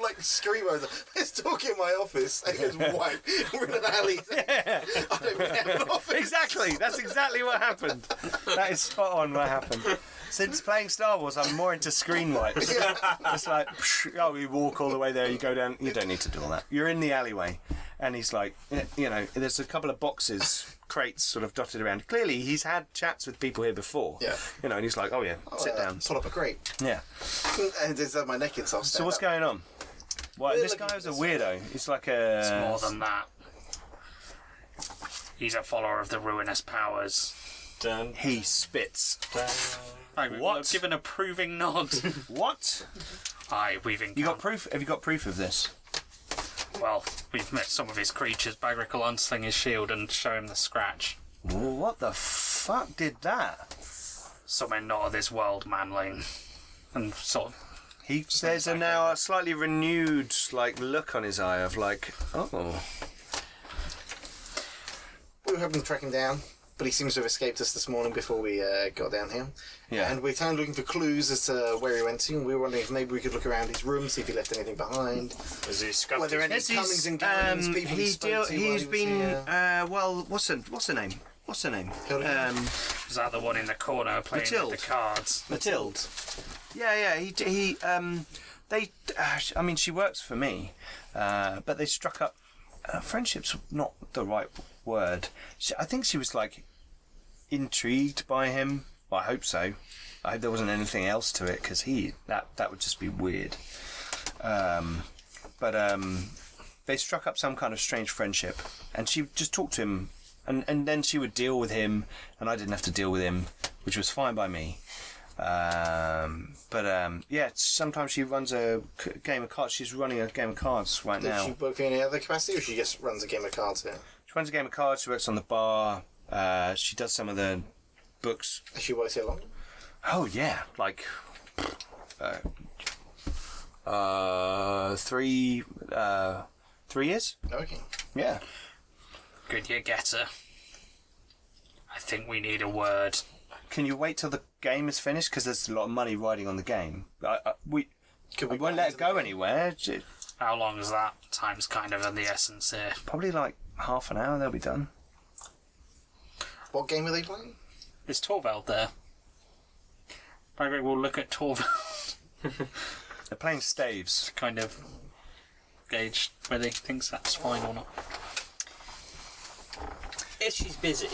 like scream over. Let's talk in my office. And he goes, "Why? We're in an alley." Yeah. I don't really have an office. Exactly. That's exactly what happened. That is spot on what happened. Since playing Star Wars, I'm more into screen wipes. It's like, you walk all the way there, you go down. You don't need to do all that. You're in the alleyway, and he's like, there's a couple of crates sort of dotted around. Clearly, he's had chats with people here before. Yeah. And he's like, sit down. Pull up a crate. Yeah. And there's my neck in soft. So what's going on? Well, this guy was a weirdo. He's like a... It's more than that. He's a follower of the ruinous powers. Dun, He spits. dun. What? Give an approving nod. What? Aye, we've encountered... You got proof? Have you got proof of this? Well, we've met some of his creatures. Bagrik will unsling his shield and show him the scratch. What the fuck did that? Something not of this world, manling. And sort of... There's now a slightly renewed look on his eye of oh. We were hoping to track him down, but he seems to have escaped us this morning before we got down here. Yeah. And we're kind of looking for clues as to where he went to. And we were wondering if maybe we could look around his room, see if he left anything behind. Was he scuffed? Were there any comings and goings, people he spoke to while he was here? What's her name? What's her name? Was that the one in the corner playing Mathilde. with the cards? Mathilde. Yeah. She works for me, but they struck up. Friendship's not the right word. I think she was intrigued by him. Well, I hope so. I hope there wasn't anything else to it, because that would just be weird. But they struck up some kind of strange friendship, and she just talked to him, and then she would deal with him, and I didn't have to deal with him, which was fine by me. Sometimes she runs a game of cards. She's running a game of cards right now. Does she work in any other capacity, or she just runs a game of cards here? She runs a game of cards. She works on the bar. She does some of the books. Has she worked here long? Oh yeah, 3 years. Okay. Yeah. Good you get her. I think we need a word. Can you wait till the game is finished? Because there's a lot of money riding on the game. We won't let it go anywhere. How long is that? Time's kind of in the essence here. Probably half an hour. They'll be done. What game are they playing? Is Torvald there? Maybe we'll look at Torvald. They're playing staves. Kind of gauge whether he thinks that's fine or not. If she's busy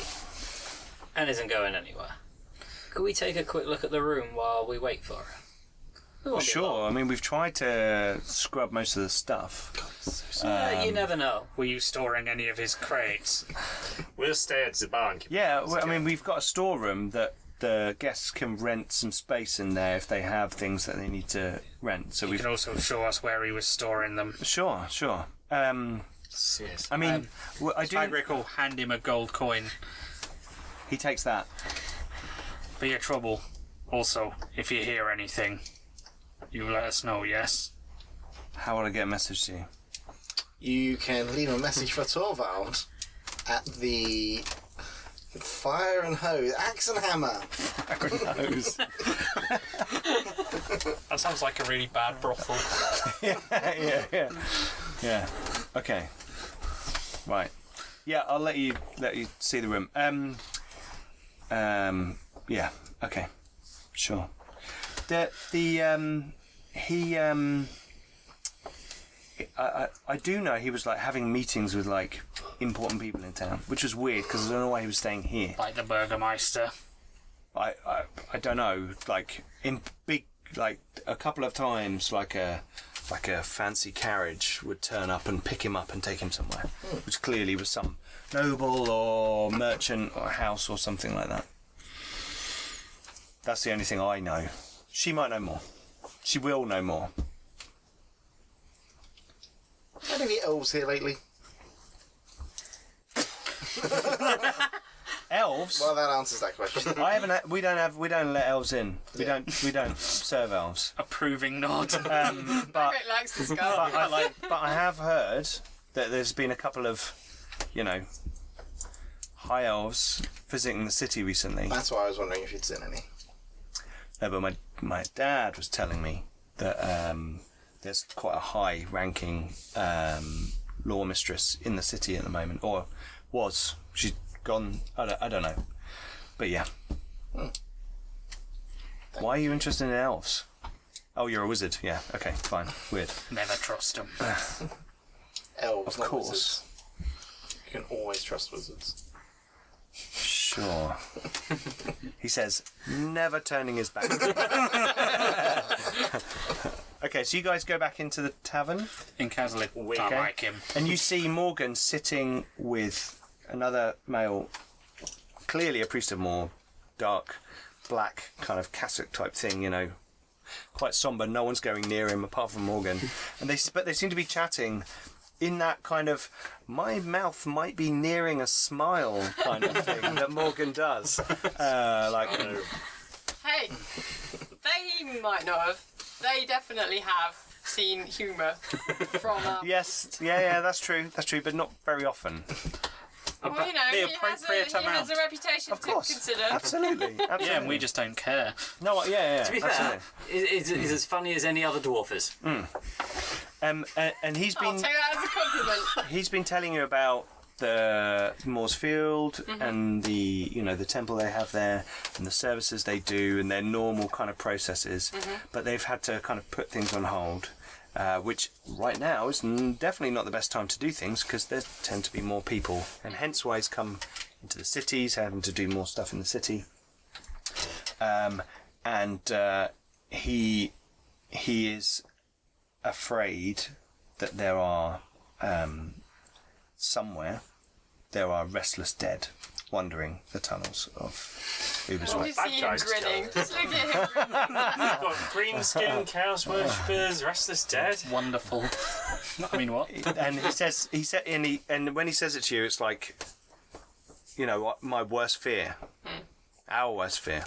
and isn't going anywhere, could we take a quick look at the room while we wait for her? We won't be Sure. long. I mean, we've tried to scrub most of the stuff. You never know. Were you storing any of his crates? We'll stay at the bar and keep Yeah, well, I mean, we've got a storeroom that the guests can rent some space in there if they have things that they need to rent. So You can also show us where he was storing them. Sure. Yes. I mean, I do. Bagrik will hand him a gold coin. He takes that. For your trouble. Also, if you hear anything, you let us know, yes? How will I get a message to you? You can leave a message for Torvald at the Fire and Hose, Axe and Hammer. That sounds like a really bad brothel. Yeah. Okay. Right. Yeah, I'll let you see the room. Yeah. Okay. Sure. I do know he was like having meetings with like important people in town, which was weird because I don't know why he was staying here. Like the Burgermeister. I don't know. Like in big, like a couple of times, like a fancy carriage would turn up and pick him up and take him somewhere, which clearly was some noble or merchant or house or something like that. That's the only thing I know. She might know more. She will know more. Had any elves here lately? Elves? Well, that answers that question. I haven't. We don't let elves in. We don't serve elves. Approving nod. But Bagrik likes this guy. but I have heard that there's been a couple of, high elves visiting the city recently. That's why I was wondering if you'd seen any. No, but my dad was telling me that there's quite a high-ranking law mistress in the city at the moment, or was. She's gone. I don't know, but yeah. Why are you interested in elves? Oh, you're a wizard. Yeah. Okay. Fine. Weird. Never trust him. Elves, Of not course. wizards. You can always trust wizards. Sure. He says, never turning his back. Okay, so you guys go back into the tavern. In Castle, we Okay. like him. And you see Morgan sitting with another male, clearly a priest of more, dark, black kind of cassock type thing, quite somber. No one's going near him apart from Morgan. And they seem to be chatting in that kind of, my mouth might be nearing a smile kind of thing that Morgan does. Hey, they might not have. They definitely have seen humour from Yes, yeah, that's true, but not very often. Well, the he appropriate has amount. a reputation Of course, to consider. absolutely. Yeah, and we just don't care. No, yeah, To be absolutely. fair, is as funny as any other dwarf is. And he's I'll been take that as a compliment. he's been telling you about the Moore's Field and the the temple they have there and the services they do and their normal kind of processes, but they've had to kind of put things on hold, which right now is definitely not the best time to do things because there tend to be more people, and hence why he's come into the cities, having to do more stuff in the city. He is afraid that there are somewhere there are restless dead wandering the tunnels of You Ubersreik. see him guy's grinning. Just look at him. We've got green skin, chaos worshippers, restless dead. Wonderful. I mean, what? And and when he says it to you, it's like, my worst fear, our worst fear.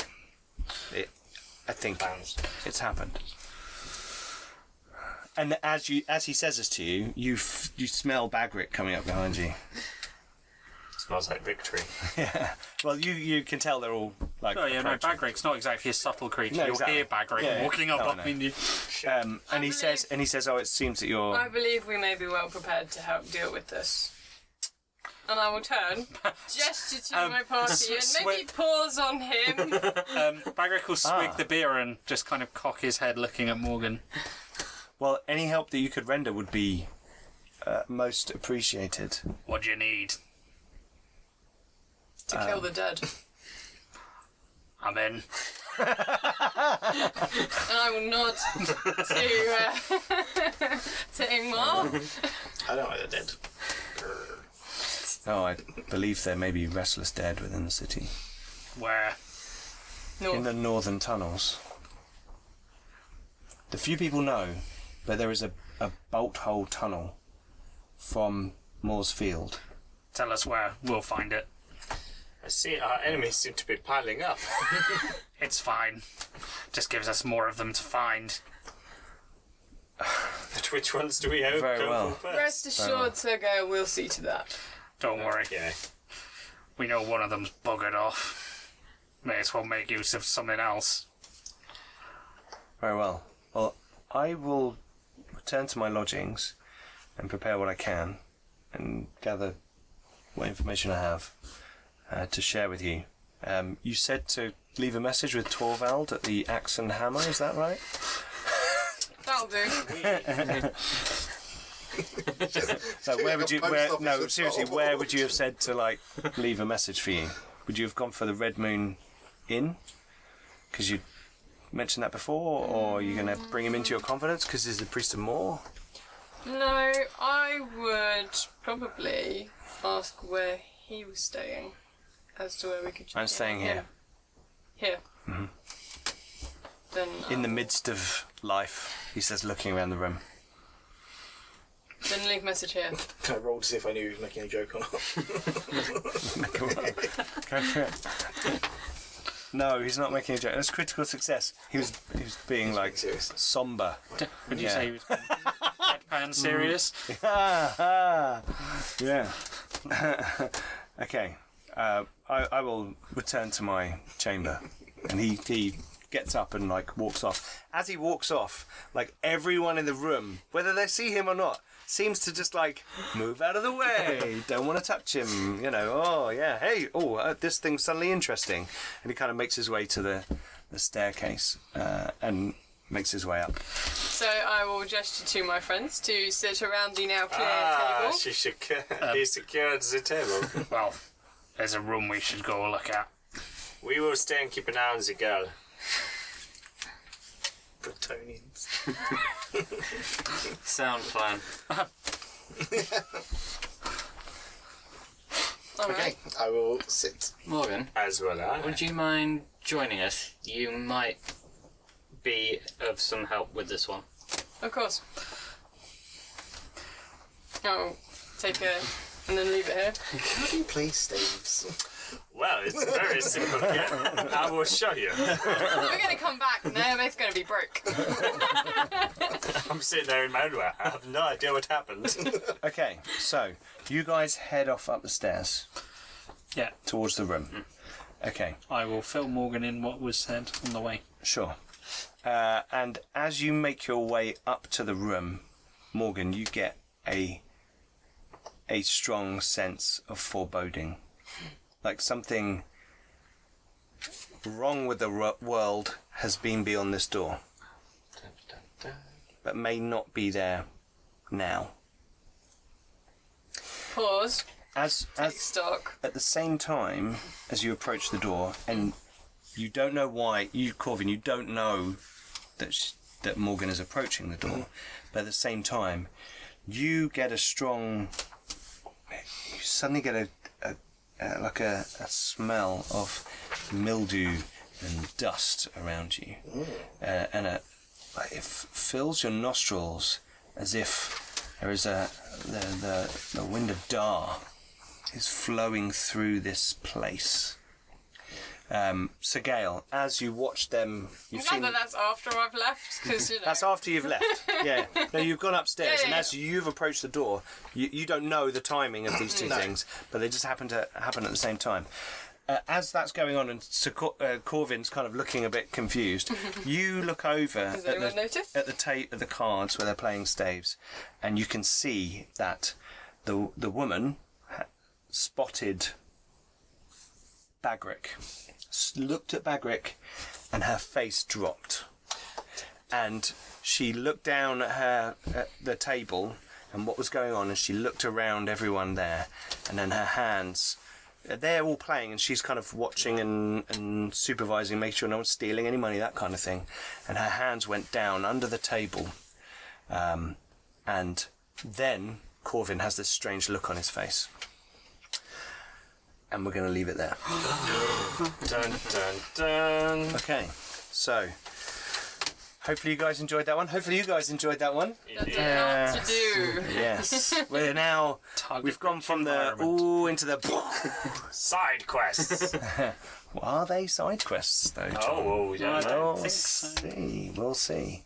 I think it's happened. And as he says this to you, you smell Bagrik coming up behind you. Smells like victory. Yeah. Well, you can tell they're all like. Oh yeah, no, approaching. Bagrik's not exactly a subtle creature. No, You'll exactly. hear Bagrik Yeah, walking up no, I know. behind you. And he says, oh, it seems that you're. I believe we may be well prepared to help deal with this. And I will turn, gesture to my party, and maybe pause on him. Bagrik will swig the beer and just kind of cock his head looking at Morgan. Well, any help that you could render would be most appreciated. What do you need? To kill the dead. I'm in. And I will nod to Ingmar. I don't know they're dead. Oh, I believe there may be restless dead within the city. Where? North. in the northern tunnels. The few people know, but there is a bolt hole tunnel from Moore's Field. Tell us where, we'll find it. I see our enemies seem to be piling up. It's fine. Just gives us more of them to find. But which ones do we have Very go well. for first? Rest assured, Sir Gael will see to that. Don't worry. Yeah. We know one of them's buggered off. May as well make use of something else. Very well. Well, I will return to my lodgings and prepare what I can and gather what information I have to share with you. You said to leave a message with Torvald at the Axe and Hammer, is that right? That'll do. So where would you? Post office No, at seriously, all. where would you have said to leave a message for you? Would you have gone for the Red Moon Inn? Because you mentioned that before, or are you going to bring him into your confidence because he's the priest of Moor? No, I would probably ask where he was staying, as to where we could check I'm staying in. here. Here. Mhm. Then In the midst of life, he says, looking around the room. then leave message here. I rolled to see if I knew he was making a joke or not. Go for it. No, he's not making a joke. That's critical success. He was being like serious. somber. Would you Yeah. say he was deadpan serious? Yeah. Okay. I will return to my chamber, and he gets up and walks off. As he walks off, everyone in the room, whether they see him or not, seems to just move out of the way. Don't want to touch him. Oh yeah, hey, this thing's suddenly interesting, and he kind of makes his way to the staircase and makes his way up. So I will gesture to my friends to sit around the now clear table. He secured the table. Well, there's a room we should go look at. We will stay and keep an eye on the girl. Bretonians. Sound plan. Alright. Okay, I will sit. Morgan, As well as. would you mind joining us? You might be of some help with this one. Of course. I'll take it and then leave it here. How do you play staves? Well, it's very simple. Yeah. I will show you. We're going to come back and they're both going to be broke. I'm sitting there in my underwear. I have no idea what happened. Okay, so you guys head off up the stairs Yeah, towards the room. Okay. I will fill Morgan in what was said on the way. Sure. And as you make your way up to the room, Morgan, you get a strong sense of foreboding. Like something wrong with the world has been beyond this door, but may not be there now. Pause. Take Take stock. At the same time as you approach the door, and you don't know why, Corvin, you don't know that Morgan is approaching the door, but at the same time, you get a strong. You suddenly get a smell of mildew and dust around you, and it fills your nostrils as if there is the wind of Dar is flowing through this place. Sir Gael, as you watch them, I'm glad that that's after I've left, because that's after you've left. Yeah. No, you've gone upstairs, Yeah, and yeah. as you've approached the door, you don't know the timing of these two things, but they just happen to happen at the same time. As that's going on, and Sir Corvin's kind of looking a bit confused, you look over Has anyone noticed? at the cards where they're playing staves, and you can see that the woman spotted Bagrik, looked at Bagrik, and her face dropped. And she looked down at the table and what was going on, and she looked around everyone there, and then her hands, they're all playing, and she's kind of watching and supervising, making sure no one's stealing any money, that kind of thing. And her hands went down under the table, and then Corvin has this strange look on his face. and we're going to leave it there. Dun dun dun. Okay, so hopefully you guys enjoyed that one. Hopefully you guys enjoyed that one. That's a lot to do. Yes, we're now. We've gone from the into the. Side quests. What are they side quests though, John? Oh, well, we don't know. We'll see. We'll see.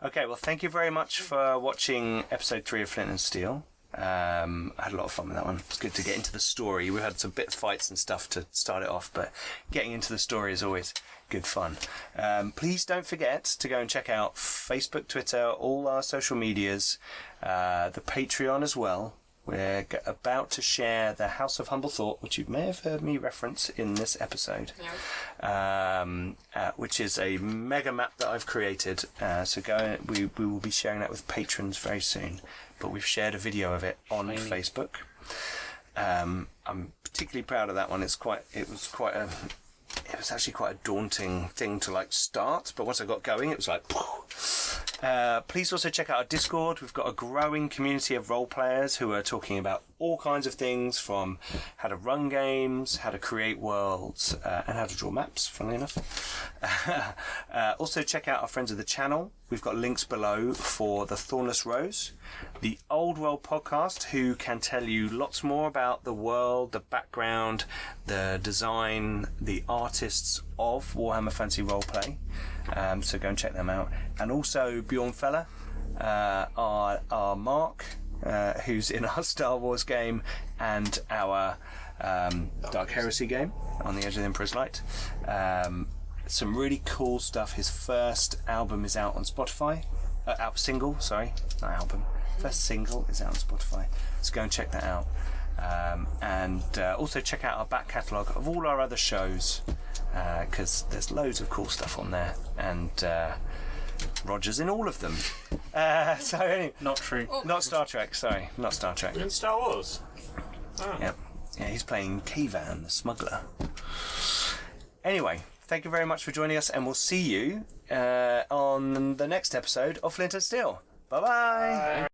Okay, well, thank you very much for watching episode 3 of Flint and Steel. I had a lot of fun with that one. It's good to get into the story. We had some bit of fights and stuff to start it off, but getting into the story is always good fun. Please don't forget to go and check out Facebook, Twitter, all our social medias, the Patreon as well. We're about to share the House of Humble Thought, which you may have heard me reference in this episode, which is a mega map that I've created. So go. We will be sharing that with patrons very soon. But we've shared a video of it on Facebook. I'm particularly proud of that one. It was actually quite a daunting thing to like start, but once I got going, it was like. Please also check out our Discord. We've got a growing community of role players who are talking about all kinds of things, from how to run games, how to create worlds, and how to draw maps, funnily enough. Also check out our friends of the channel. We've got links below for the Thornless Rose, the Old World podcast, who can tell you lots more about the world, the background, the design, the artists of Warhammer Fantasy Roleplay. So go and check them out. And also Bjørn Felle, our Mark, who's in our Star Wars game and our Dark Heresy game, On the Edge of the Emperor's Light. Some really cool stuff. His first album is out on Spotify. Single First single is out on Spotify. So go and check that out. And also check out our back catalogue of all our other shows, because there's loads of cool stuff on there, and Roger's in all of them. So anyway, Not true. not Star Trek. Sorry, not Star Trek. In Star Wars. Yep. Yeah, he's playing Kavan, the smuggler. Anyway, thank you very much for joining us, and we'll see you on the next episode of Flint and Steel. Bye-bye. Bye.